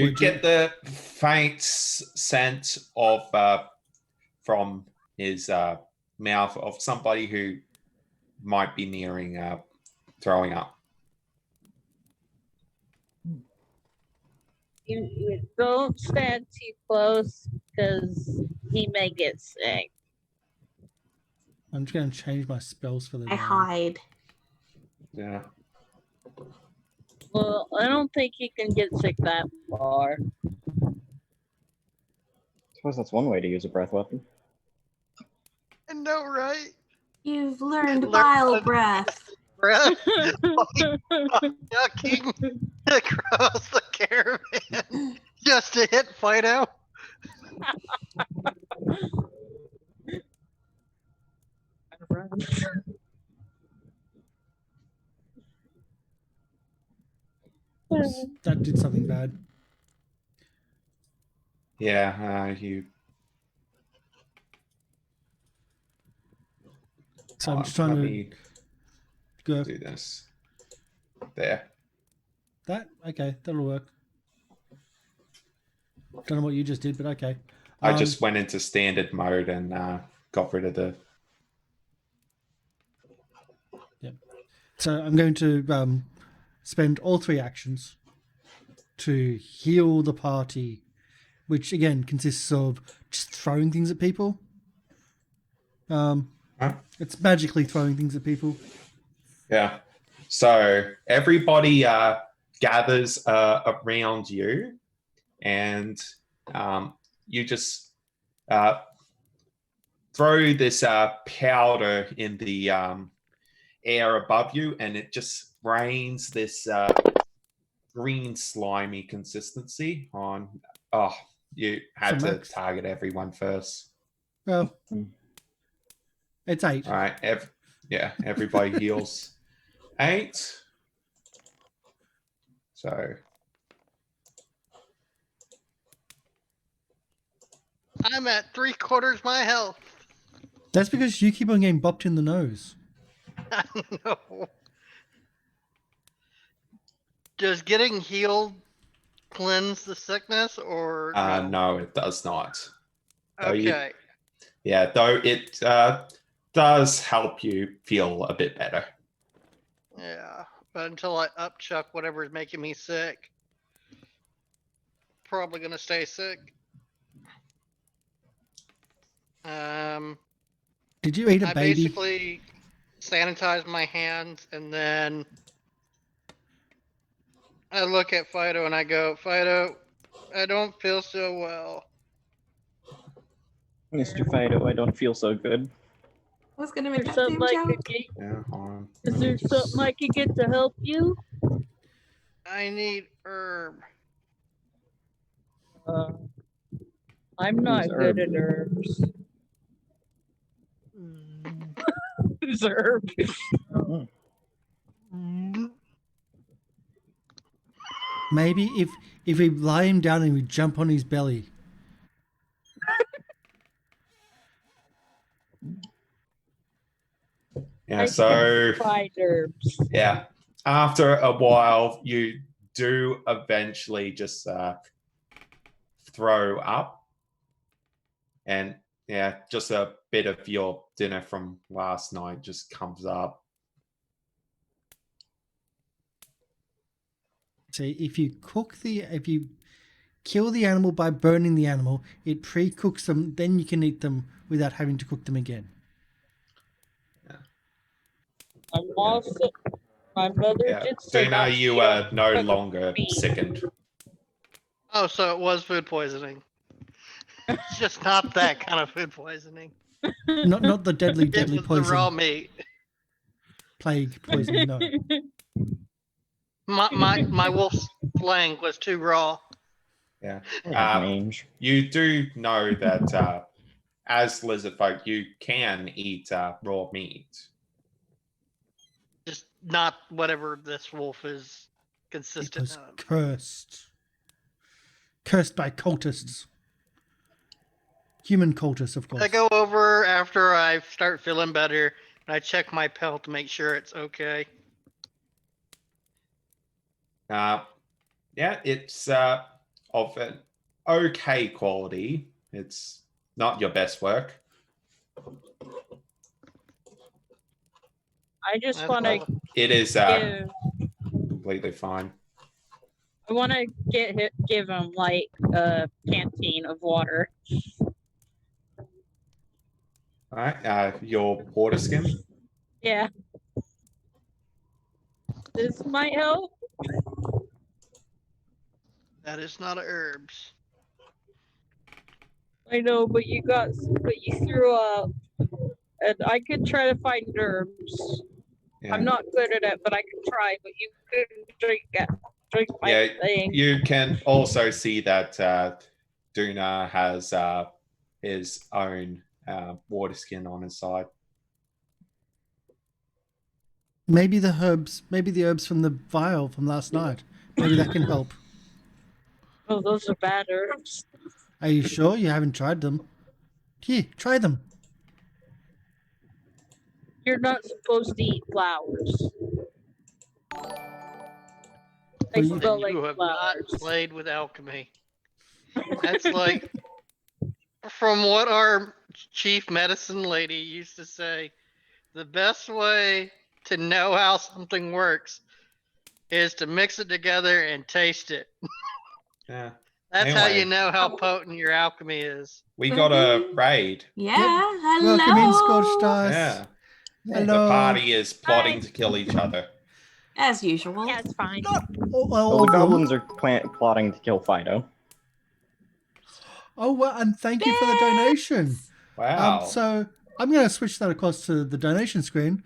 Would get you- the faint scent of from his mouth of somebody who might be nearing throwing up. You don't stand too close because he may get sick. I'm just going to change my spells for the I day. hide. Yeah. Well, I don't think he can get sick that far. I suppose that's one way to use a breath weapon. know, right? You've learned Learn bile how to- breath. Breath ducking across the caravan just to hit Fido. That did something bad. Yeah, you. So I'm just trying let to me go. do this. There. That? Okay, that'll work. Don't know what you just did, but okay. I just went into standard mode and got rid of the. So I'm going to spend all 3 actions to heal the party, which again consists of just throwing things at people. It's magically throwing things at people. Yeah. So everybody gathers around you, and you just throw this powder in the air above you, and it just rains this green slimy consistency on. Oh, you had So to Max? target everyone first. Well, it's 8. All right. Everybody heals 8. So I'm at 3/4 my health. That's because you keep on getting bopped in the nose. No. Does getting healed cleanse the sickness or no? no, it does not. Though Okay. though it does help you feel a bit better. Yeah. But until I upchuck whatever is making me sick, probably gonna stay sick. Did you eat a I baby? basically sanitize my hands and then I look at Fido and I go, Fido, I don't feel so well. Mr. Fido, I don't feel so good. I was gonna make Is that there same something I joke. could get? Yeah, hold on. Is Let me there just- something I could get to help you? I need herb. I'm not Who's good Herb? at herbs. Who's herb? Maybe if we lie him down and we jump on his belly. Yeah, I so can find herbs. yeah. After a while, you do eventually just throw up. And yeah, just a bit of your dinner from last night just comes up. See, if you kill the animal by burning the animal, it pre-cooks them, then you can eat them without having to cook them again. I'm also. My mother Yeah. did say Duna, not you to are no cook longer meat. sickened. Oh, so it was food poisoning. It's just not that kind of food poisoning. Not the deadly It was poison, the raw meat. plague poison. No. My wolf's flang was too raw. Yeah. Mange. You do know that as lizard folk, you can eat raw meat. Just not whatever this wolf is It consistent was of. cursed. Cursed by cultists. Human cultists, of course. I go over after I start feeling better and I check my pelt to make sure it's okay. Yeah, it's of an okay quality. It's not your best work. I just That's want to all. It is give. completely fine. I want to give him like a canteen of water. All right, your water skin. Yeah. This might help. That is not a herbs. I know, but you threw up. and I could try to find herbs. Yeah. I'm not good at it, but I can try. But you could drink my Yeah, thing. you can also see that Duna has his own water skin on his side. Maybe the herbs from the vial from last night. Maybe that can help. Oh, those are bad herbs. Are you sure you haven't tried them? Here, try them. You're not supposed to eat flowers. They Well, you- smell And like you have not flowers. played with alchemy. That's like, from what our chief medicine lady used to say, the best way to know how something works is to mix it together and taste it. Yeah. That's how Anyway. you know how potent your alchemy is. We got a raid. Yeah, hello. Welcome in, Scorched Ice. Yeah. Hello. The party is plotting to kill each other. As usual. Yeah, it's fine. All Well, the of them. goblins are plotting to kill Fido. Oh, well, and thank you for the donation. Wow. So I'm going to switch that across to the donation screen.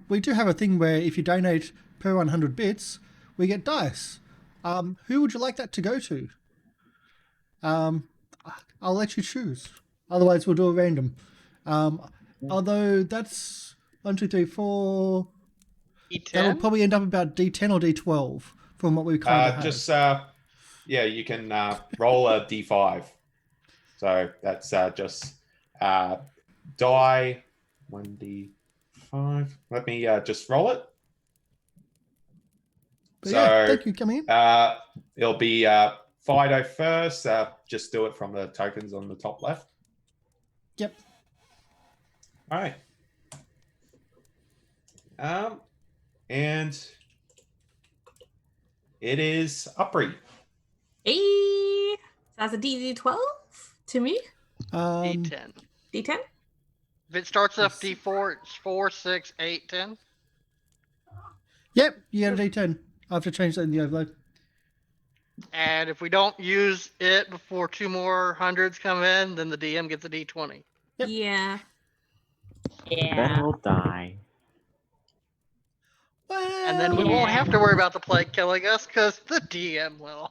We do have a thing where if you donate per 100 bits, we get dice. Who would you like that to go to? I'll let you choose. Otherwise, we'll do a random. Although that's 1, 2, 3, 4. That'll E10? probably end up about D10 or D12 from what we kind of have. Just yeah, you can roll a d5. So that's just die 1d5. Let me just roll it. But yeah, thank you. Come in. It'll be Fido first. Just do it from the tokens on the top left. Yep. All right. And it is Upri. Hey, so that's a D12 to me. D10. D10. If it starts off D4, it's 4, 6, 8, 10. Yep, you get a D10. I have to change that in the overlay. And if we don't use it before 2 more hundreds come in, then the DM gets a D20. Yep. Yeah. Yeah. Then we'll die. And then we won't have to worry about the plague killing us because the DM will.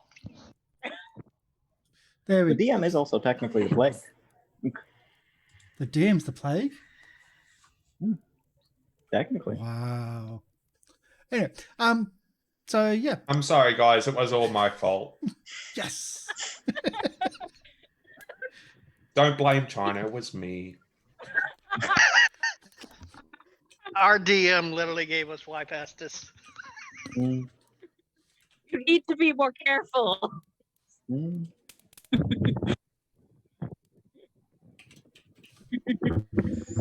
There we The go. DM is also technically the plague. The DM's the plague? Technically. Wow. Anyway, so yeah. I'm sorry, guys. It was all my fault. Yes. Don't blame China. It was me. Our DM literally gave us Y Pestis. Mm, You need to be more careful. mm.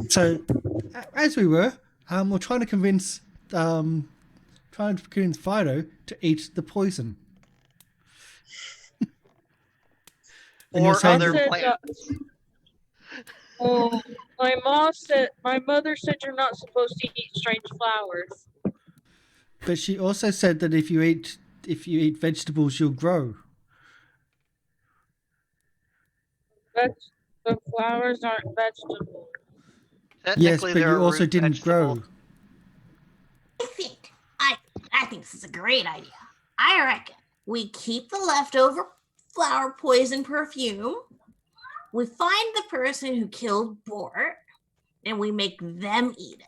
So, as we were trying to convince Fido to eat the poison. And you're Or saying other that- plants. Oh, my mother said you're not supposed to eat strange flowers. But she also said that if you eat vegetables, you'll grow. The flowers aren't vegetables. Yes, Technically, but they're you a also root didn't vegetable. grow. I think this is a great idea. I reckon we keep the leftover flower poison perfume. We find the person who killed Bort, and we make them eat it.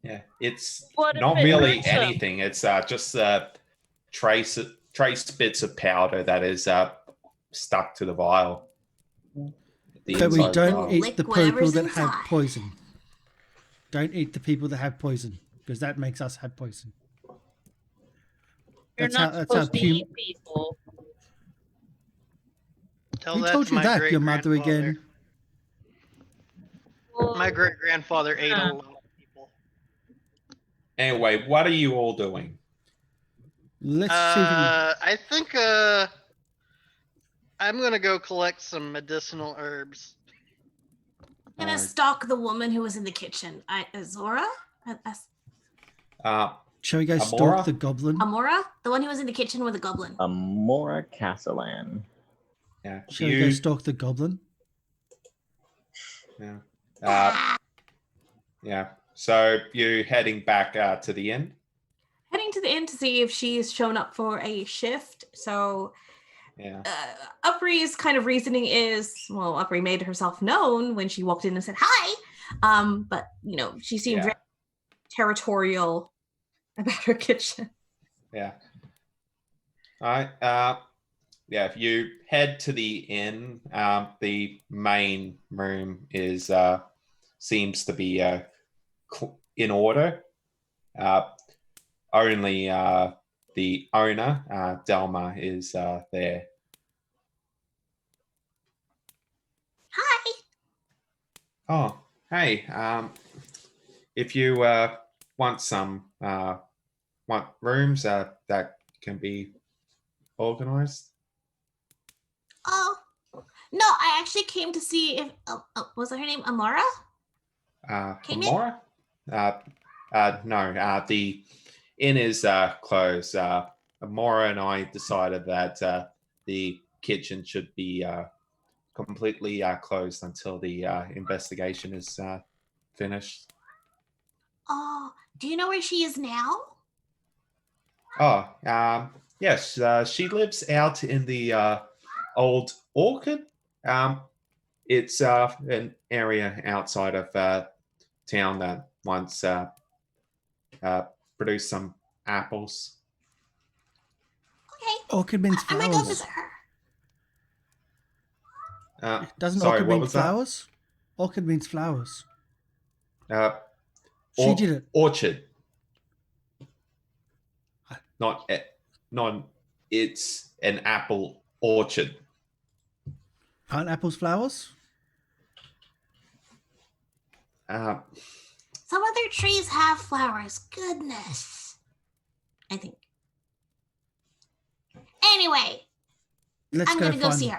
Yeah, it's What if not it really hurts them? anything. It's just trace bits of powder that is stuck to the vial. The But we inside of the don't vial. eat Lick the people whatever's that have inside. poison. Don't eat the people that have poison, because that makes us have poison. You're That's how- not that's how supposed to pum- eat people. Tell Who that told to you my that, your mother great-grandfather. again? Well, My great grandfather ate a lot of people. Anyway, what are you all doing? Let's see if we can... I think I'm gonna go collect some medicinal herbs. I'm gonna Uh, stalk the woman who was in the kitchen. Azora? Shall we go Amora? stalk the goblin? Amora? The one who was in the kitchen with the goblin. Amora Castellan. Yeah, Shall we go stalk the goblin? yeah. Yeah. So you heading back to the inn? Heading to the inn to see if she's shown up for a shift. So Yeah. Upri's kind of reasoning is, well, Upri made herself known when she walked in and said hi. But she seemed very territorial about her kitchen. Yeah. All right. Yeah. If you head to the inn, the main room is seems to be in order. Only the owner, Delma, is there. Hi. Oh, hey. If you want want rooms that can be organized. Oh, no, I actually came to see if was her name Amara? Came in? Amora? No. The inn is closed. Amora and I decided that the kitchen should be completely closed until the investigation is finished. Oh, do you know where she is now? Oh, yes. She lives out in the old orchard. It's an area outside of town that once produced some apples. Okay. Orchid means I might go flowers. visit her. Doesn't Sorry, orchid what mean was that? flowers? Orchid means flowers. She did it. Orchard. Not. It's an apple orchard. Aren't apples flowers? Some other trees have flowers. Goodness. I think. Anyway, Let's I'm go going to go find see them.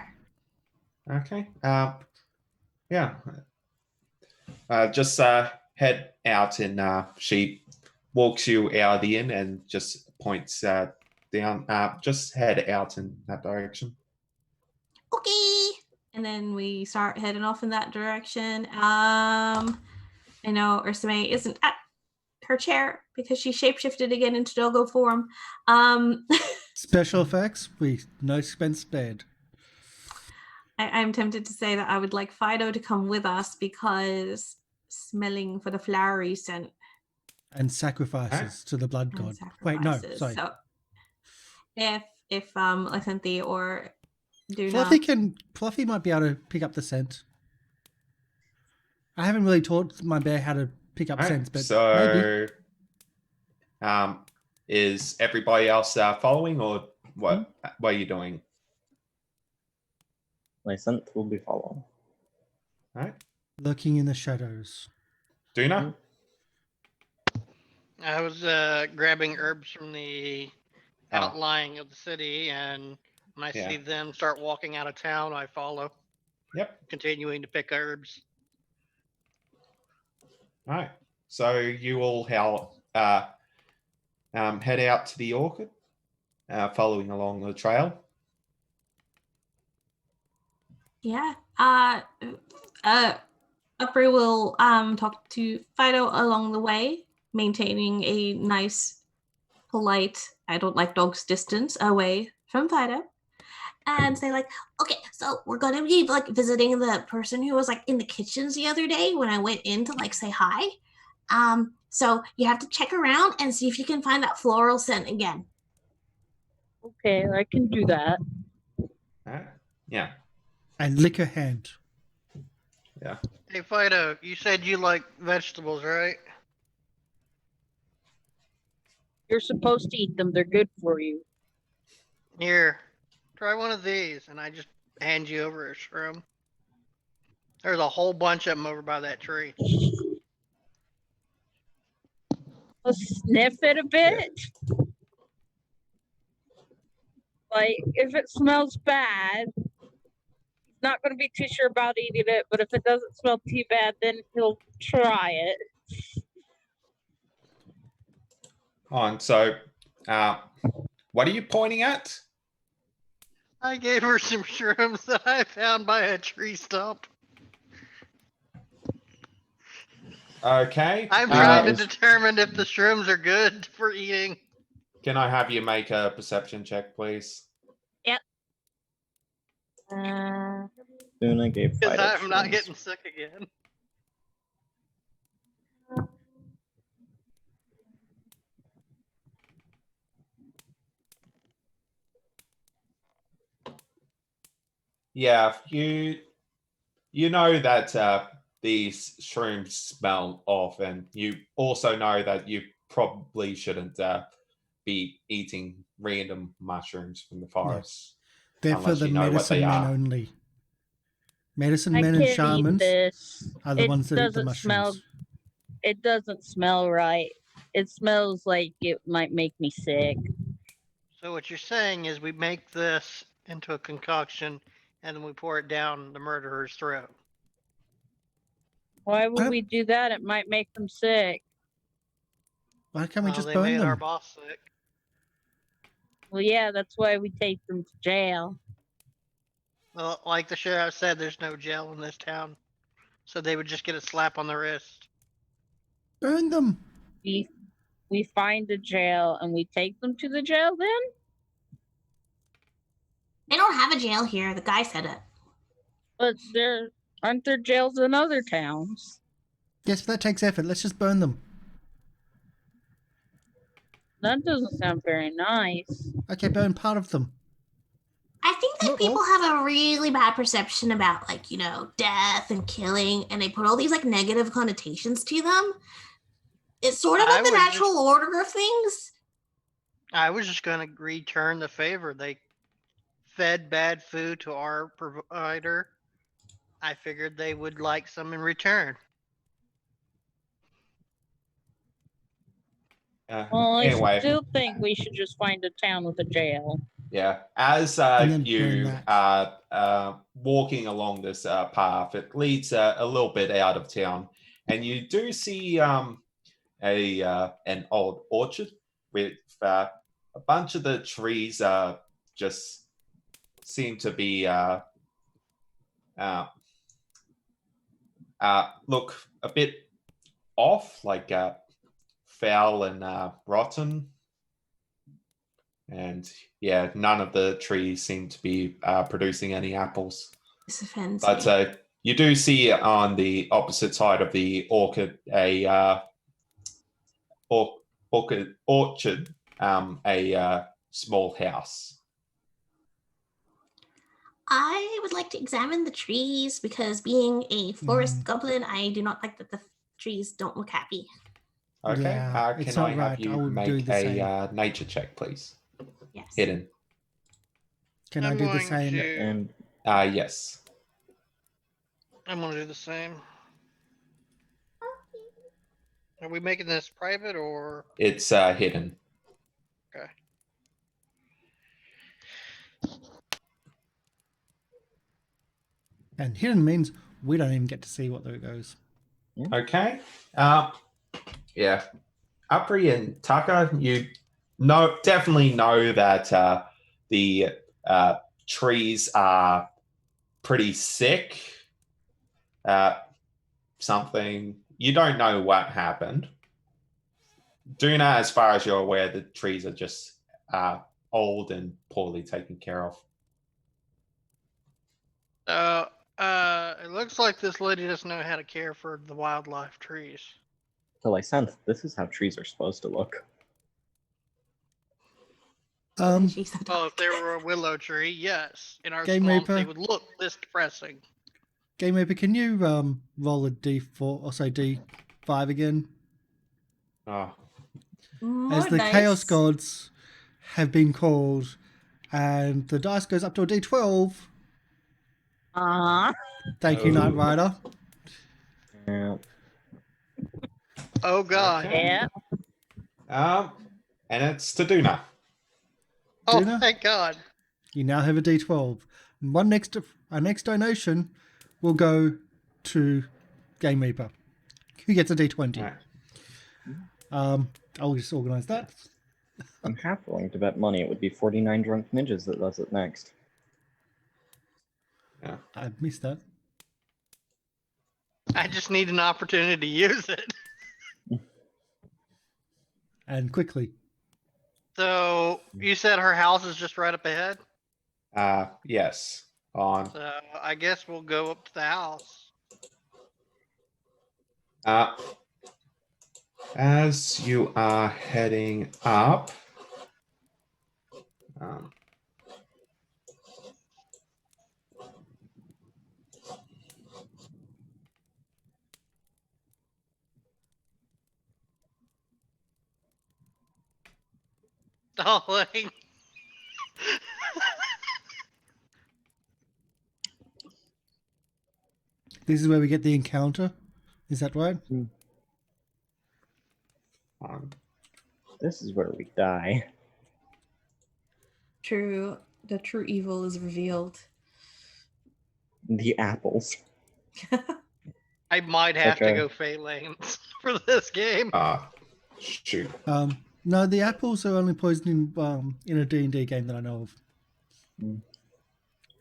her. Okay. Yeah. Just head out and she walks you out of the inn and just points down. Just head out in that direction. okay. And then we start heading off in that direction. I know Ursame isn't at her chair because she shapeshifted again into doggo form. Special effects, no expense spared. I'm tempted to say that I would like Fido to come with us because smelling for the flowery scent And sacrifices to the blood god. and Wait, no, sacrifices. sorry. So if Lysanthi or Duna, Fluffy might be able to pick up the scent. I haven't really taught my bear how to pick up scents, but maybe. Is everybody else following, or what? What are you doing? Lysant will be following. All right, Lurking in the shadows. Duna. I was grabbing herbs from the outlying of the city, and when I see them start walking out of town, I follow. Yep. Continuing to pick herbs. All right. So you all head out to the orchard, following along the trail. yeah. Upri will talk to Fido along the way, maintaining a nice, polite, I don't like dogs distance away from Fido. And say like, okay, so we're going to be like visiting the person who was like in the kitchens the other day when I went in to like say hi. So you have to check around and see if you can find that floral scent again. Okay, I can do that. Yeah. And lick her hand. Yeah. Hey, Fido, you said you like vegetables, right? You're supposed to eat them. They're good for you. Here, try one of these, and I just hand you over a shroom. There's a whole bunch of them over by that tree. I'll sniff it a bit. Like, if it smells bad, he's not going to be too sure about eating it, but if it doesn't smell too bad, then he'll try it. So, what are you pointing at? I gave her some shrooms that I found by a tree stump. Okay. I'm Uh, trying to is- determine if the shrooms are good for eating. Can I have you make a perception check, please? Luna gave Because Fido I'm not shrooms. getting sick again. Yeah, you know that these shrooms smell off, and you also know that you probably shouldn't be eating random mushrooms from the forest. They're for Unless the you know what they medicine men are. only. Medicine I men and can't eat shamans this. are the It ones that eat the doesn't smell. mushrooms. It doesn't smell right. It smells like it might make me sick. So what you're saying is we make this into a concoction and then we pour it down the murderer's throat. Why I would don't- we do that? It might make them sick. Why can't we Well, just they burn made our them? boss sick. Well, yeah, that's why we take them to jail. Well, like the sheriff said, there's no jail in this town. So they would just get a slap on the wrist. Burn them. We find a jail and we take them to the jail then? They don't have a jail here. The guy said it. But aren't there jails in other towns? Yes, but that takes effort. Let's just burn them. That doesn't sound very nice. Okay, burn part of them. I think that Not people all. have a really bad perception about, like, you know, death and killing, and they put all these like negative connotations to them. It's sort of I like the was natural order of things. I was just going to return the favor. They fed bad food to our provider. I figured they would like some in return. Well, Anyway. I still think we should just find a town with a jail. Yeah, as And then burn you that. are walking along this path, it leads a little bit out of town, and you do see an old orchard with a bunch of the trees just seem to be look a bit off, like foul and rotten. And yeah, none of the trees seem to be producing any apples. This offends But me. you do see on the opposite side of the orchard a orchard, a small house. I would like to examine the trees because being a forest goblin, I do not like that the trees don't look happy. Okay. Yeah, it's can not I have right. you I would do make the same. a nature check, please? Yes. Hidden. Can I I'm do the going same? to- And Yes. I'm going to do the same. Are we making this private or? It's hidden. Okay. And hidden means we don't even get to see what there goes. Okay. Yeah. Apri and Tucker, you definitely know that the trees are pretty sick. Something you don't know what happened. Duna, as far as you're aware, the trees are just old and poorly taken care of. It looks like this lady doesn't know how to care for the wildlife trees. till I sense this is how trees are supposed to look. She's so Well, if dark. there were a willow tree, yes. In our Game swamp, they Reaper. would look this depressing. Game Reaper, can you roll a D4 or say D5 again? Oh, More As the dice. Chaos Gods have been called, and the dice goes up to a D12. Thank you, Knight Oh. Rider. Yeah. Oh god. Okay. Yeah. And it's to Duna. Oh, Duna? thank god. You now have a D12. And our next donation will go to Game Reaper, who gets a D20. Right. I'll just organise that. I'm half willing to bet money it would be 49 drunk ninjas that does it next. I missed that. I just need an opportunity to use it. And quickly. So you said her house is just right up ahead. Yes. On. So I guess we'll go up to the house. As you are heading up, Darling. This is where we get the encounter. Is that right? This is where we die. True. The true evil is revealed. The apples. I might have Okay. to go Fey Lanes for this game. shoot. No, the apples are only poisoned in a D&D game that I know of.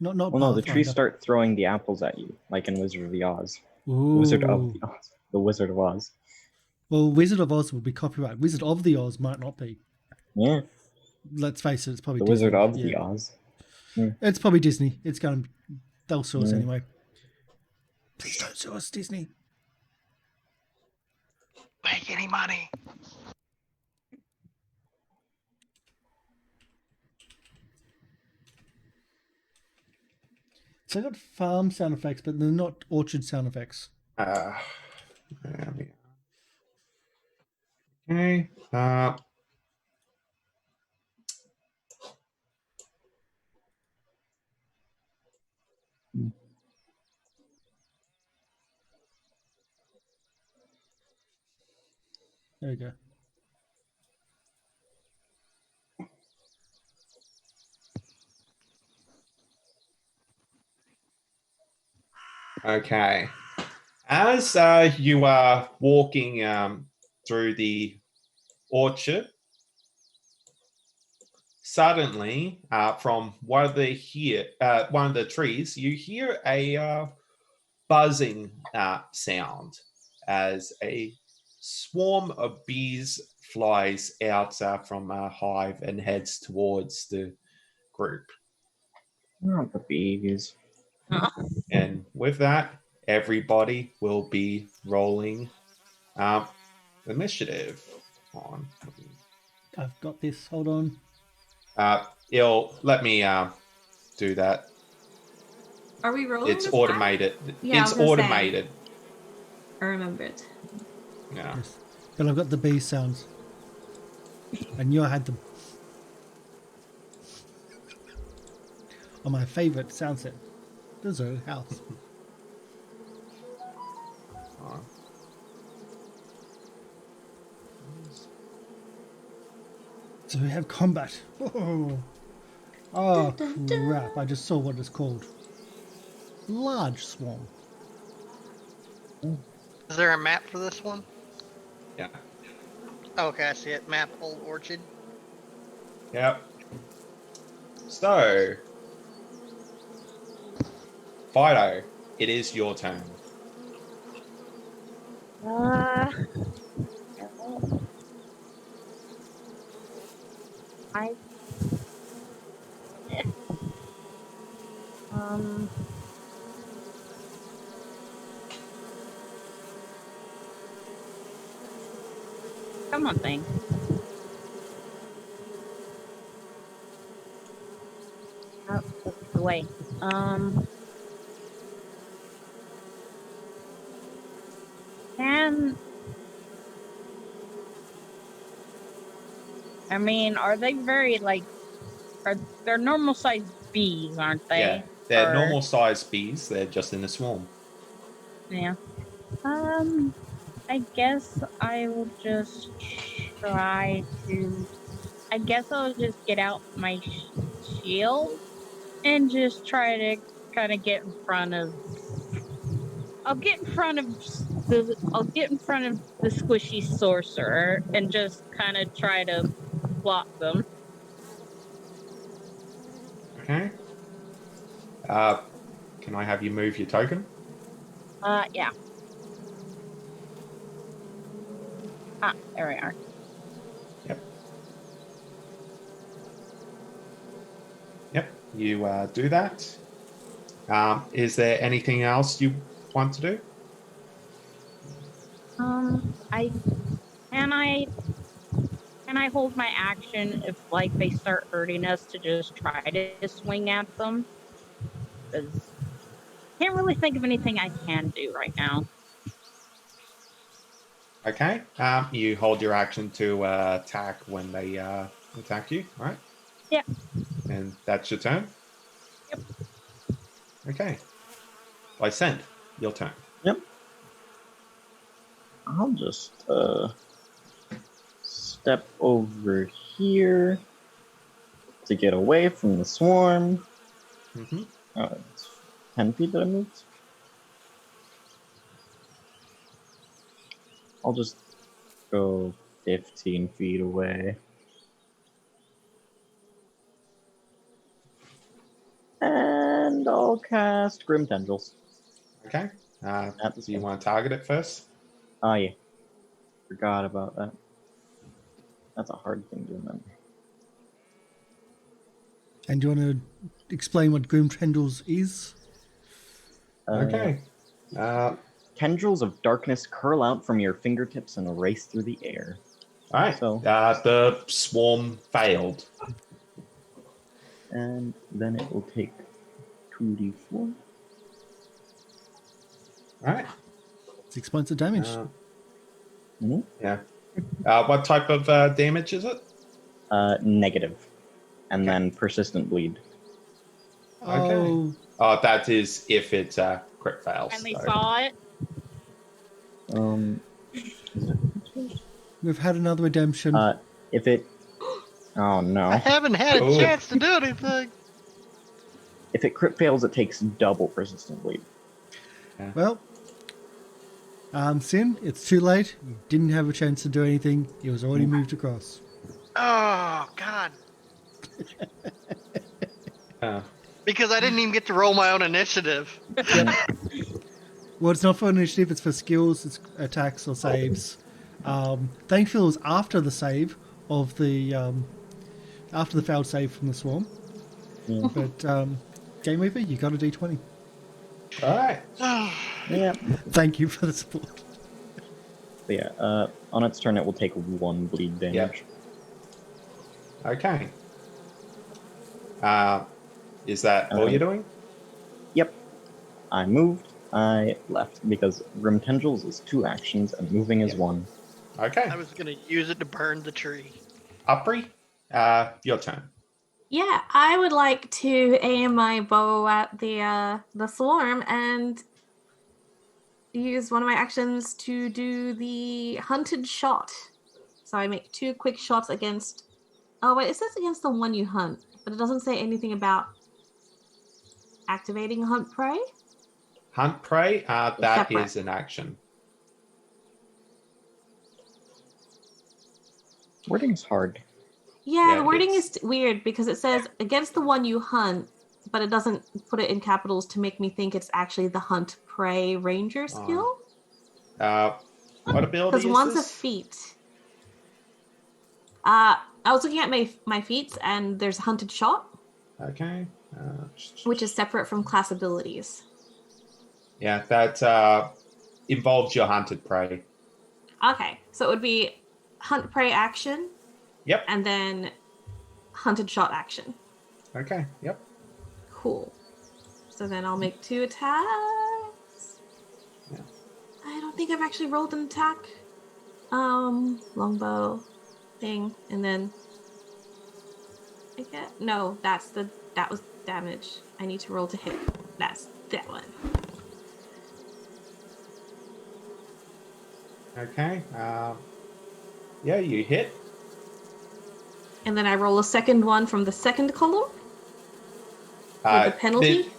Not Well, no, the trees Pathfinder. start throwing the apples at you, like in Wizard of the Oz. Ooh. Wizard of the Oz. The Wizard of Oz. Well, Wizard of Oz would be copyright. Wizard of the Oz might not be. Yeah, Let's face it, it's probably the Disney. Wizard of Yeah. the Oz. It's probably Disney. It's going to... They'll sue us Yeah. anyway. Please don't sue us, Disney. Make any money. So I got farm sound effects, but they're not orchard sound effects. Okay. There we go. Okay. As you are walking through the orchard, suddenly, from one of the trees, you hear a buzzing sound as a swarm of bees flies out from a hive and heads towards the group. Not the bees. And with that, everybody will be rolling initiative on. I've got this. Hold on. It'll let me do that. Are we rolling? It's this time? automated. Yeah, I It's was gonna say. automated. I remember it. Yeah. Yes. But I've got the bee sounds. And you had them. On my favourite sound set. The Zoo House. So we have combat. Oh crap, I just saw what it's called. Large swarm. Is there a map for this one? Yeah. Okay, I see it. Map Old Orchard. Yep. So, Fido, it is your turn. Come on, thing. Oh, that's the way. I mean, are they very they're normal sized bees, aren't they? Yeah, they're Or- normal sized bees. They're just in a swarm. Yeah. I guess I will just try to. I guess I'll just get out my shield and just try to kind of get in front of. I'll get in front of the squishy sorcerer and just kind of try to block them. Okay. Can I have you move your token? Yeah. Ah, there we are. Yep, you do that. Is there anything else you want to do? I can I can I hold my action if like they start hurting us to just try to swing at them? Because can't really think of anything I can do right now. Okay. You hold your action to attack when they attack you, right? Yeah. And that's your turn? Yep. Okay. Lysend, your turn. Yep. I'll just step over here to get away from the swarm. Mm-hmm. It's 10 feet that I moved. I'll just go 15 feet away. And I'll cast Grim Tendrils. Okay. At this Do you one. want to target it first? Oh, yeah. Forgot about that. That's a hard thing to remember. And do you want to explain what Grim Tendrils is? Okay. Tendrils of darkness curl out from your fingertips and race through the air. All right. So- the swarm failed. And then it will take 2d4. All right. 6 points of damage. Yeah. What type of damage is it? Negative. And then persistent bleed. Oh, Oh, that is if it crit fails. And they so- saw it. we've had another redemption. If it... Oh, no. I haven't had a Ooh. chance to do anything. If it crit fails, it takes double persistent bleed. Well, Sin, it's too late. You didn't have a chance to do anything. It was already moved across. Oh, God. Uh, Because I didn't even get to roll my own initiative. Well, it's not for initiative, it's for skills, it's attacks or saves. Thankfully, it was after the save of the after the failed save from the swarm. Yeah. But Game Weaver, you got a D20. all right. Yeah. Thank you for the support. But yeah, on its turn, it will take 1 bleed damage. Yep. Okay. Is that all you're doing? Yep. I moved, I left, because Grim Tendrils is 2 actions, and moving is 1. Okay. I was going to use it to burn the tree. Upri, your turn. Yeah, I would like to aim my bow at the swarm and use one of my actions to do the hunted shot. So I make 2 quick shots against. Oh wait, it says against the one you hunt, but it doesn't say anything about activating hunt prey. Hunt prey, that Separate. is an action. Wording's hard. Yeah, Yeah, the wording it's- is weird because it says against the one you hunt, but it doesn't put it in capitals to make me think it's actually the hunt prey ranger skill. What ability Because is one's a this? feat. I was looking at my feats, and there's a hunted shot, Okay. which is separate from class abilities. Yeah, that involves your hunted prey. Okay, so it would be hunt prey action, Yep. and then hunted shot action. Okay. Yep. Cool. So then I'll make 2 attacks. Yeah. I don't think I've actually rolled an attack. Longbow thing, and then I get that was damage. I need to roll to hit. That's that one. Okay. Yeah, you hit. And then I roll a second one from the second column with the penalty.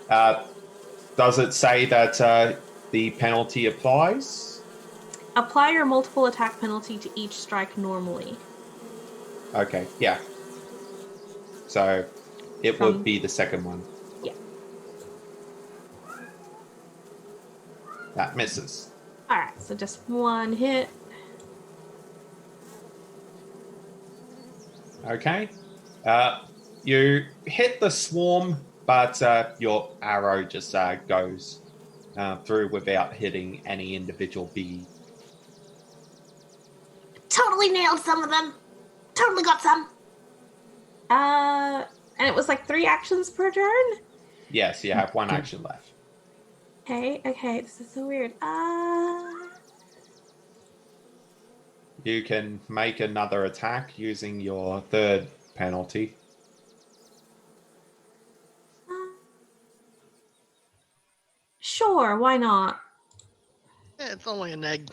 Does it say that the penalty applies? Apply your multiple attack penalty to each strike normally. Okay. Yeah. So it would be the second one. Yeah. That misses. Alright, so just 1 hit. Okay. You hit the swarm, but your arrow just goes through without hitting any individual bee. Totally nailed some of them. Totally got some. And it was like 3 actions per turn? Yes, you have one action left. Okay, this is so weird. You can make another attack using your third penalty. Sure, why not? It's only a neg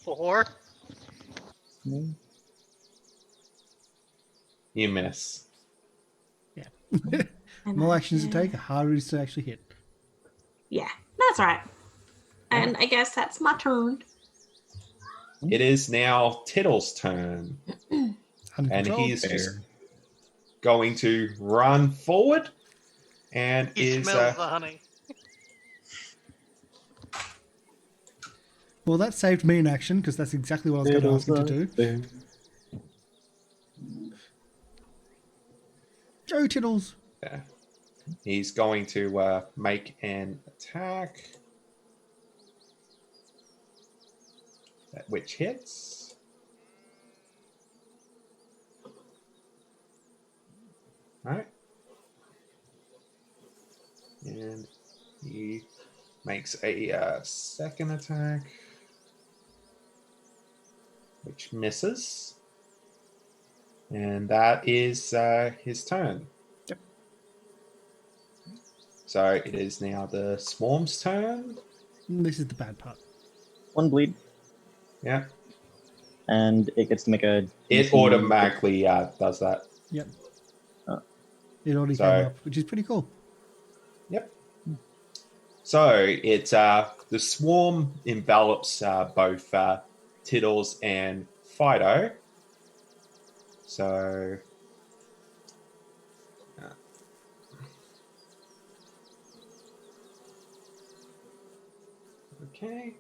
4. You miss. More actions to take, the harder it is to actually hit. Yeah, that's right. And I guess that's my turn. It is now Tittle's turn. And Uncontrolled. he's just going to run forward and He smells the honey. Well, that saved me an action because that's exactly what I was going to ask him to do. Go, Tittles. Yeah. He's going to make an attack, which hits. Right. And he makes a second attack, which misses. And that is his turn. Yep. So it is now the swarm's turn. This is the bad part. 1 bleed, Yeah. and it gets to make a. It automatically does that. Yep. Oh. It already So- came up, which is pretty cool. Yep. So it's the swarm envelops both Tittles and Fido. So okay.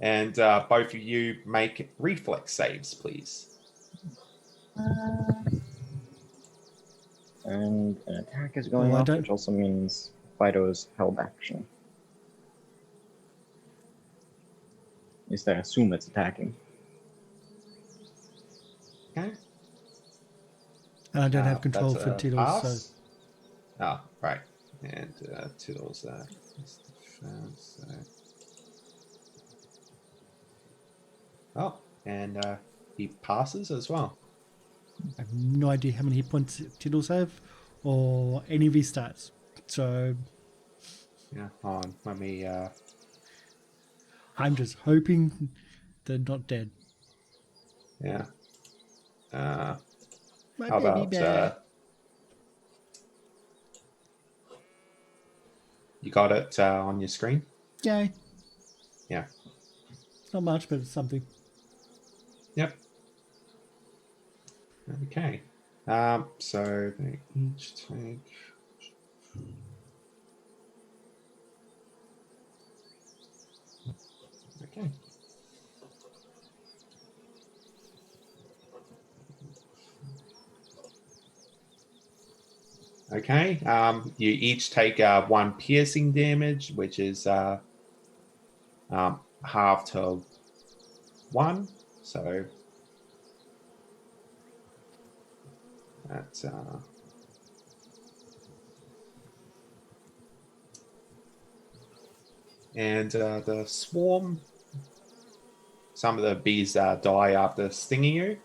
And both of you make reflex saves, please. And an attack is going Well, I off, don't- which also means Fido's held action. At least I assume it's attacking. Okay. And I don't have control that's for a Tittles, so pass. Oh, right. And Tittles defense. Oh, and he passes as well. I have no idea how many hit points Tittles have or any of his stats. So Yeah, hold on. Let me. I'm just hoping they're not dead. Yeah. My How baby about bear. you got it on your screen? Yay. Yeah. It's not much, but it's something. Yep. Okay. So they each take. Okay. Okay. You each take 1 piercing damage, which is half to 1. So that's and the swarm. Some of the bees die after stinging you.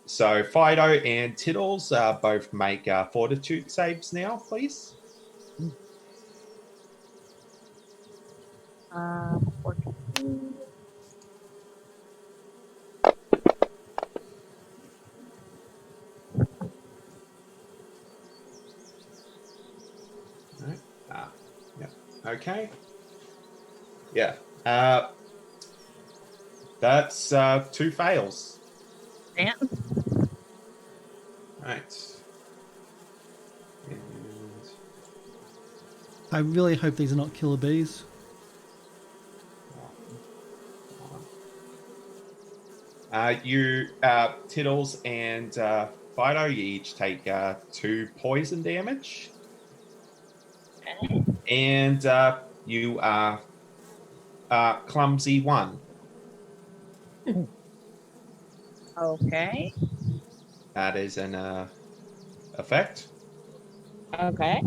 So Fido and Tittles both make fortitude saves now, please. 42. All right. Yeah. Okay. Yeah. That's 2 fails. Yeah. Right. And I really hope these are not killer bees. You, Tiddles and Fido, you each take 2 poison damage. Okay. And you are clumsy 1. Okay. That is an effect. Okay.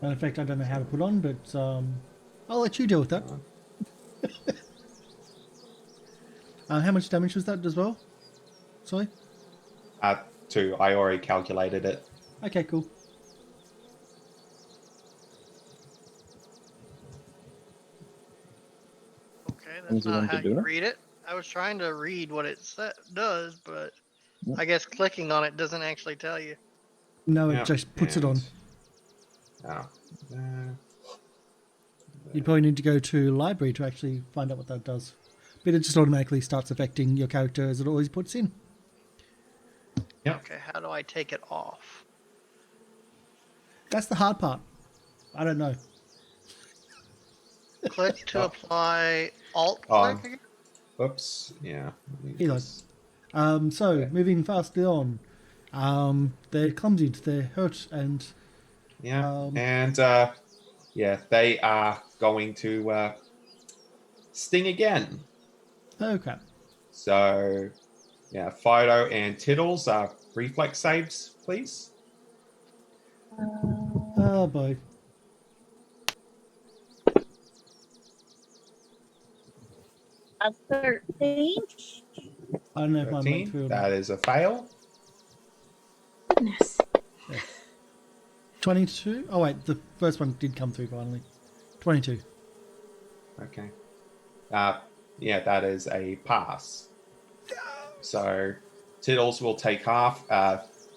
An effect I don't know how to put on, but I'll let you deal with that. How much damage was that as well? Sorry? 2. I already calculated it. Okay, cool. Okay, that's Easy not one to how do you that? read it. I was trying to read what it does, but I guess clicking on it doesn't actually tell you. No, it Yep, just puts it on. Oh. You'd probably need to go to library to actually find out what that does. But it just automatically starts affecting your character as it always puts in. Yep. Okay, how do I take it off? That's the hard part. I don't know. Click to Oh. apply. Alt Oh. click again? Oops. Yeah. let me Hang on. just- So, moving fastly on. They're clumsy, they're hurt, and Yeah. And yeah, they are going to sting again. oh crap. So yeah, Fido and Tiddles are reflex saves, please. Oh boy. A 13. I don't know if I went 13. through or That not. is a fail. Goodness. 22? Oh wait, the first one did come through finally. 22. Okay. Yeah, that is a pass. So Tiddles will take half.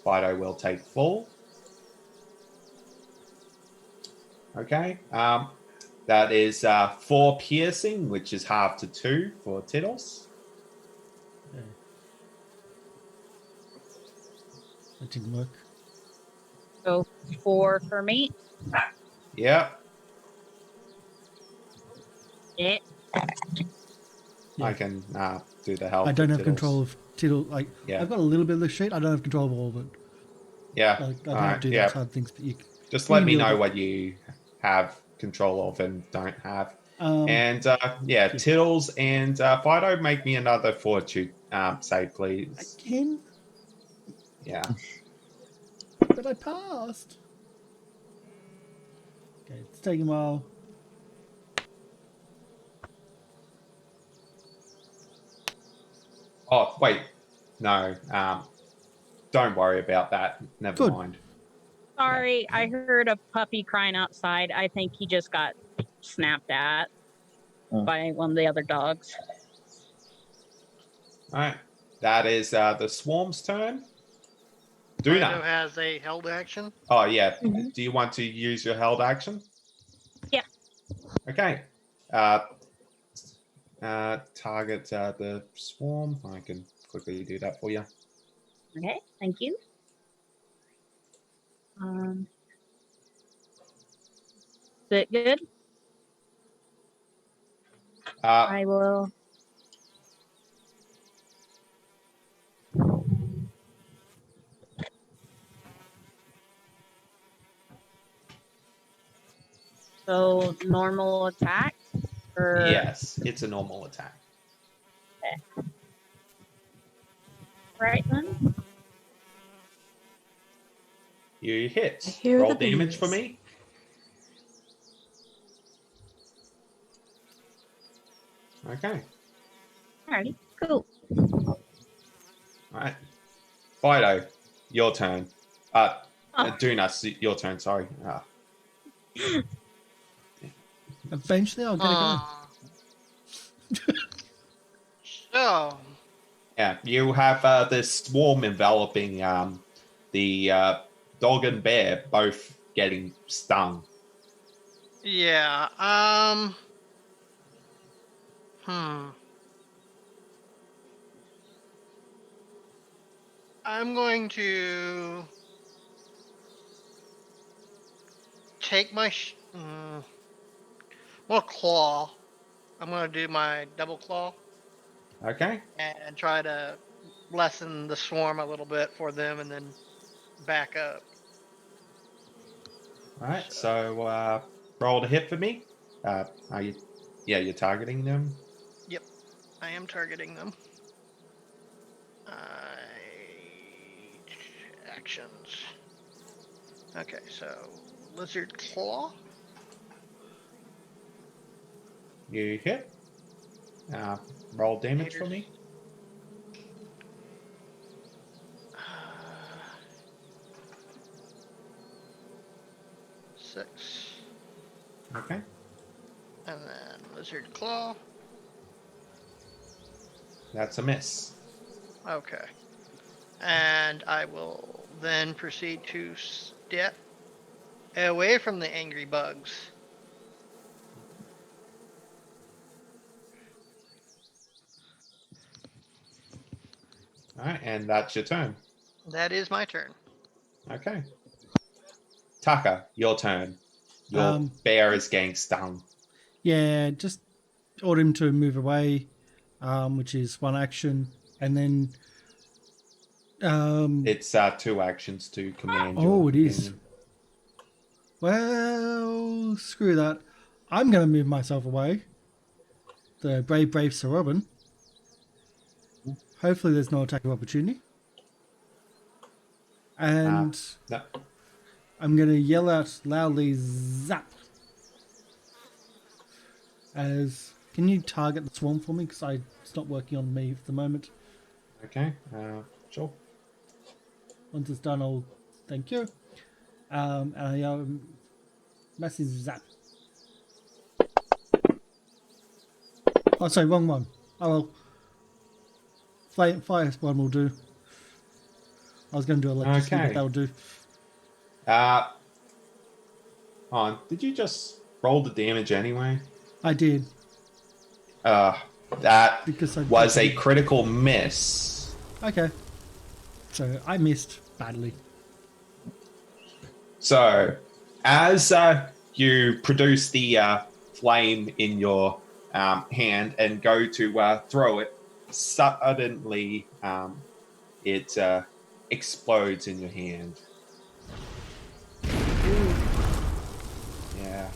Fido will take full. Okay. That is 4 piercing, which is half to 2 for Tiddles. Yeah. That didn't work. So 4 for me. Yep. Yeah. Yeah. I can do the health. I don't for have Tiddles. control of Tittle. Like, Yeah. I've got a little bit of the sheet. I don't have control of all of it. Yeah. Like, I All don't right, do yeah. those hard things. But you Just you let can me deal know with what you have control of and don't have. it. And yeah, Tiddles and Fido, make me another fortitude save, please. Again? Yeah. But I passed. Okay, it's taking a while. Oh, wait. No. Don't worry about that. Never Good. mind. Sorry, I heard a puppy crying outside. I think he just got snapped at by one of the other dogs. All right. That is the Swarm's turn. Fido Duna. has a held action. Oh, yeah. Mhm. Do you want to use your held action? Yeah. Okay. Target the Swarm. I can quickly do that for you. Okay, thank you. Is it good? I will. So normal attack, or Yes, it's a normal attack. right then? You hit. I hear Roll the damage for bees. me. Okay. Alrighty, cool. All right. Fido, your turn. Duna, your turn. Sorry. Eventually, I'll get a go. So, Yeah, you have this swarm enveloping the dog and bear, both getting stung. yeah. I'm going to take my well, claw. I'm gonna do my double claw Okay. and try to lessen the swarm a little bit for them, and then back up. All right. So roll to hit for me. Are you? Yeah, you're targeting them. Yep, I am targeting them. Actions. Okay, so lizard claw. You hit. Roll damage for me. Six. Okay. And then lizard claw. That's a miss. Okay. And I will then proceed to step away from the angry bugs. All right, and that's your turn. That is my turn. Okay. Taka, your turn. Your bear is getting stung. Yeah, just order him to move away, which is one action, and then. It's 2 actions to command. Oh, your it is. opinion. Well, screw that. I'm going to move myself away. The brave Sir Robin. Hopefully, there's no attack of opportunity. And No. I'm going to yell out loudly, zap. Can you target the swarm for me? Because it's not working on me at the moment. Okay. Sure. Once it's done, I'll thank you. And I yell, massive zap. Oh, sorry, wrong one. Oh well. Fire one will do. I was going to do electricity, but that'll do. Did you just roll the damage anyway? I did. That Because was a critical miss. Okay. So I missed badly. So, as you produce the flame in your hand and go to throw it, suddenly it explodes in your hand. Yeah.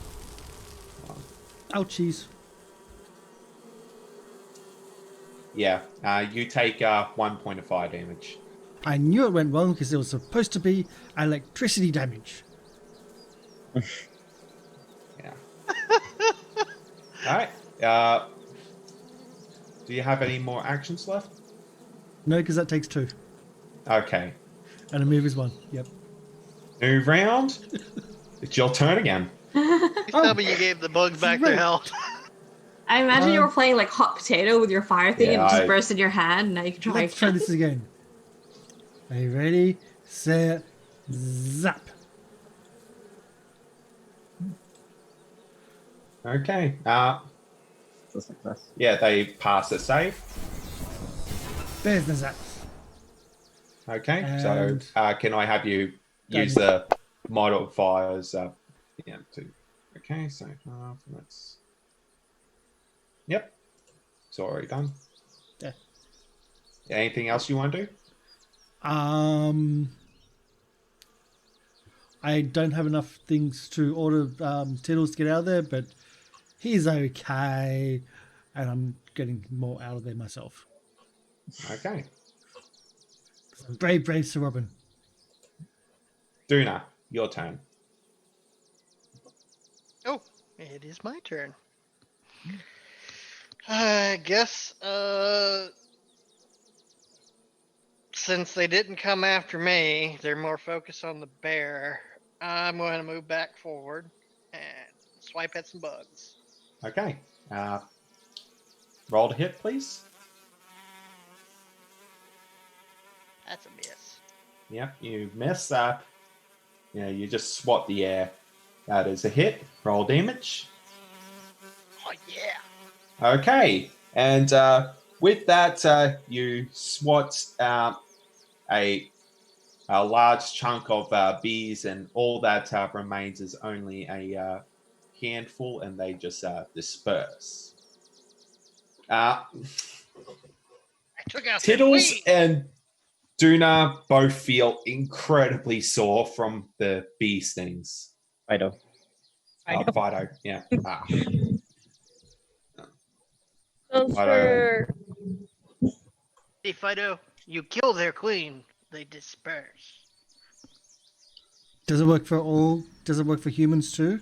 Ouchies. Yeah. You take 1 point of fire damage. I knew it went wrong because it was supposed to be electricity damage. Yeah. All right. Do you have any more actions left? No, because that takes 2. Okay. And a move is 1. Yep. New round. It's your turn again. Please tell me you gave the bugs back their right. health. I imagine you were playing like hot potato with your fire thing and it just I- burst in your hand. And now you can try. Let's try this again. Are you ready? Set. Zap. Okay. It's a success. Yeah, they pass a save. There's the zap. Okay. And so can I have you use the modifiers? Yeah. Okay. So let's. Yep. It's already done. Yeah. Anything else you want to do? I don't have enough things to order Tiddles to get out of there, but he's okay, and I'm getting more out of there myself. Okay. Brave Sir Robin. Duna, your turn. Oh, it is my turn. I guess, since they didn't come after me, they're more focused on the bear. I'm going to move back forward and swipe at some bugs. Okay. Roll to hit, please. That's a miss. Yep, you miss. You just swat the air. That is a hit. Roll damage. Oh, yeah. Okay, and with that, you swat a large chunk of bees, and all that remains is only a handful, and they just disperse. Uh, I took out the Tiddles queen. and Duna both feel incredibly sore from the bee stings. Fido. Fido, yeah. Those Fido. were Hey, Fido, you kill their queen, they disperse. Does it work for all? Does it work for humans too?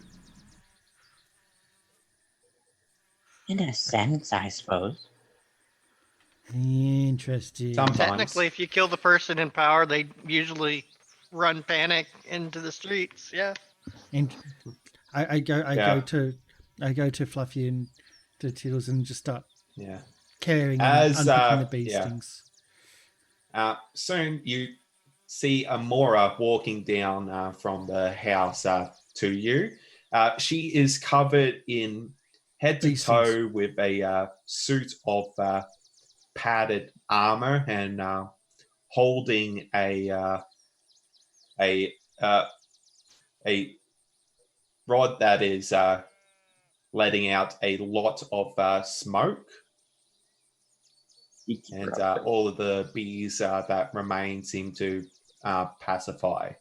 In a sense, I suppose. Interesting. Sometimes. Technically, if you kill the person in power, they usually run panic into the streets. Yeah. And I Yeah. go to Fluffy and to Tiddles and just start Yeah. carrying As, and unpicking the bee yeah. stings. Soon you see Amora walking down from the house to you. She is covered in head to Bee toe stings. with a suit of padded armor and holding a rod that is letting out a lot of smoke. And all of the bees that remain seem to pacify.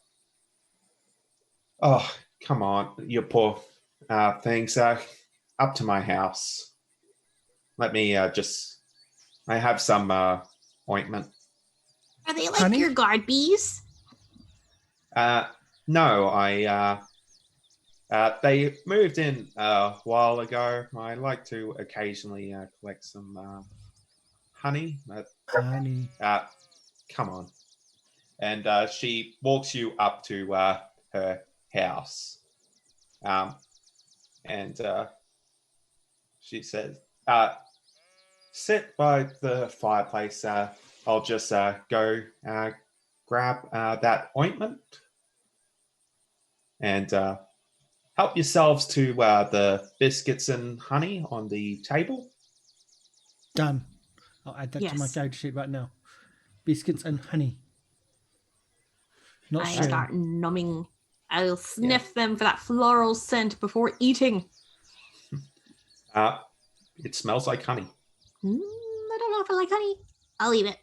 Oh, come on, you poor things. Up to my house. Let me I have some ointment. Are they like Honey? your guard bees? No, they moved in a while ago. I like to occasionally collect some honey. Honey. Come on. And she walks you up to her house. And she says, sit by the fireplace. I'll just go grab that ointment. And help yourselves to the biscuits and honey on the table. Done. I'll add that to my Yes. character sheet right now. Biscuits and honey. Not I sharing. start numbing. I'll sniff them for that floral scent before eating. It smells like honey. I don't know if I like honey. I'll eat it.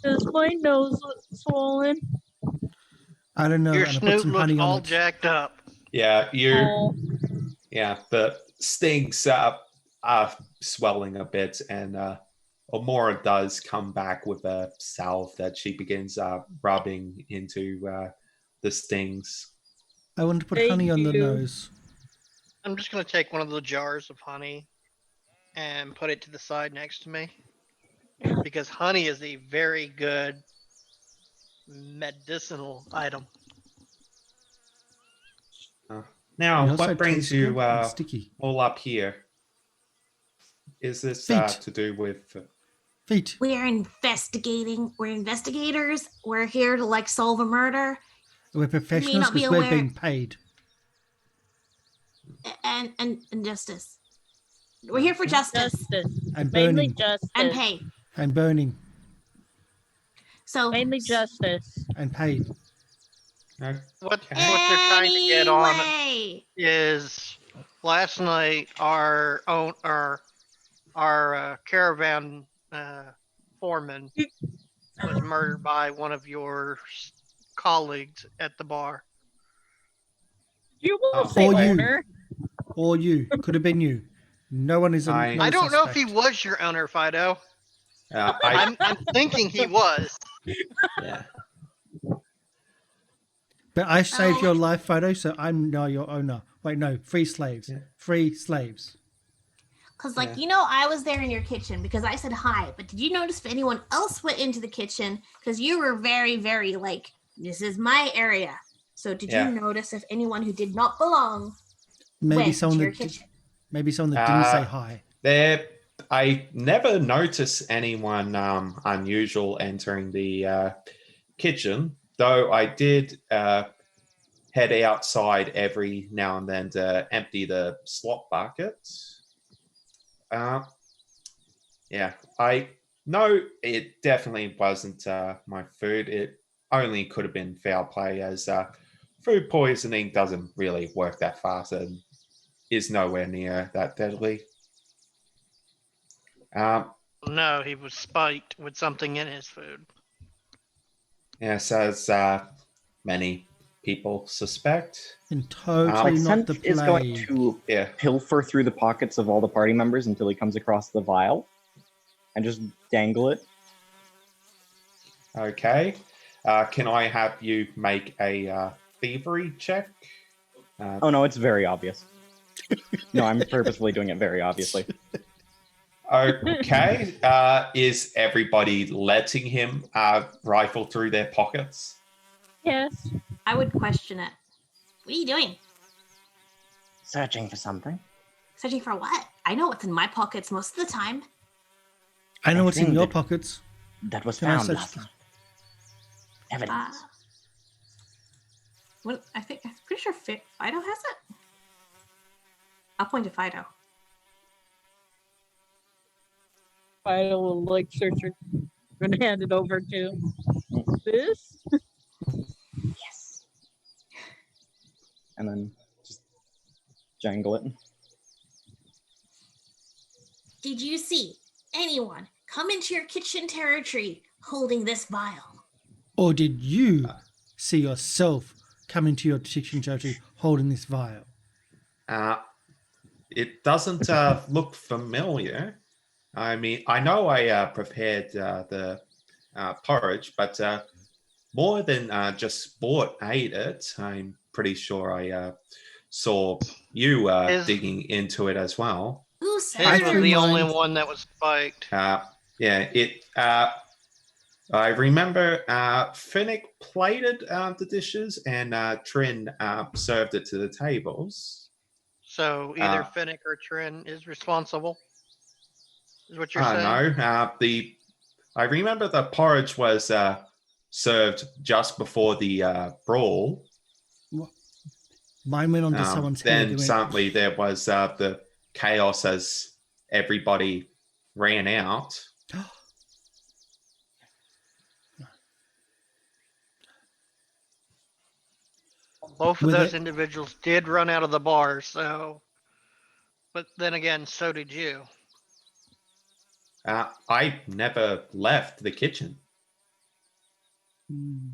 is my nose swollen? I don't know. Your and I put snoot some looks honey all on it. jacked up. Yeah, Oh, the stings are swelling a bit, and Amora does come back with a salve that she begins rubbing into the stings. I want to put Thank honey on the you. nose. I'm just going to take one of the jars of honey and put it to the side next to me. Because honey is a very good medicinal item. Now, It also what brings tastes you good and sticky. all up here? Is this Feet. to do with... Feet. We're investigating. We're investigators. We're here to like solve a murder We're professionals not be because we're aware- being paid. and justice. We're here for justice justice. And Mainly burning. justice. and pay. And burning. So Mainly justice. And paid. What they're trying to get on Anyway. is last night our caravan foreman was murdered by one of your colleagues at the bar. You won't Oh. say Or you. owner. Or you. Could have been you. No one is I- no I don't know if he suspect. was your owner, Fido. I, I'm thinking he was. yeah. But I saved Oh. your life, Fido, so I'm now your owner. Wait, no. Free slaves. Yeah. Free slaves. Because, like, Yeah. you know, I was there in your kitchen because I said hi. But did you notice if anyone else went into the kitchen? Because you were very, very like, this is my area. So did Yeah. you notice if anyone who did not belong Maybe went to someone your that kitchen? maybe someone that didn't say hi. I never notice anyone unusual entering the kitchen, though I did head outside every now and then to empty the slop bucket. Yeah, I know it definitely wasn't my food. It only could have been foul play, as food poisoning doesn't really work that fast. And is nowhere near that deadly. Um, No, he was spiked with something in his food. yes, as many people suspect. And My totally not the scent is going plague. to Yeah. pilfer through the pockets of all the party members until he comes across the vial and just dangle it. Okay. Can I have you make a thievery check? Oh no, it's very obvious. No, I'm purposefully doing it very obviously. Okay. Is everybody letting him rifle through their pockets? Yes. I would question it. What are you doing? Searching for something. Searching for what? I know what's in my pockets most of the time. I know what's in Anything your that- pockets. That was Can I found search last for- night. Evidence. I'm pretty sure Fido has it. I'll point to Fido. Fido will like search it and hand it over to this. Yes. And then just jangle it. Did you see anyone come into your kitchen territory holding this vial? Or did you see yourself come into your kitchen territory holding this vial? It doesn't look familiar. I mean, I know I prepared the porridge, but more than just sport ate it. I'm pretty sure I saw you digging into it as well. Who His said was I the only remind- one that was spiked. Yeah, it. I remember Finnick plated the dishes and Trin served it to the tables. So either Uh, Finnick or Trin is responsible. Is what you're I saying? don't know. I remember the porridge was served just before the brawl. Mine went onto someone's head. Then It went, suddenly there was the chaos as everybody ran out. Both of Were those they- individuals did run out of the bar, so. But then again, so did you. I never left the kitchen. Hmm.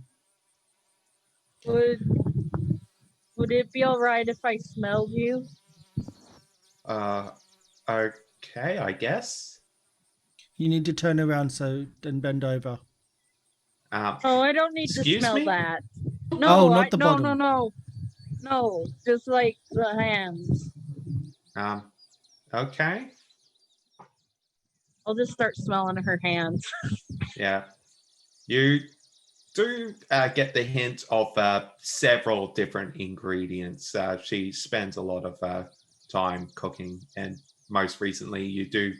Would it be all right if I smelled you? Okay, I guess. You need to turn around and bend over. Oh, I don't need to Excuse smell me? that. Oh, No, not the bottom. No, just like the hands. Okay. I'll just start smelling her hands. Yeah. You do get the hint of several different ingredients. She spends a lot of time cooking, and most recently, you do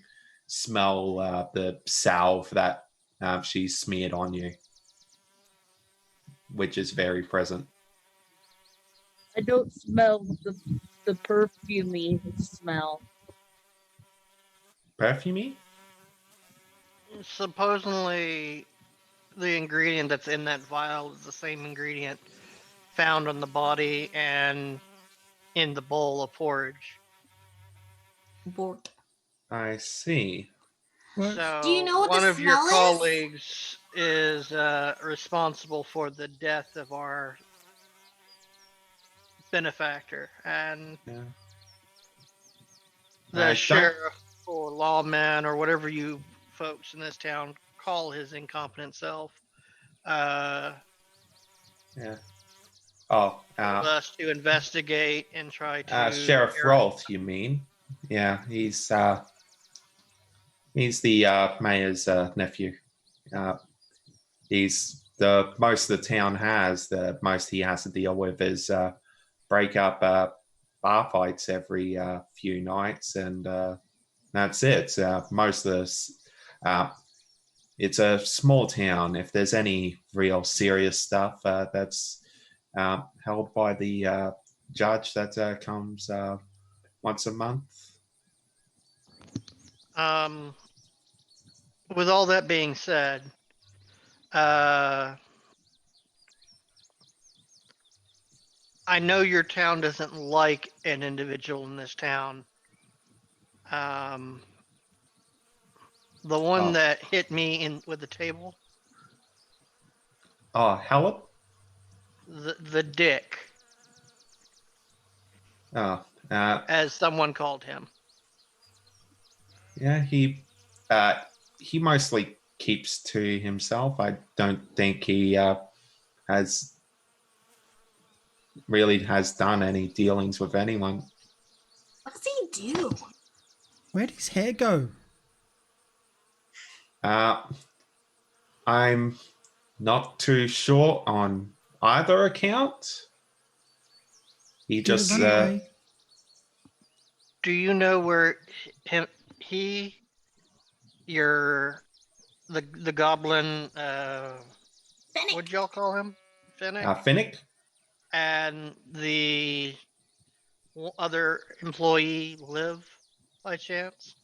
smell the salve that she smeared on you, which is very present. I don't smell the perfumey smell. Perfumey? Supposedly, the ingredient that's in that vial is the same ingredient found on the body and in the bowl of porridge. Bort. I see. What? So Do you know what one the of your smell is? colleagues is responsible for the death of our benefactor, and Yeah. the I don't- sheriff or lawman or whatever you folks in this town call his incompetent self Yeah. Oh, told us to investigate and try to Sheriff Rolth, you mean? Yeah, he's the mayor's nephew. He's the most the town has. The most he has to deal with is break up bar fights every few nights, and that's it. Most of this, it's a small town. If there's any real serious stuff, that's held by the judge that comes once a month. With all that being said, I know your town doesn't like an individual in this town. The one Oh. that hit me in with the table, Oh, Halep? the dick, Oh, as someone called him. yeah, he mostly keeps to himself. I don't think he has done any dealings with anyone. What does he do? Where'd his hair go? I'm not too sure on either account. He Did it just run away? Do you know where he, the goblin, Fennec. what'd y'all call him? Fennec? Finnick? And the other employee live by chance?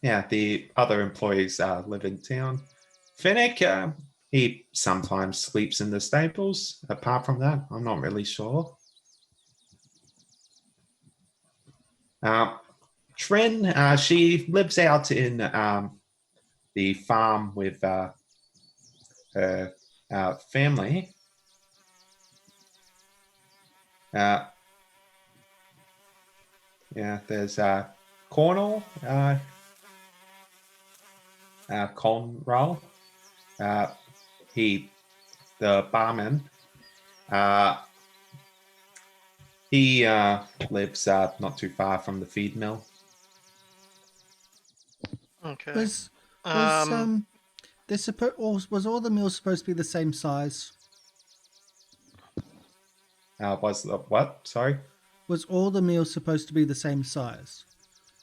Yeah, the other employees live in town. Finnick, he sometimes sleeps in the stables. Apart from that, I'm not really sure. Trin, she lives out in the farm with her family. Yeah, there's Cornell, Conroll. The barman. He lives not too far from the feed mill. Okay. Was Um, was all the meals supposed to be the same size? Was the what? Sorry. Was all the meals supposed to be the same size?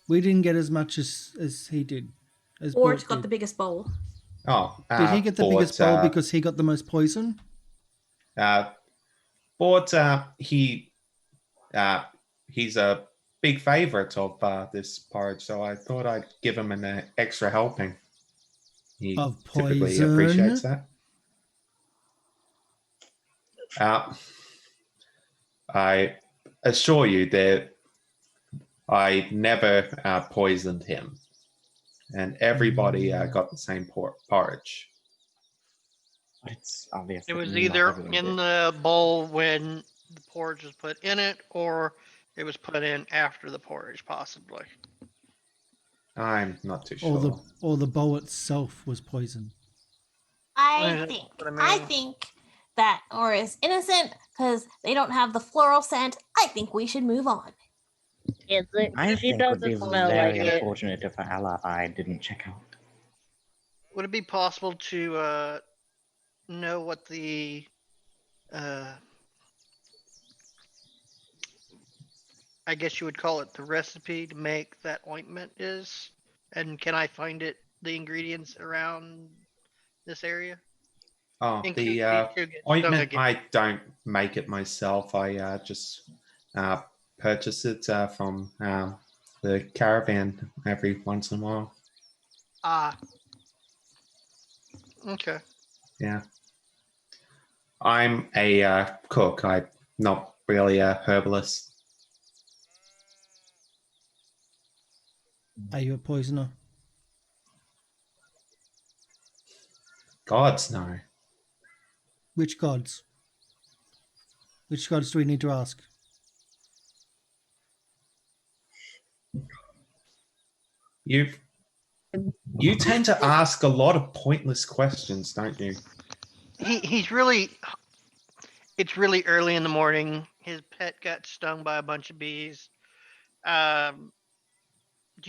We didn't get as much as he did. As Orge Bort got did. the biggest bowl. Oh, Did he get the biggest bowl because he got the most poison? Bort, he's a big favorite of this porridge, so I thought I'd give him an extra helping. He Of typically poison? appreciates that. I assure you that I never poisoned him, and everybody got the same porridge. It's obvious. it that was not either everyone in did. the bowl when the porridge was put in it, or it was put in after the porridge, possibly. I'm not too sure. Or the bowl itself was poison. I That's think. what I mean. I think that Aura is innocent because they don't have the floral scent. I think we should move on. Is it? I She think would be doesn't smell very like it. unfortunate if our ally didn't check out. Would it be possible to know what the I guess you would call it the recipe to make that ointment is? And can I find the ingredients around this area? Oh, In the Kuga- ointment, again. I don't make it myself. I just purchase it from the caravan every once in a while. Ah. Okay. Yeah. I'm a cook. I'm not really a herbalist. Are you a poisoner? Gods, no. Which gods? Which gods do we need to ask? You tend to ask a lot of pointless questions, don't you? He's really. It's really early in the morning. His pet got stung by a bunch of bees. Do you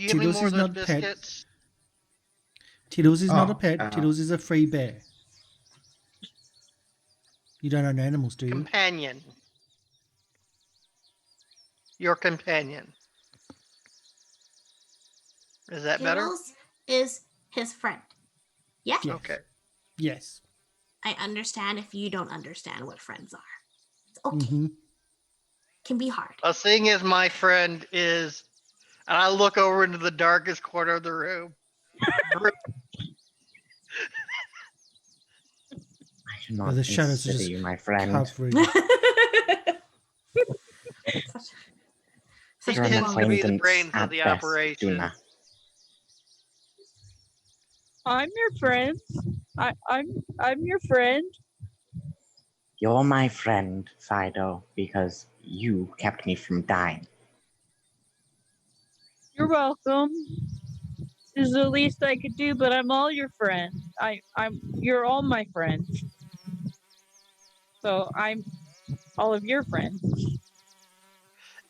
have any Tiddles more is of those not pet. biscuits? Tiddles is not a Oh, pet. Tiddles is a free bear. You don't own animals, do you? Companion. Your companion. Is that better? Giggles is his friend. Yeah? Yes. Okay. Yes. I understand if you don't understand what friends are. It's okay. Mm-hmm. Can be hard. Seeing as my friend is, and I look over into the darkest corner of the room. I do not Well, the shadows are consider just you my friend. Coverage. Such You're a an long to be the acquaintance brains of at the best, operation. Duna. I'm your friend. I'm your friend. You're my friend, Fido, because you kept me from dying. You're welcome. This is the least I could do, but I'm all your friend. You're all my friends. So I'm all of your friends.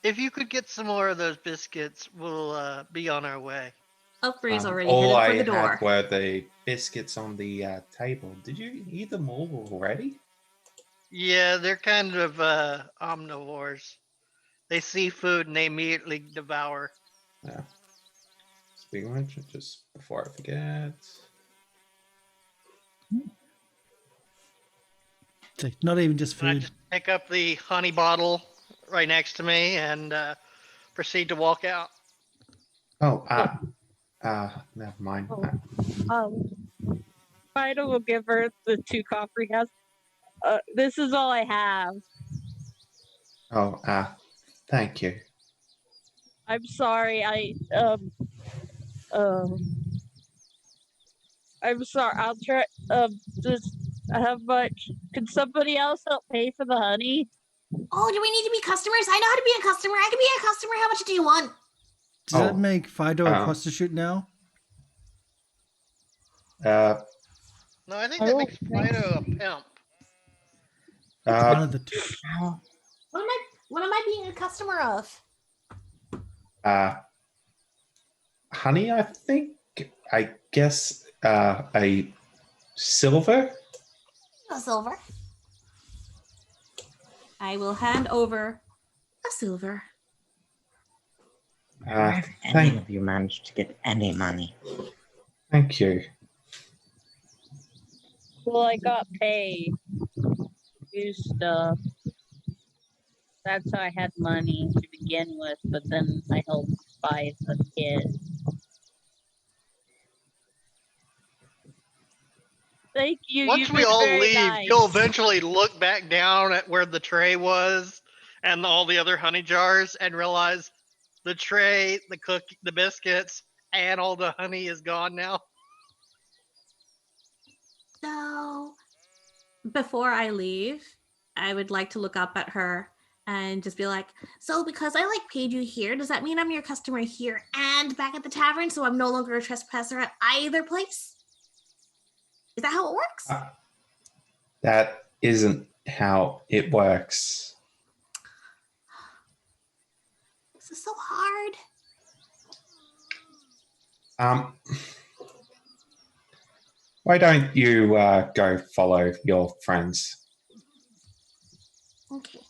If you could get some more of those biscuits, we'll be on our way. Upgrades already All headed I for the door. had were the biscuits on the table. Did you eat them all already? Yeah, they're kind of omnivores. They see food and they immediately devour. Yeah. Speaking of which, just before I forget. So not even just I food. just pick up the honey bottle right next to me and proceed to walk out. Oh, never mind. Fido will give her the 2 copper he has. This is all I have. Thank you. I'm sorry. I'm sorry. I'll try. Just how much? Can somebody else help pay for the honey? Oh, do we need to be customers? I know how to be a customer. I can be a customer. How much do you want? Does that make Fido a prostitute now? No, I think that makes Fido a pimp. One of the two. What am I being a customer of? Honey, I guess a silver. A silver. I will hand over a silver. Where have any of you managed to get any money? Thank you. Well, I got paid. Do stuff. That's how I had money to begin with, but then I helped buy a kid. Thank you. Once You've we been all very leave, nice. you'll eventually look back down at where the tray was and all the other honey jars and realize the tray, the biscuits, and all the honey is gone now. So, before I leave, I would like to look up at her and just be like, so because I paid you here, does that mean I'm your customer here and back at the tavern, so I'm no longer a trespasser at either place? Is that how it works? That isn't how it works. This is so hard. Why don't you go follow your friends? Okay.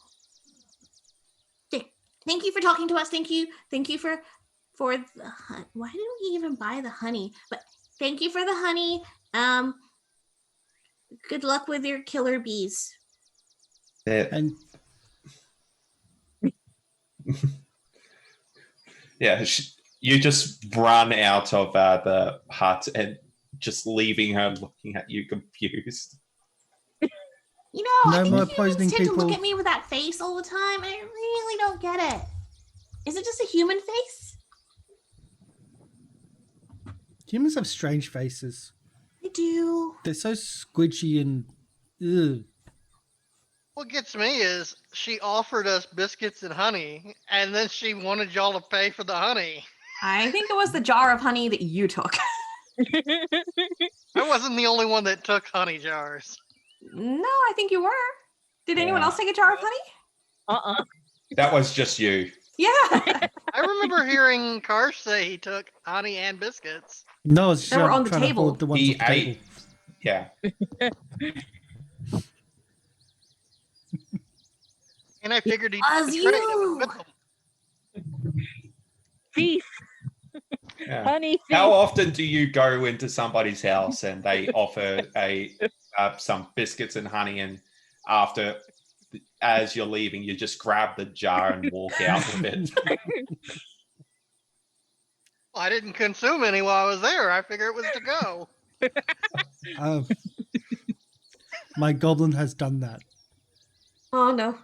Thank you for talking to us. Thank you for the why did we even buy the honey? But thank you for the honey. Good luck with your killer bees. And yeah, you just run out of the hut and just leaving her looking at you confused. You know, No I more think poisoning humans tend to look people. at me with that face all the time. I really don't get it. Is it just a human face? humans have strange faces. They do. They're so squidgy and ugh. What gets me is she offered us biscuits and honey, and then she wanted y'all to pay for the honey. I think it was the jar of honey that you took. I wasn't the only one that took honey jars. No, I think you were. Did anyone else take a jar of honey? That was just you. Yeah. I remember hearing Karsh say he took honey and biscuits. No, it's They were on the trying to table. hold the ones He off the table. ate. Yeah. And I figured he Was took the tray you? with him. Thief. Yeah. Honey thief. How often do you go into somebody's house and they offer some biscuits and honey, and as you're leaving, you just grab the jar and walk out with it? I didn't consume any while I was there. I figured it was to go. My goblin has done that. Oh no.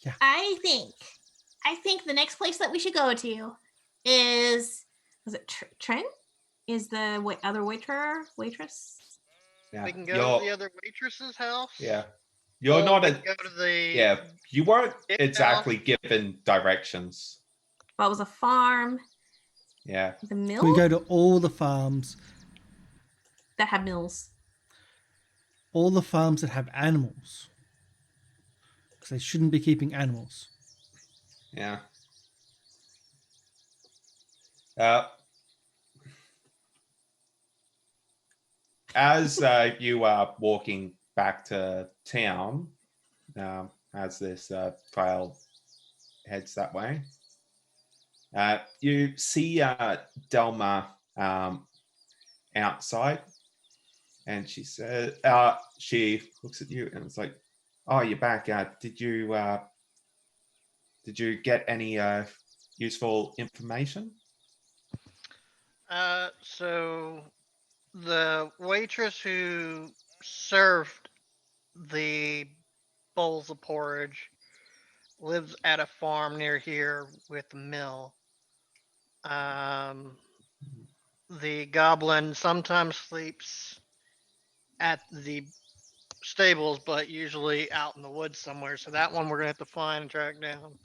Yeah. I think the next place that we should go to is it Trent? Is the other waitress? Yeah. We can go to the other waitress's house. Yeah. You're or not we a. can go to the Yeah. You weren't Dick exactly given directions. Well, it was a farm, Yeah. the mill We go to all the farms that have mills. that have animals. Because they shouldn't be keeping animals. Yeah. As you are walking back to town, as this trail heads that way, you see Delma outside, and she said, she looks at you and it's like, "Oh, you're back. Did you get any useful information?" So the waitress who served the bowls of porridge lives at a farm near here with a mill. The goblin sometimes sleeps at the stables, but usually out in the woods somewhere. So that one we're gonna have to find and track down.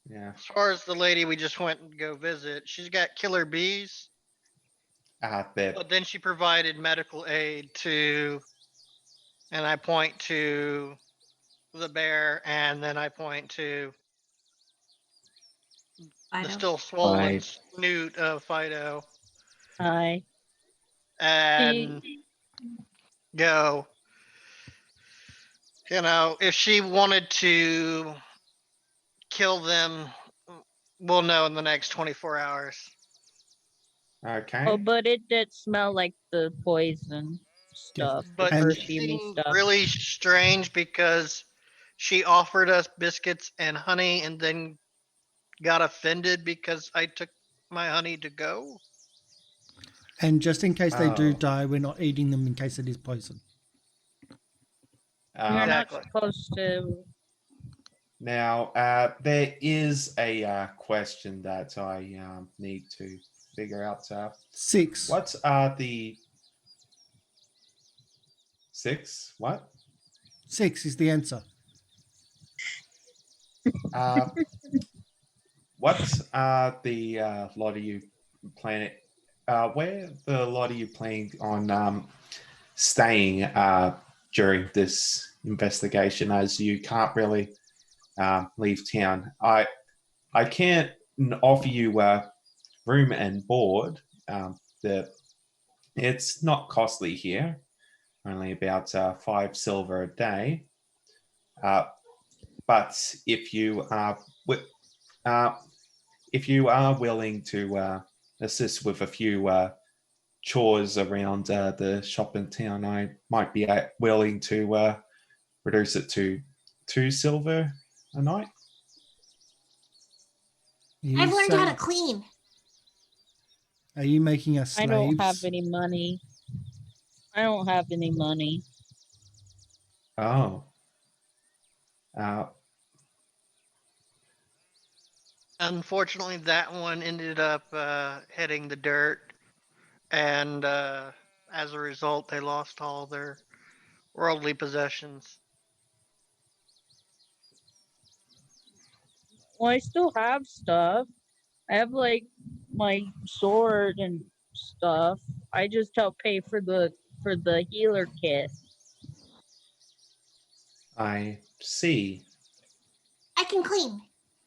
Yeah. As far as the lady we just went and go visit, she's got killer bees, but then she provided medical aid to, and I point to the bear, and then I point to the still swollen snoot of Fido, Hi. and go. If she wanted to kill them, we'll know in the next 24 hours. Okay. Oh, but it did smell like the poison stuff, the But she perfumey seemed stuff. really strange because she offered us biscuits and honey and then got offended because I took my honey to go. And just in case they do Oh. die, we're not eating them in case it is poison. You're not Exactly. supposed to. Now, there is a question that I need to figure out. 6. What are the 6? What? 6 is the answer. What are the lot of you planning? Where the lot of you planning on staying during this investigation, as you can't really leave town? I can't offer you room and board. It's not costly here, only about 5 silver a day. But if you are willing to assist with a few chores around the shop in town, I might be willing to reduce it to 2 silver a night. I've learned how to clean. Are you making us slaves? I don't have any money. Oh. Unfortunately, that one ended up hitting the dirt, and as a result, they lost all their worldly possessions. Well, I still have stuff. I have like my sword and stuff. I just help pay for the healer kit. I see. I can clean.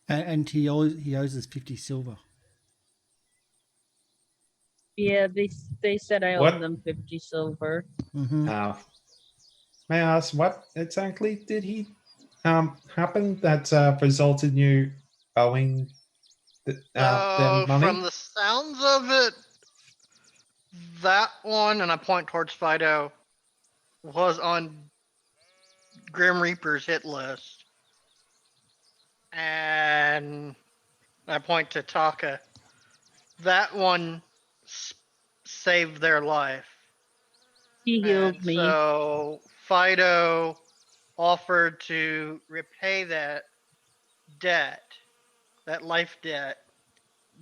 And he owes us 50 silver. Yeah, they said I What? owe them 50 silver. Mm-hmm. May I ask what exactly did he happen that resulted in you owing them money? From the sounds of it, that one, and I point towards Fido, was on Grim Reaper's hit list. And I point to Taka. That one saved their life. He healed me. So Fido offered to repay that debt, that life debt,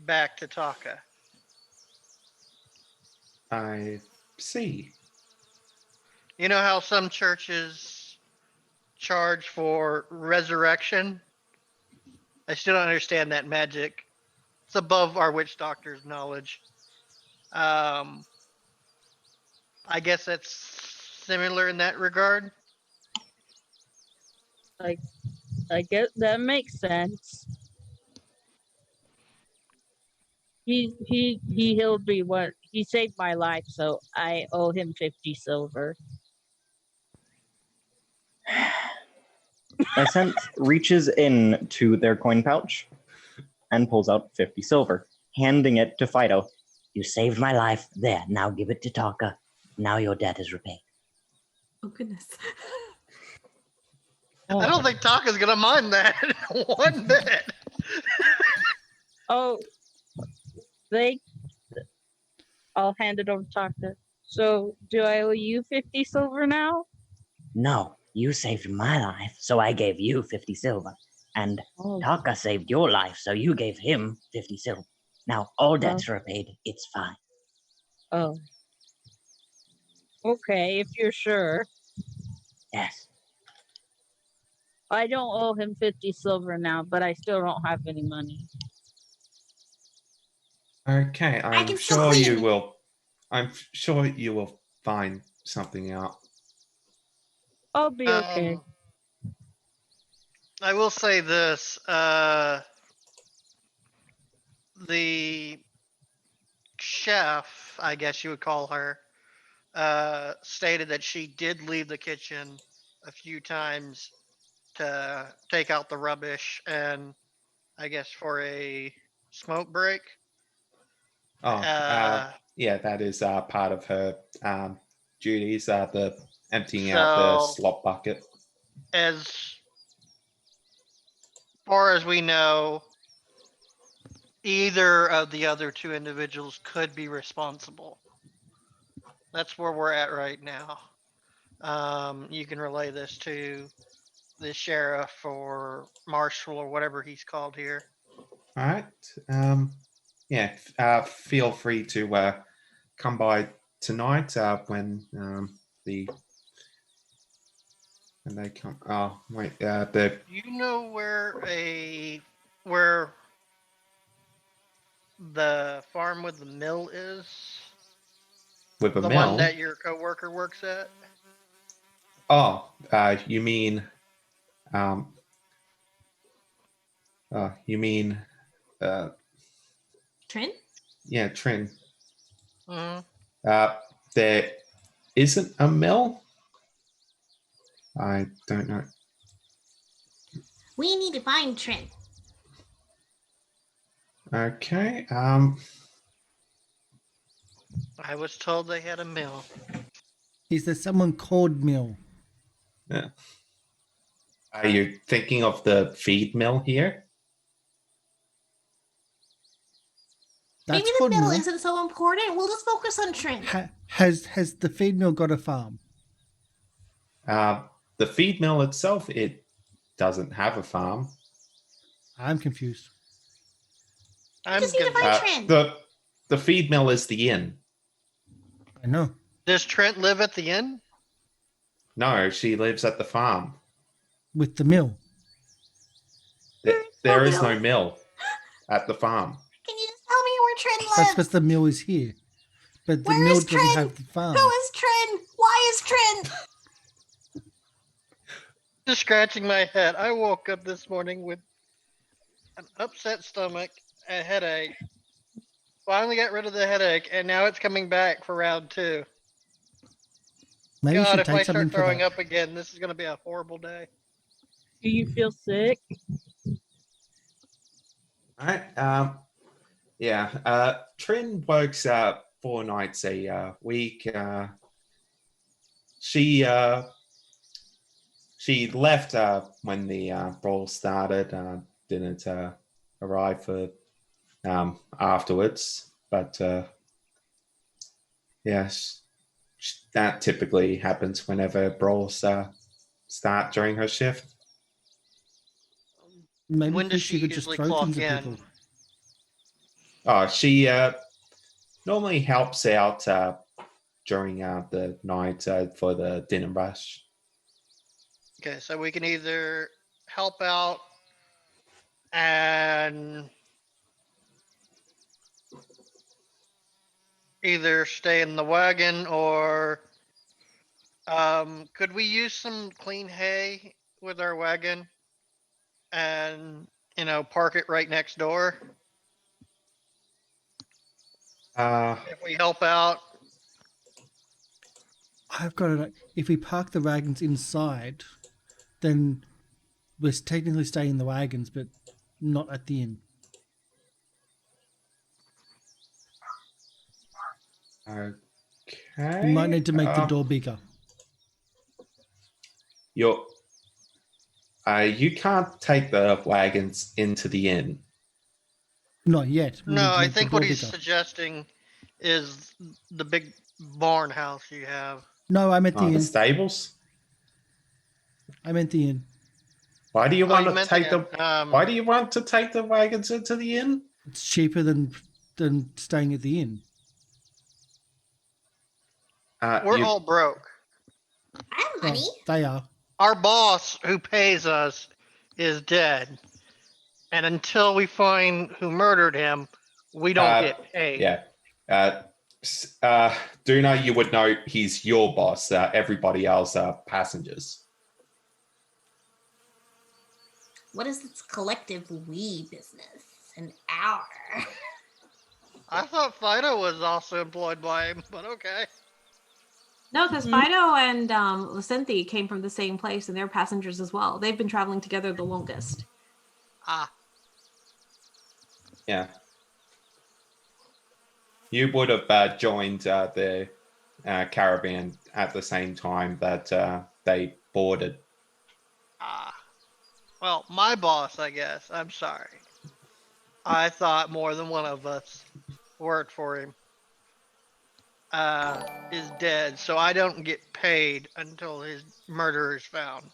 back to Taka. I see. You know how some churches charge for resurrection? I still don't understand that magic. It's above our witch doctor's knowledge. I guess that's similar in that regard. I guess that makes sense. He healed me what he saved my life, so I owe him 50 silver. Lysent reaches in to their coin pouch and pulls out 50 silver, handing it to Fido. You saved my life. There, now give it to Taka. Now your debt is repaid. Oh goodness. I don't think Taka's gonna mind that one bit. Oh, I'll hand it over to Taka. So, do I owe you 50 silver now? No, you saved my life, so I gave you 50 silver. And Taka saved your life, so you gave him 50 silver. Now all debts are repaid. It's fine. Oh. Okay, if you're sure. Yes. I don't owe him 50 silver now, but I still don't have any money. Okay, I I'm can still sure clean. you will. I'm sure you will find something out. I'll be okay. I will say this. The chef, I guess you would call her, stated that she did leave the kitchen a few times to take out the rubbish and I guess for a smoke break. Oh, yeah, that is part of her duties. The emptying out the So- slop bucket. As far as we know, either of the other two individuals could be responsible. That's where we're at right now. You can relay this to the sheriff or marshal or whatever he's called here. All right. Yeah. Feel free to come by tonight when they come. Oh wait. The Do you know where the farm with the mill is? with a The mill. one that your coworker works at? Oh, you mean, you mean, Trent? yeah, Trin. Hmm. There isn't a mill. I don't know. We need to find Trent. Okay. I was told they had a mill. Is there someone called Mill? Yeah. Are you thinking of the feed mill here? That's Maybe the called mill Mill. isn't so important. We'll just focus on Trent. Has the feed mill got a farm? The feed mill itself, it doesn't have a farm. I'm confused. I'm just need to good. find Trent. The feed mill is the inn. I know. Does Trent live at the inn? No, she lives at the farm. With the mill. There is no mill at the farm. Can you just tell me where Trent That's lives? because the mill is here. But the Where mill is doesn't Trent? have the farm. Who is Trent? Why is Trent? Just scratching my head. I woke up this morning with an upset stomach, a headache. Finally got rid of the headache, and now it's coming back for round 2. Maybe you God, should if I take something start for throwing that. up again, this is going to be a horrible day. Do you feel sick? All right. Yeah. Trin works 4 nights a week. She left when the brawl started. Didn't arrive for afterwards, but yes, that typically happens whenever brawls start during her shift. Maybe When does she she could just usually throw clock things at in? people. Oh, she normally helps out during the night for the dinner rush. Okay, so we can either help out and either stay in the wagon or could we use some clean hay with our wagon and park it right next door Uh, if we help out? I've got it. If we park the wagons inside, then we're technically staying in the wagons, but not at the inn. okay. We might need to make the door bigger. You can't take the wagons into the inn. Not yet. We need No, to I make the think door what he's bigger. suggesting is the big barn house you have. No, I meant the The inn. stables. I meant the inn. Why do you Oh, want you to meant take the Why do you want to take the wagons into the inn? It's cheaper than staying at the inn. We're You- all broke. I have Well, money. they are. Our boss who pays us is dead. And until we find who murdered him, we don't get paid. Yeah. Duna, you would know he's your boss. Everybody else are passengers. What is this collective we business? An hour. I thought Fido was also employed by him, but okay. No, because Fido and Lucinthi came from the same place and they're passengers as well. They've been traveling together the longest. Ah, Yeah. You would have joined the caravan at the same time that they boarded. well, my boss, I guess. I'm sorry. I thought more than one of us worked for him. Is dead, so I don't get paid until his murderer is found.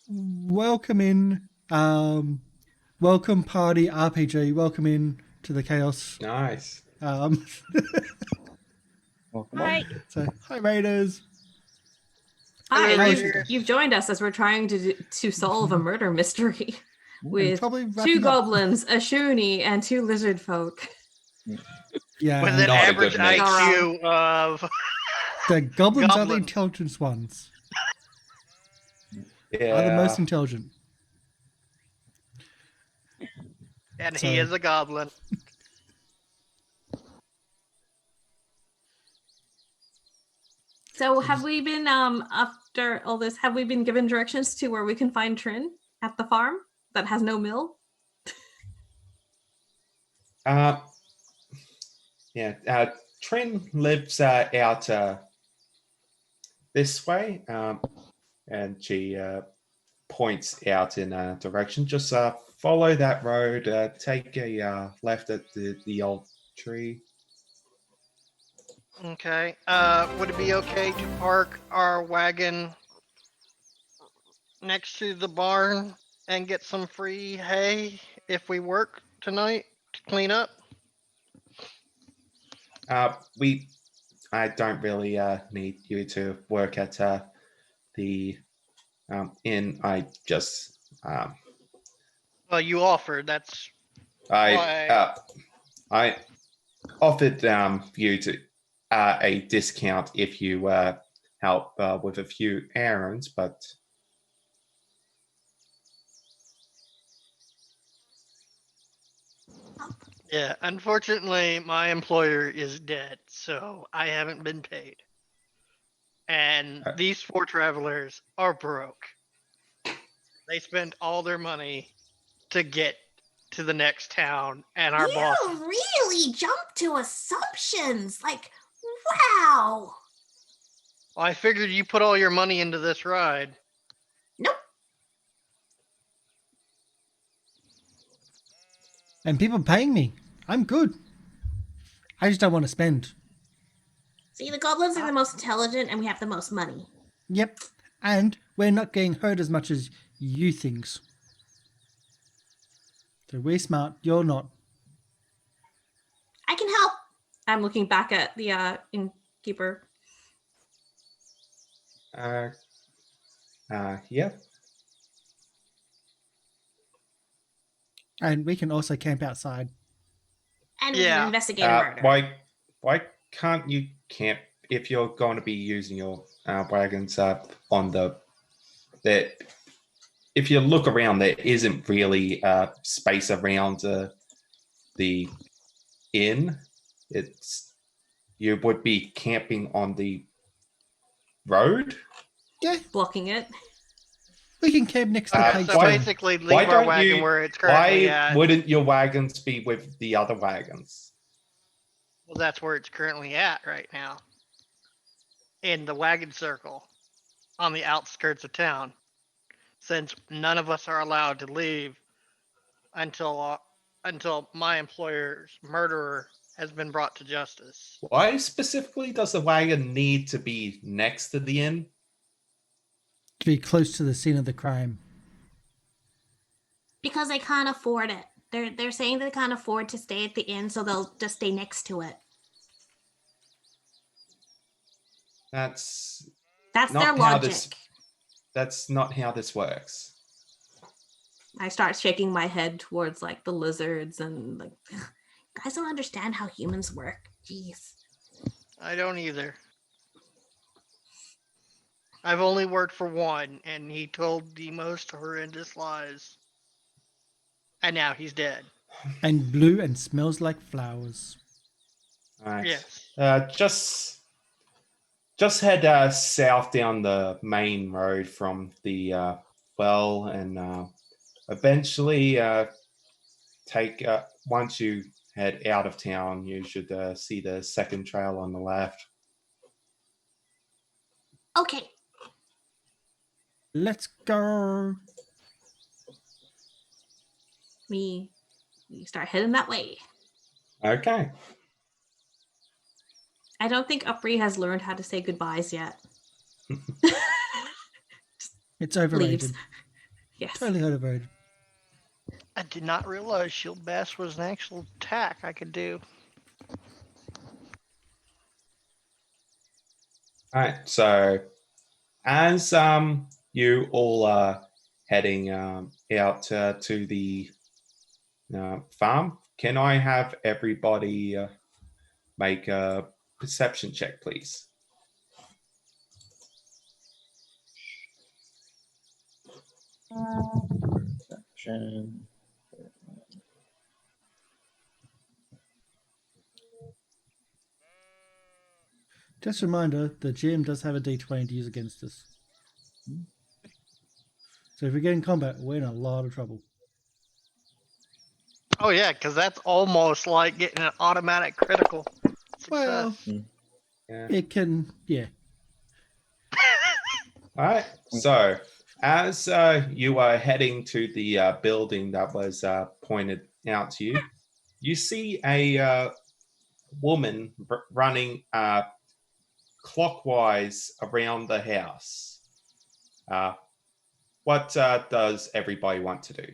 Welcome in. Welcome party RPG. Welcome in to the chaos. Nice. Welcome Hi. So, hi Raiders. Hi, Hello, you've, Raiders. you've joined us as we're trying to solve a murder mystery with probably wrapping two up. goblins, a shoonie, and two lizard folk. Yeah. With an Not a average good mix. IQ of The goblins are the Goblin. intelligent ones. Yeah. Are the most intelligent. and So- he is a goblin. So have we been after all this, have we been given directions to where we can find Trin at the farm that has no mill? Yeah. Trin lives out this way, and she points out in a direction. Just follow that road. Take a left at the old tree. Okay. Would it be okay to park our wagon next to the barn and get some free hay if we work tonight to clean up? I don't really need you to work at the inn. I just Well, you offered. That's I offered you to a discount if you help with a few errands, but yeah. Unfortunately, my employer is dead, so I haven't been paid. And these four travelers are broke. They spend all their money to get to the next town, and our You boss. really jumped to assumptions. Like, wow. Well, I figured you put all your money into this ride. Nope. And people paying me. I'm good. I just don't want to spend. See, the goblins are the most intelligent and we have the most money. Yep. And we're not getting hurt as much as you things. So we're smart. You're not. I can help. I'm looking back at the innkeeper. Yeah. And we can also camp outside. And we can Yeah. investigate a murder. Why can't you camp if you're going to be using your wagons on the if you look around, there isn't really space around the inn. You would be camping on the road. Yeah, Blocking it. we can camp next to the pig So stone. basically, leave our wagon where it's currently Why at. wouldn't your wagons be with the other wagons? Well, that's where it's currently at right now. In the wagon circle, on the outskirts of town. Since none of us are allowed to leave until my employer's murderer has been brought to justice. Why specifically does the wagon need to be next to the inn? To be close to the scene of the crime. Because they can't afford it. They're saying they can't afford to stay at the inn, so they'll just stay next to it. That's That's not their how logic. that's not how this works. I start shaking my head towards like the lizards and like Guys don't understand how humans work. Jeez. I don't either. I've only worked for one, and he told the most horrendous lies. And now he's dead. And blue and smells like flowers. All right. Yes. Just head south down the main road from the well, and eventually take once you head out of town, you should see the second trail on the left. Okay. Let's go. we start heading that way. Okay. I don't think Upri has learned how to say goodbyes yet. It's overrated. Leaves. Yes. Totally overrated. I did not realize Shield Bash was an actual attack I could do. All right. So, as you all are heading out to the farm, can I have everybody make a perception check, please? Perception. Just a reminder, the GM does have a D20 to use against us. So if we get in combat, we're in a lot of trouble. Oh yeah, because that's almost like getting an automatic critical success. Well, Yeah. it can, yeah. All right. So, as you are heading to the building that was pointed out to you, you see a woman running clockwise around the house. What does everybody want to do?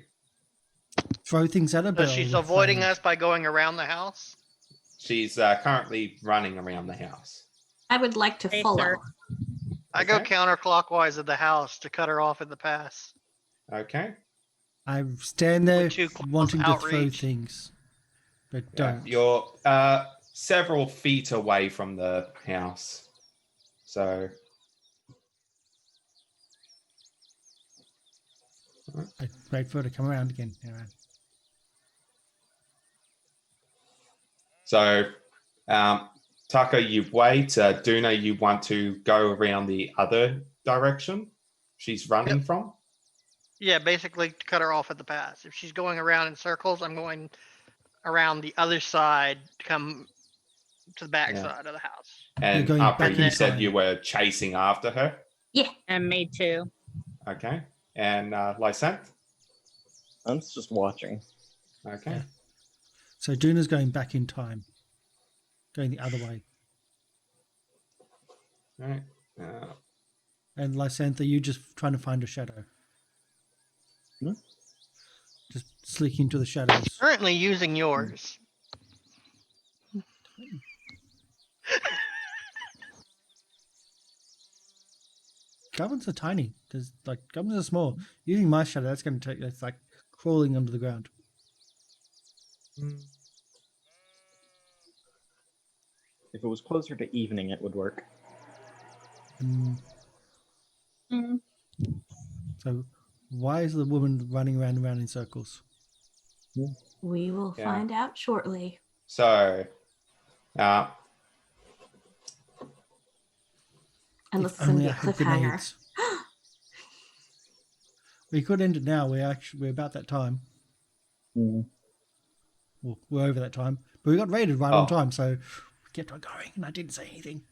Throw things at a So barrel. she's with avoiding flames. us by going around the house? She's currently running around the house. I would like to Hey, follow. sir. I go Okay. counterclockwise of the house to cut her off in the pass. Okay. I stand there With two close wanting to throw outreach. things, but Yeah, don't. you're several feet away from the house. So, I wait for her to come around again. Around. so Tucker, you wait. Duna, you want to go around the other direction she's running from? Yeah, basically to cut her off at the pass. If she's going around in circles, I'm going around the other side to come to the back Yeah. side of the house. And going after back you in said time. you were chasing after her. And me too. Okay. And Lysant? I'm just watching. Okay. Yeah. So Duna's going back in time, going the other way. All right. And Lysantha, you just trying to find a shadow. Hmm? Just slick into the shadows. Currently using yours. Goblins are tiny. Goblins are small. Using my shadow, that's going to take. That's like crawling under the ground. If it was closer to evening, it would work. So, why is the woman running around and around in circles? We will find out shortly. So, Unless If it's going only to be I a had cliffhanger. grenades. We could end it now. We're about that time. Well, we're over that time, but we got raided right on time, so we kept on going, and I didn't say anything.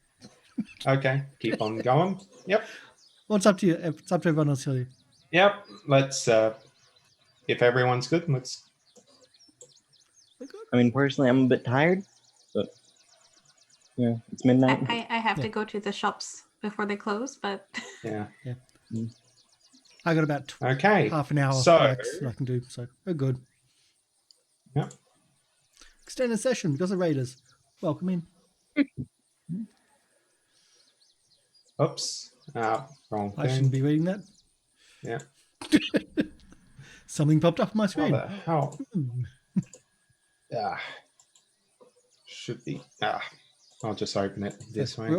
okay, keep on going. Yep. Well, it's up to you. It's up to everyone else here. Yep. Let's. If everyone's good, let's. I mean, personally, I'm a bit tired, but yeah, it's midnight. I have to go to the shops before they close, but Yeah. I got about Okay. half an hour So- max that I can do, so we're good. Yep. Extended session because of raiders. Welcome in. Oops. Wrong I thing. shouldn't be reading that. Yeah. Something popped up on my What screen. the hell? Should be. I'll just open it this way. We're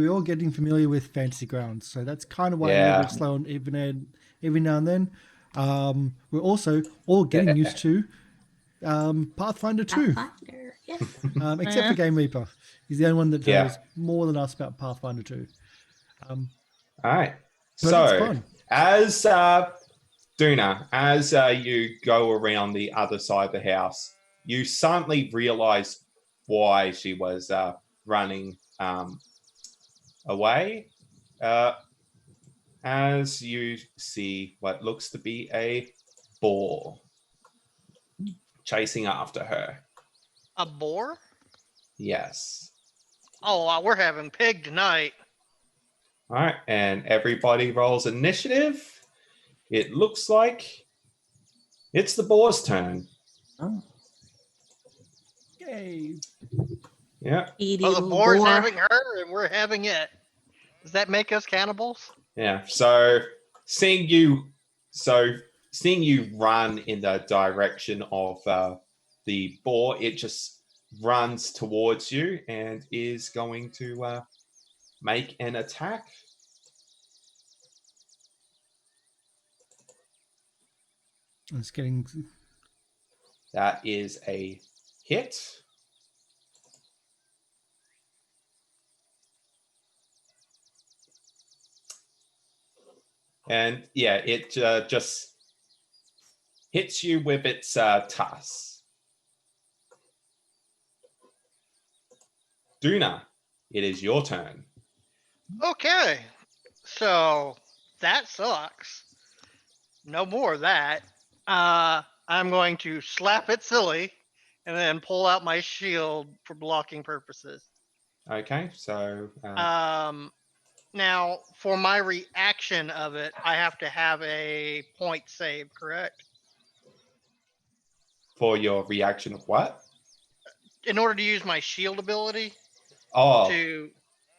all getting familiar with Fantasy Grounds, so that's kind of why we're a little bit slow on every now and then. We're also all getting used to Pathfinder 2. Pathfinder, yes. Except for Game Reaper. He's the only one that knows more than us about Pathfinder 2. All right. But So, it's fun. as Duna, as you go around the other side of the house, you suddenly realize why she was running away. As you see what looks to be a boar chasing after her. A boar? Yes. Oh, we're having pig tonight. All right, and everybody rolls initiative. It looks like it's the boar's turn. Oh. Yay. Yeah. Oh, the boar's having her and we're having it. Does that make us cannibals? Yeah. So seeing you run in the direction of the boar, it just runs towards you and is going to make an attack. It's getting. That is a hit. And yeah, it just hits you with its tusk. Duna, it is your turn. Okay. So that sucks. No more of that. I'm going to slap it silly and then pull out my shield for blocking purposes. Okay, so now for my reaction of it, I have to have a point save, correct? for your reaction of what? In order to use my shield ability Oh, to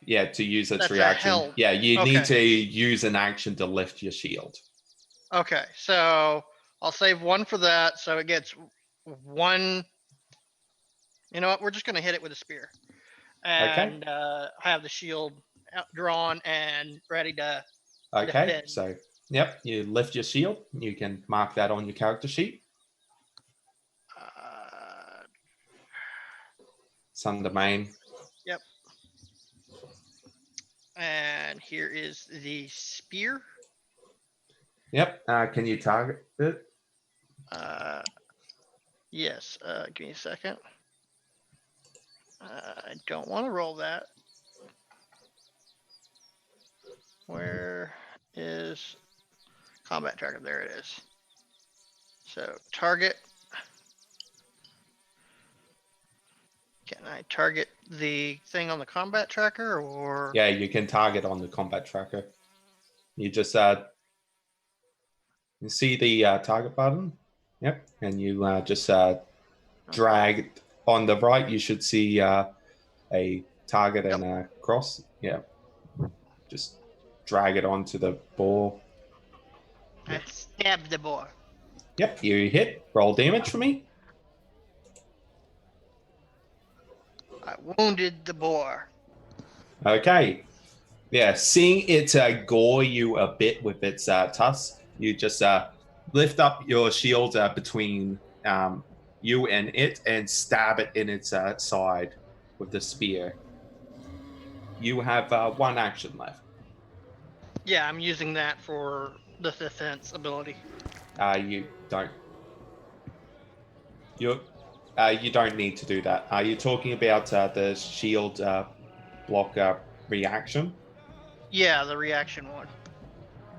to use its That's a reaction. help. Yeah, you Okay. need to use an action to lift your shield. Okay, so I'll save one for that, so it gets one. You know what? We're just gonna hit it with a spear, and have the shield drawn and ready to. Okay, Defend. so yep, you lift your shield. You can mark that on your character sheet. It's under main. Yep. And here is the spear. Yep. Can you target it? Yes. Give me a second. I don't want to roll that. Where is combat tracker? There it is. So target. Can I target the thing on the combat tracker or? Yeah, you can target on the combat tracker. You just you see the target button. Yep. And you just drag on the right. You should see a target and a cross. Yeah. Just drag it onto the boar. I stab the boar. Yep. You hit. Roll damage for me. I wounded the boar. Okay. Yeah. Seeing it gore you a bit with its tusks, you just lift up your shield between you and it and stab it in its side with the spear. You have one action left. Yeah, I'm using that for the defense ability. You don't. You don't need to do that. Are you talking about the shield block reaction? Yeah, the reaction one.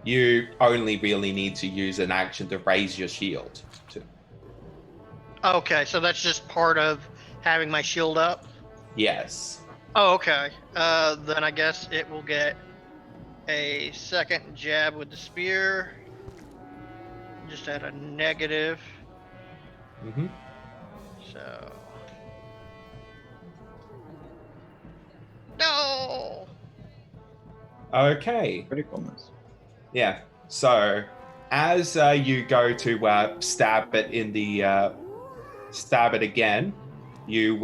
You only really need to use an action to raise your shield. Okay, so that's just part of having my shield up? Yes. Oh, okay. Then I guess it will get a second jab with the spear. Just at a negative. Mm-hmm. So. No! Okay. Criticalness. Yeah. So, as you go to stab it in the stab it again, you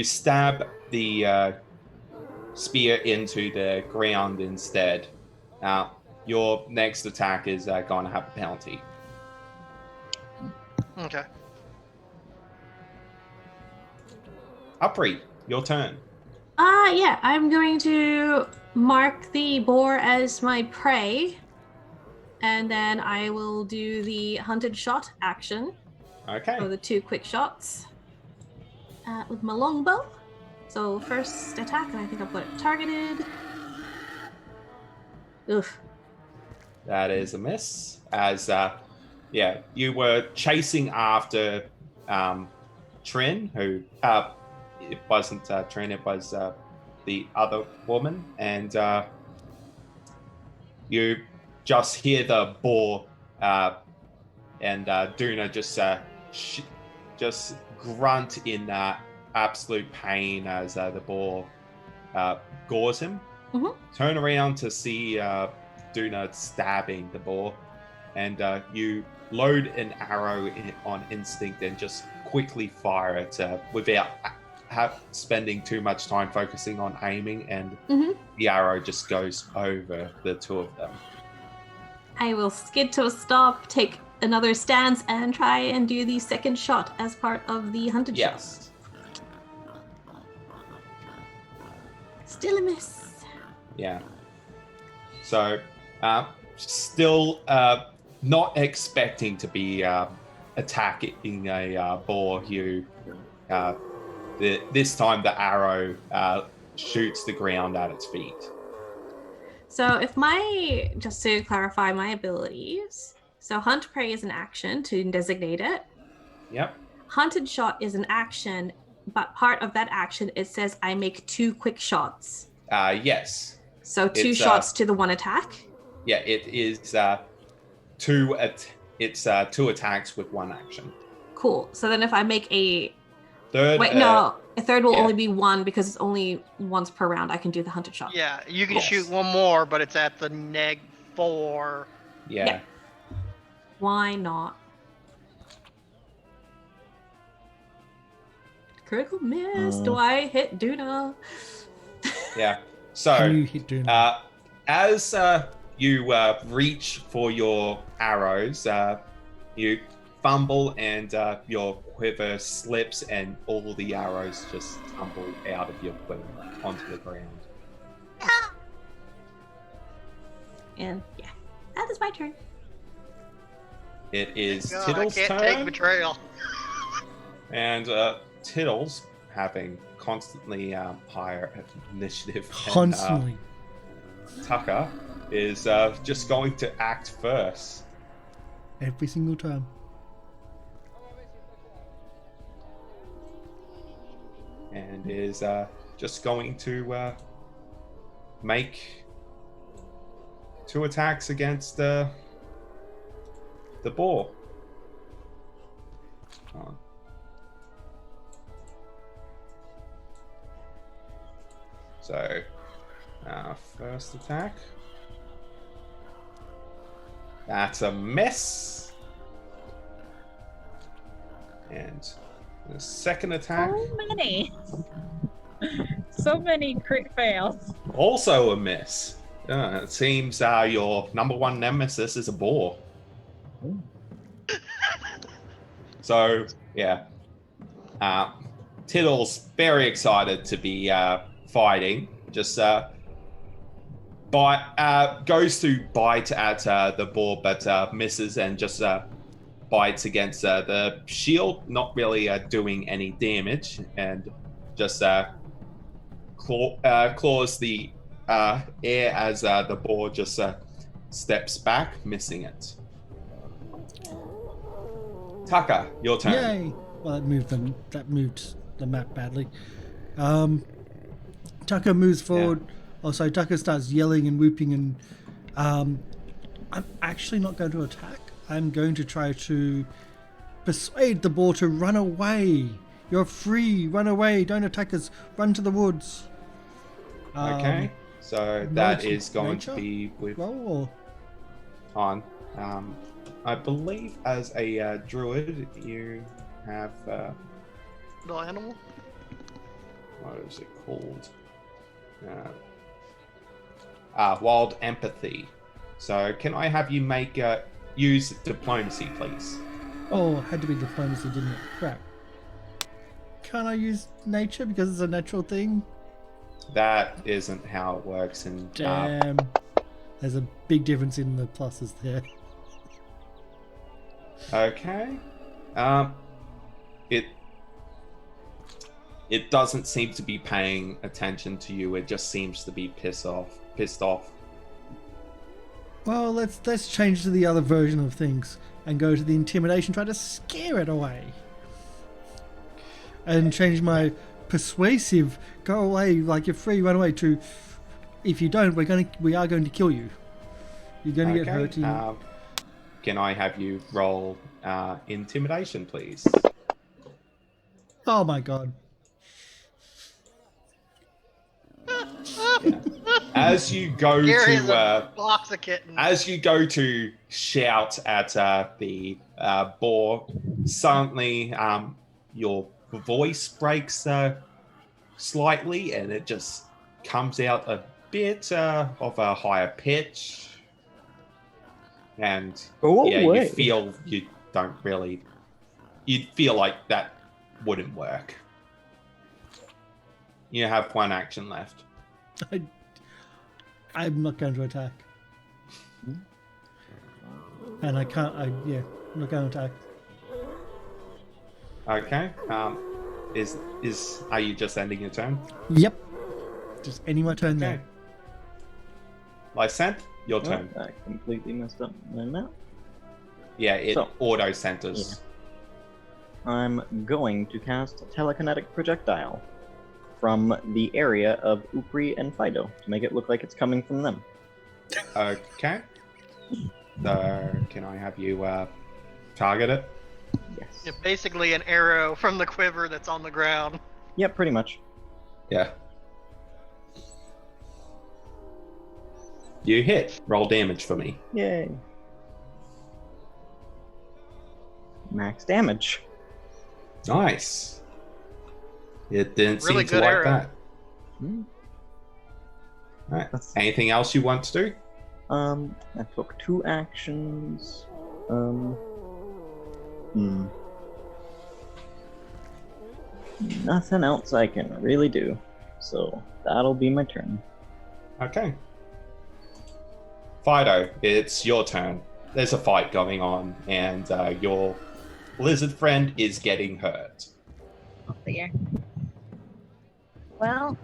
stab the spear into the ground instead. Now, your next attack is going to have a penalty. Okay. Upri, your turn. Yeah, I'm going to mark the boar as my prey, and then I will do the hunted shot action. Okay. So the 2 quick shots with my longbow. So first attack, and I think I've got it targeted. Oof. That is a miss. As you were chasing after Trin, who it wasn't Trin, it was the other woman, and you just hear the boar, and Duna just grunt in absolute pain as the boar gores him. Mhm. Turn around to see Duna stabbing the boar, and you load an arrow on instinct and just quickly fire it without spending too much time focusing on aiming, and the arrow just goes over the 2 of them. I will skid to a stop, take another stance, and try and do the second shot as part of the hunted shot. Yes. Still a miss. Yeah. So, still not expecting to be attacking a boar, you this time the arrow shoots the ground at its feet. So just to clarify my abilities, so hunt prey is an action to designate it. Yep. Hunted shot is an action, but part of that action, it says I make 2 quick shots. Yes. So 2 shots to the 1 attack? Yeah, it is 2 attacks with 1 action. Cool. So then if I make a third... a third will only be 1 because it's only once per round I can do the hunted shot. Yeah, you can shoot 1 more, but it's at the -4. Yeah. Why not? Critical miss. Do I hit Duna? Yeah. So, You hit Duna. as you reach for your arrows, you fumble and your quiver slips and all the arrows just tumble out of your quiver onto the ground. And yeah, that is my turn. It is God, Tiddle's I can't turn. take betrayal. And Tiddles, having constantly higher initiative than, Constantly. Tucker, is just going to act first. Every single time. And is just going to make 2 attacks against the boar. Hold on. So, first attack. That's a miss. And the second attack. So many crit fails. Also a miss. It seems your number one nemesis is a boar. So, yeah. Tiddle's very excited to be fighting. Just goes to bite at the boar, but misses and just bites against the shield, not really doing any damage, and just claws the air as the boar just steps back, missing it. Tucker, your turn. Yay! Well, that moved the map badly. Tucker moves forward. Yeah. Oh, sorry, Tucker starts yelling and whooping, and I'm actually not going to attack. I'm going to try to persuade the boar to run away. You're free. Run away. Don't attack us. Run to the woods. Okay. So that is going to be with on. I believe as a druid, you have little animal. What is it called? Wild empathy. So can I have you make use diplomacy, please? Oh, had to be diplomacy, didn't it? Crap. Can't I use nature because it's a natural thing? That isn't how it works. And damn, there's a big difference in the pluses there. Okay. It doesn't seem to be paying attention to you. It just seems to be pissed off. Well, let's change to the other version of things and go to the intimidation, try to scare it away. And change my persuasive, go away, like you're free, run away, to if you don't, we are going to kill you. You're going to get hurt. Can I have you roll intimidation, please? Oh my god. Yeah. As you go to shout at the boar, suddenly your voice breaks slightly, and it just comes out a bit of a higher pitch, and you feel you'd feel like that wouldn't work. You have one action left. I'm not going to attack. And I can't, I'm not going to attack. Okay. Are you just ending your turn? Yep. Just ending my turn there. Lysanthe, your turn. I completely messed up my map. Yeah, it auto centers. Yeah. I'm going to cast telekinetic projectile from the area of Upri and Fido to make it look like it's coming from them. Okay. So, can I have you target it? Yes. Yeah, basically an arrow from the quiver that's on the ground. Yep, pretty much. Yeah. You hit. Roll damage for me. Yay. Max damage. Nice. It didn't Really seem to like arrow. that. Hmm. Alright. Anything else you want to do? I took 2 actions. Nothing else I can really do. So that'll be my turn. Okay. Fido, it's your turn. There's a fight going on, and your lizard friend is getting hurt. Oh dear. Well,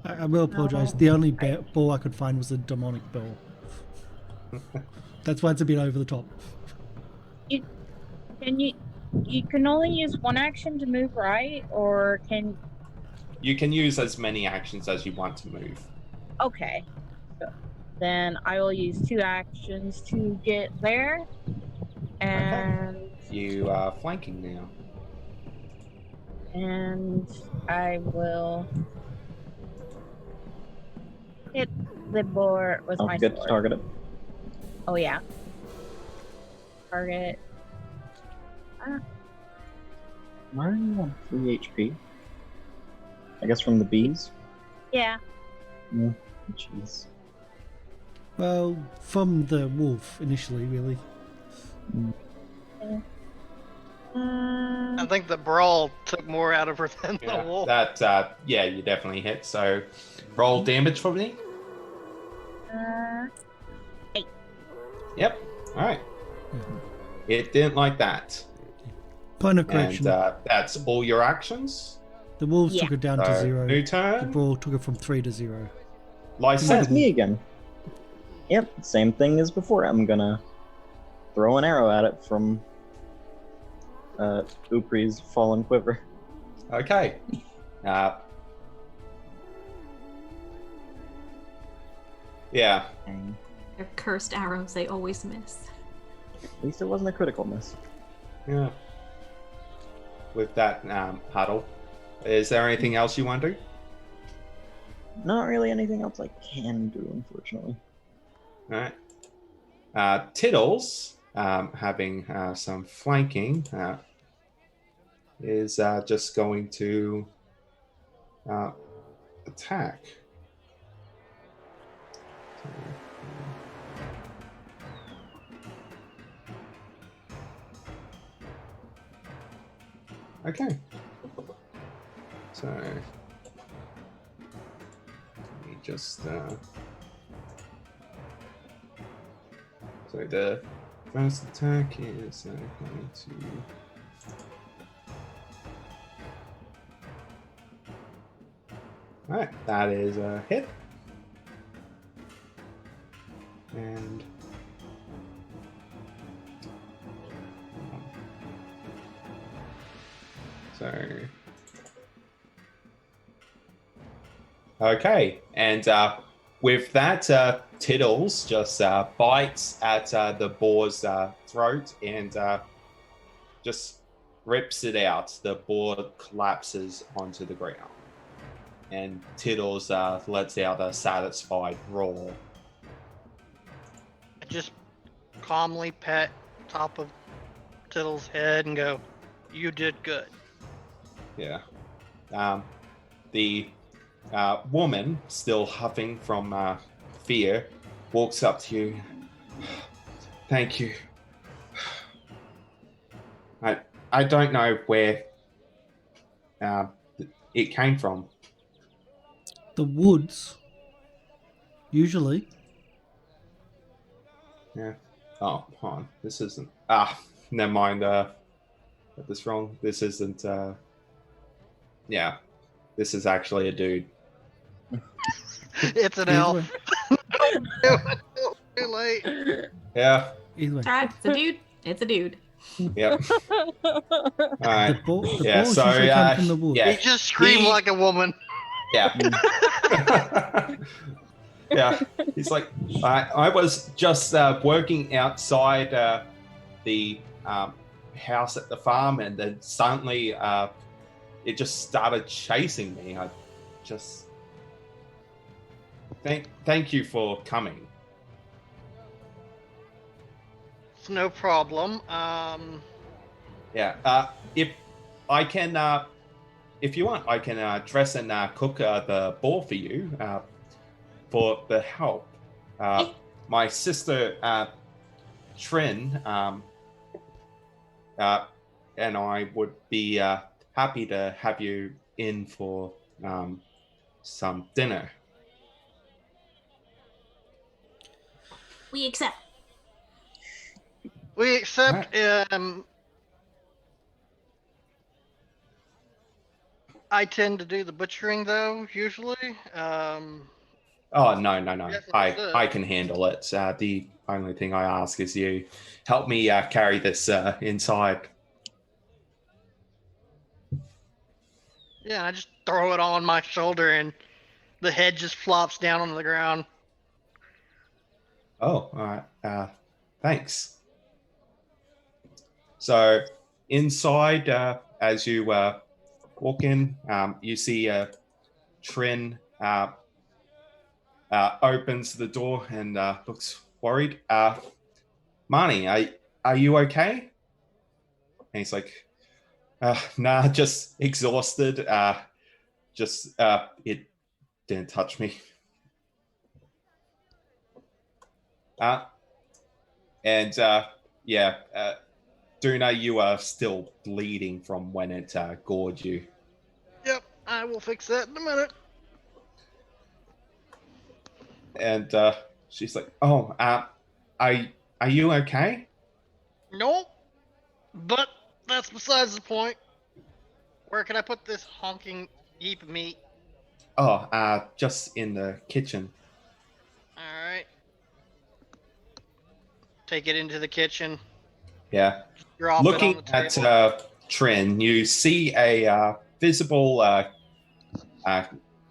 I will apologise. The only ball I could find was a demonic ball. That's why it's a bit over the top. you can only use one action to move, right? Or can You can use as many actions as you want to move. Okay. So then I will use 2 actions to get there. And You are flanking now. and I will hit the board with Don't my forget to sword. target it. Oh yeah. Target. Why are you on 3 HP? I guess from the bees? Yeah. Yeah. Jeez. Well, from the wolf initially, really. I think the brawl took more out of her than the wolf. That yeah, you definitely hit. So roll damage for me. 8. Yep. All right. It didn't like that. Point of And correction. that's all your actions. The wolves Yeah. took it down to So, 0. new The turn. brawl took it from 3 to 0. That's Lysen. me again. Yep, same thing as before. I'm gonna throw an arrow at it from Upri's fallen quiver. Okay. Yeah. Dang. They're cursed arrows, they always miss. At least it wasn't a critical miss. Yeah. With that huddle, is there anything else you want to do? Not really anything else I can do, unfortunately. All right. Tiddles, having some flanking, is just going to attack. Okay. So let me just so the first attack is going to all right, that is a hit. And so okay, and with that, Tiddles just bites at the boar's throat and just rips it out. The boar collapses onto the ground, and Tiddles lets out a satisfied roar. I just calmly pet top of Tiddle's head and go, "You did good." Yeah. The woman, still huffing from fear, walks up to you. Thank you. I don't know where it came from. The woods, usually. Yeah. Oh, hold on. This isn't. Never mind. Got this wrong. This isn't. Yeah. This is actually a dude. It's an Either elf. way. Too late. Yeah. Either way. Alright, it's a dude. It's a dude. Yep. All The, right. the Yeah, balls so, usually come from the woods. yeah. He just screamed He- like a woman. Yeah. Yeah. He's like, I was just working outside the house at the farm, and then suddenly it just started chasing me. I just thank you for coming. It's no problem. Yeah. If I can, if you want, I can dress and cook the boar for you for the help. My sister Trin and I would be happy to have you in for some dinner. We accept. We accept. I tend to do the butchering though, usually. Oh no! Yes, understood. I can handle it. The only thing I ask is you help me carry this inside. Yeah, I just throw it on my shoulder and The head just flops down onto the ground. Oh, all right. Thanks. So inside, as you walk in, you see Trin opens the door and looks worried. Marnie, are you okay? And he's like, nah, just exhausted. It didn't touch me. Duna, you are still bleeding from when it gored you. Yep, I will fix that in a minute. And she's like, "Oh, are you okay?" Nope. But that's besides the point. Where can I put this honking heap of meat? Oh, just in the kitchen. Alright. Take it into the kitchen. Yeah. Drop Looking it on the at table. Trin, you see a visible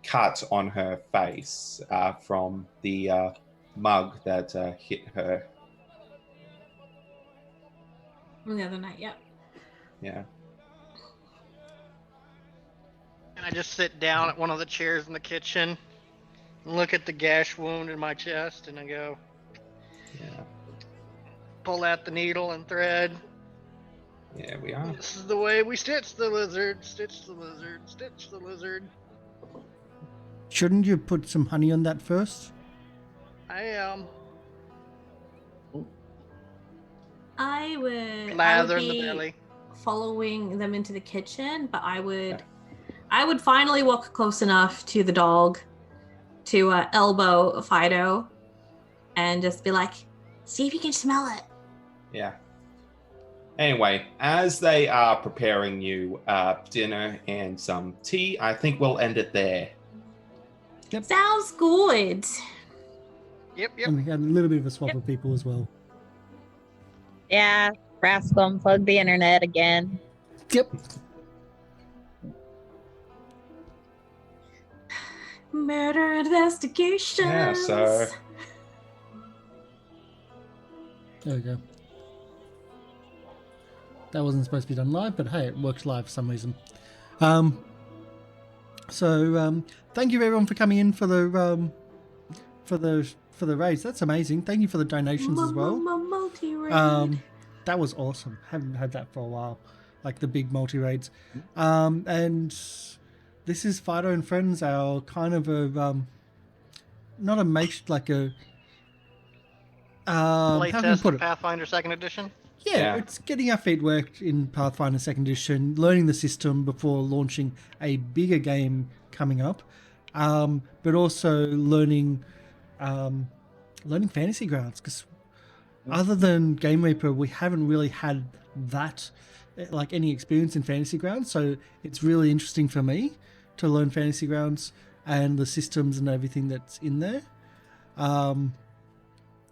cut on her face from the mug that hit her. From the other night, yeah. Yeah. And I just sit down at one of the chairs in the kitchen and look at the gash wound in my chest and I go, Yeah. pull out the needle and thread. Yeah, we are. This is the way we stitch the lizard, stitch the lizard, stitch the lizard. Shouldn't you put some honey on that first? I am. I would Lather in the be belly. following them into the kitchen, but I would finally walk close enough to the dog to elbow Fido and just be like, see if you can smell it. Yeah. Anyway, as they are preparing you dinner and some tea, I think we'll end it there. Yep. Sounds good. Yep. And we had a little bit of a swap of people as well. Yeah, Rascal unplugged the internet again. Yep. Murder investigations. Yeah, so There we go. That wasn't supposed to be done live, but hey, it works live for some reason. Thank you everyone for coming in for the raids. That's amazing. Thank you for the donations as well. Multi-raid. That was awesome. Haven't had that for a while, like the big multi raids. And this is Fido and Friends, our kind of a not a like a how can I Playtest put of it? Pathfinder 2nd Edition. Yeah, it's getting our feet worked in Pathfinder 2nd Edition, learning the system before launching a bigger game coming up, but also learning Fantasy Grounds, because other than Game Reaper, we haven't really had that, like any experience in Fantasy Grounds, so it's really interesting for me to learn Fantasy Grounds and the systems and everything that's in there.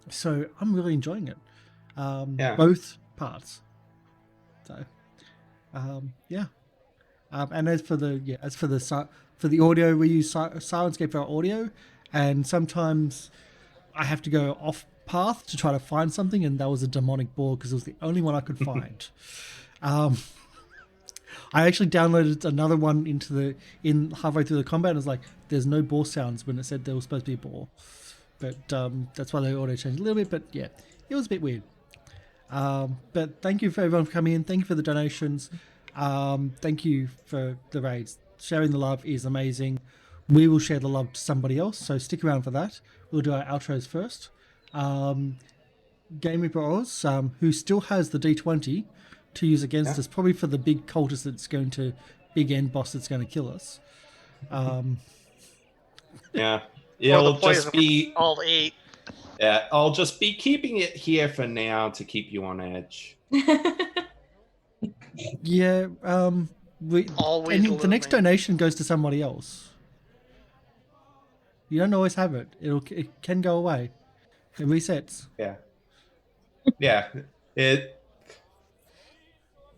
So I'm really enjoying it. Both parts. So, yeah. And as for the audio, we use Syrinscape for our audio, and sometimes I have to go off path to try to find something, and that was a demonic boar because it was the only one I could find. I actually downloaded another one in halfway through the combat, and it was like, there's no boar sounds when it said there was supposed to be a boar. But that's why the audio changed a little bit, but yeah, it was a bit weird. But thank you for everyone for coming in. Thank you for the donations. Thank you for the raids. Sharing the love is amazing. We will share the love to somebody else, so stick around for that. We'll do our outros first. Game Reaper Oz, who still has the D20 to use against us, probably for the big cultist big end boss that's going to kill us. Yeah. Or the It'll just be all 8. Yeah, I'll just be keeping it here for now to keep you on edge. Yeah, Always the next looming. donation goes to somebody else. You don't always have it. It can go away. It resets. Yeah. Yeah.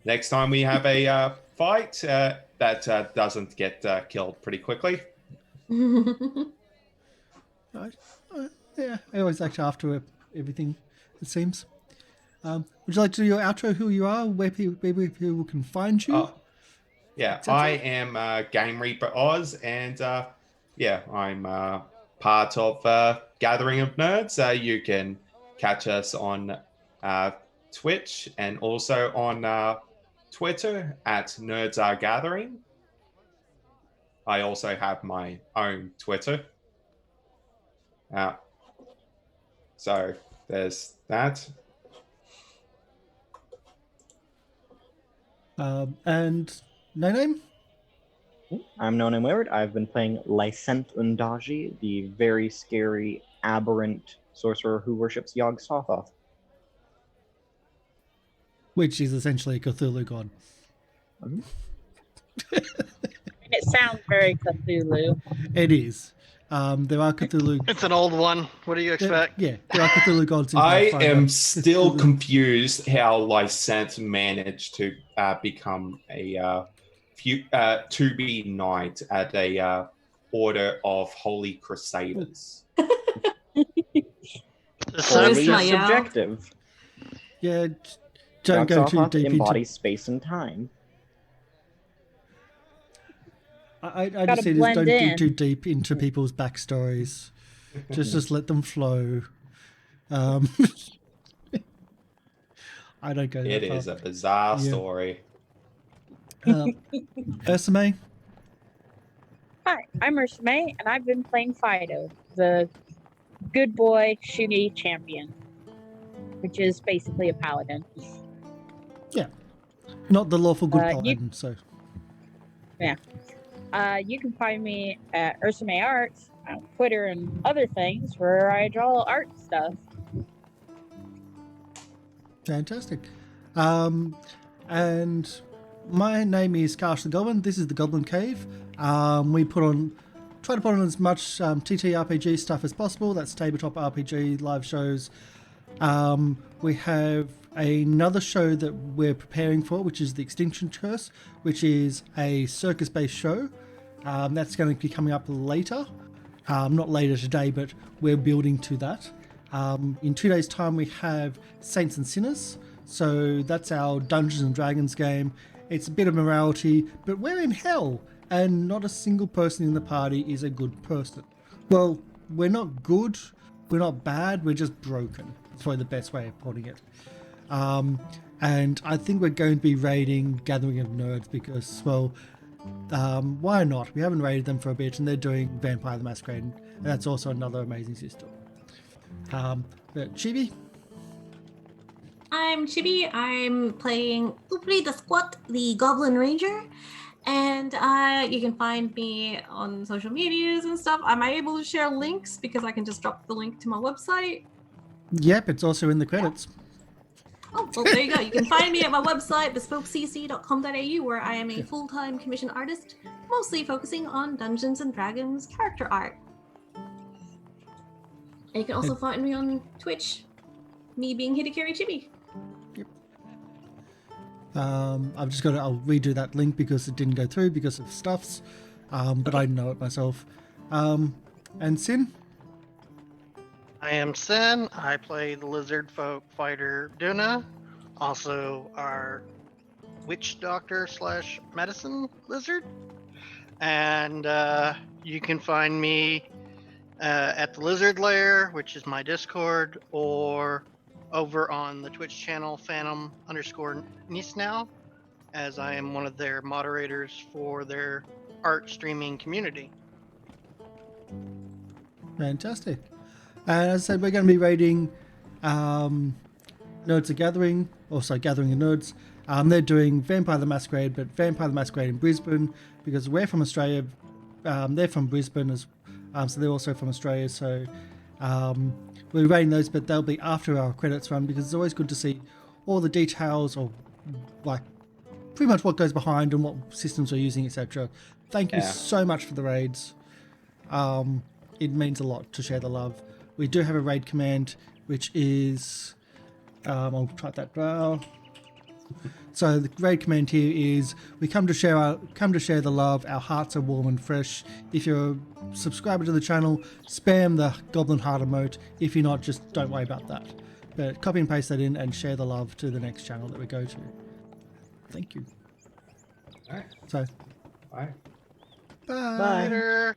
Next time we have a fight, that doesn't get killed pretty quickly. Right. Yeah, I always like to after everything, it seems. Would you like to do your outro, who you are, where people can find you? Oh, yeah, etc.? I am Game Reaper Oz, and yeah, I'm part of Gathering of Nerds. You can catch us on Twitch and also on Twitter at Nerds Are Gathering. I also have my own Twitter. So there's that. And no name? I'm known and wayward. I've been playing Lysent Undaji, the very scary, aberrant sorcerer who worships Yogg Sothoth. Which is essentially a Cthulhu god. Mhm. It sounds very Cthulhu. It is. There are Cthulhu. It's an old one. What do you expect? Yeah, there are Cthulhu gods in I Pathfinder. am still Cthulhu- confused how Lysant managed to become a to be knight at a order of Holy Crusaders. Holy Charisma, is yeah. subjective. Yeah, don't Yogg go too Sothoth deep into. embodies space and time. I Gotta just say this, blend don't dig in. too deep into people's backstories. Just let them flow. I don't go that It far. is a bizarre Yeah. story. Ursame? Hi, I'm May, and I've been playing Fido, the good boy shooty champion, which is basically a paladin. Not the lawful good You- paladin, so. You can find me at May Arts on Twitter and other things where I draw art stuff. Fantastic. And my name is Karsh the Goblin. This is the Goblin Cave. We try to put on as much TTRPG stuff as possible. That's tabletop RPG, live shows. We have another show that we're preparing for, which is the Extinction Curse, which is a circus-based show. That's going to be coming up later. Not later today, but we're building to that. In 2 days' time, we have Saints and Sinners. So that's our Dungeons and Dragons game. It's a bit of morality, but we're in hell, and not a single person in the party is a good person. Well, we're not good, we're not bad, we're just broken. That's probably the best way of putting it. And I think we're going to be raiding Gathering of Nerds because, well, why not? We haven't raided them for a bit, and they're doing Vampire the Masquerade, and that's also another amazing system. But Chibi? I'm Chibi. I'm playing Upri the Squat, the Goblin Ranger. And you can find me on social medias and stuff. Am I able to share links? Because I can just drop the link to my website. Yep, it's also in the credits. Oh, well, there you go. You can find me at my website, bespokecc.com.au, where I am a full-time commission artist, mostly focusing on Dungeons & Dragons character art. And you can also find me on Twitch, me being Hidekari Chibi. I've just I'll redo that link because it didn't go through because of stuffs, but I know it myself. And Sin? I am Sin. I play the lizard folk fighter Duna, also our witch doctor / medicine lizard. And you can find me at the Lizard Lair, which is my Discord, or over on the Twitch channel Phantom_Nisnow, as I am one of their moderators for their art streaming community. Fantastic. And as I said, we're going to be raiding Nerds Are Gathering, also Gathering of Nerds. They're doing Vampire the Masquerade, but Vampire the Masquerade in Brisbane, because we're from Australia. They're from Brisbane, so they're also from Australia. So we're raiding those, but they'll be after our credits run, because it's always good to see all the details of, like, pretty much what goes behind and what systems we're using, etc. Thank you so much for the raids. It means a lot to share the love. We do have a raid command, which is, I'll type that down. So the raid command here is we come to share the love. Our hearts are warm and fresh. If you're a subscriber to the channel, spam the Goblin Heart emote. If you're not, just don't worry about that. But copy and paste that in and share the love to the next channel that we go to. Thank you. All right. So, Bye. bye. Bye. Later.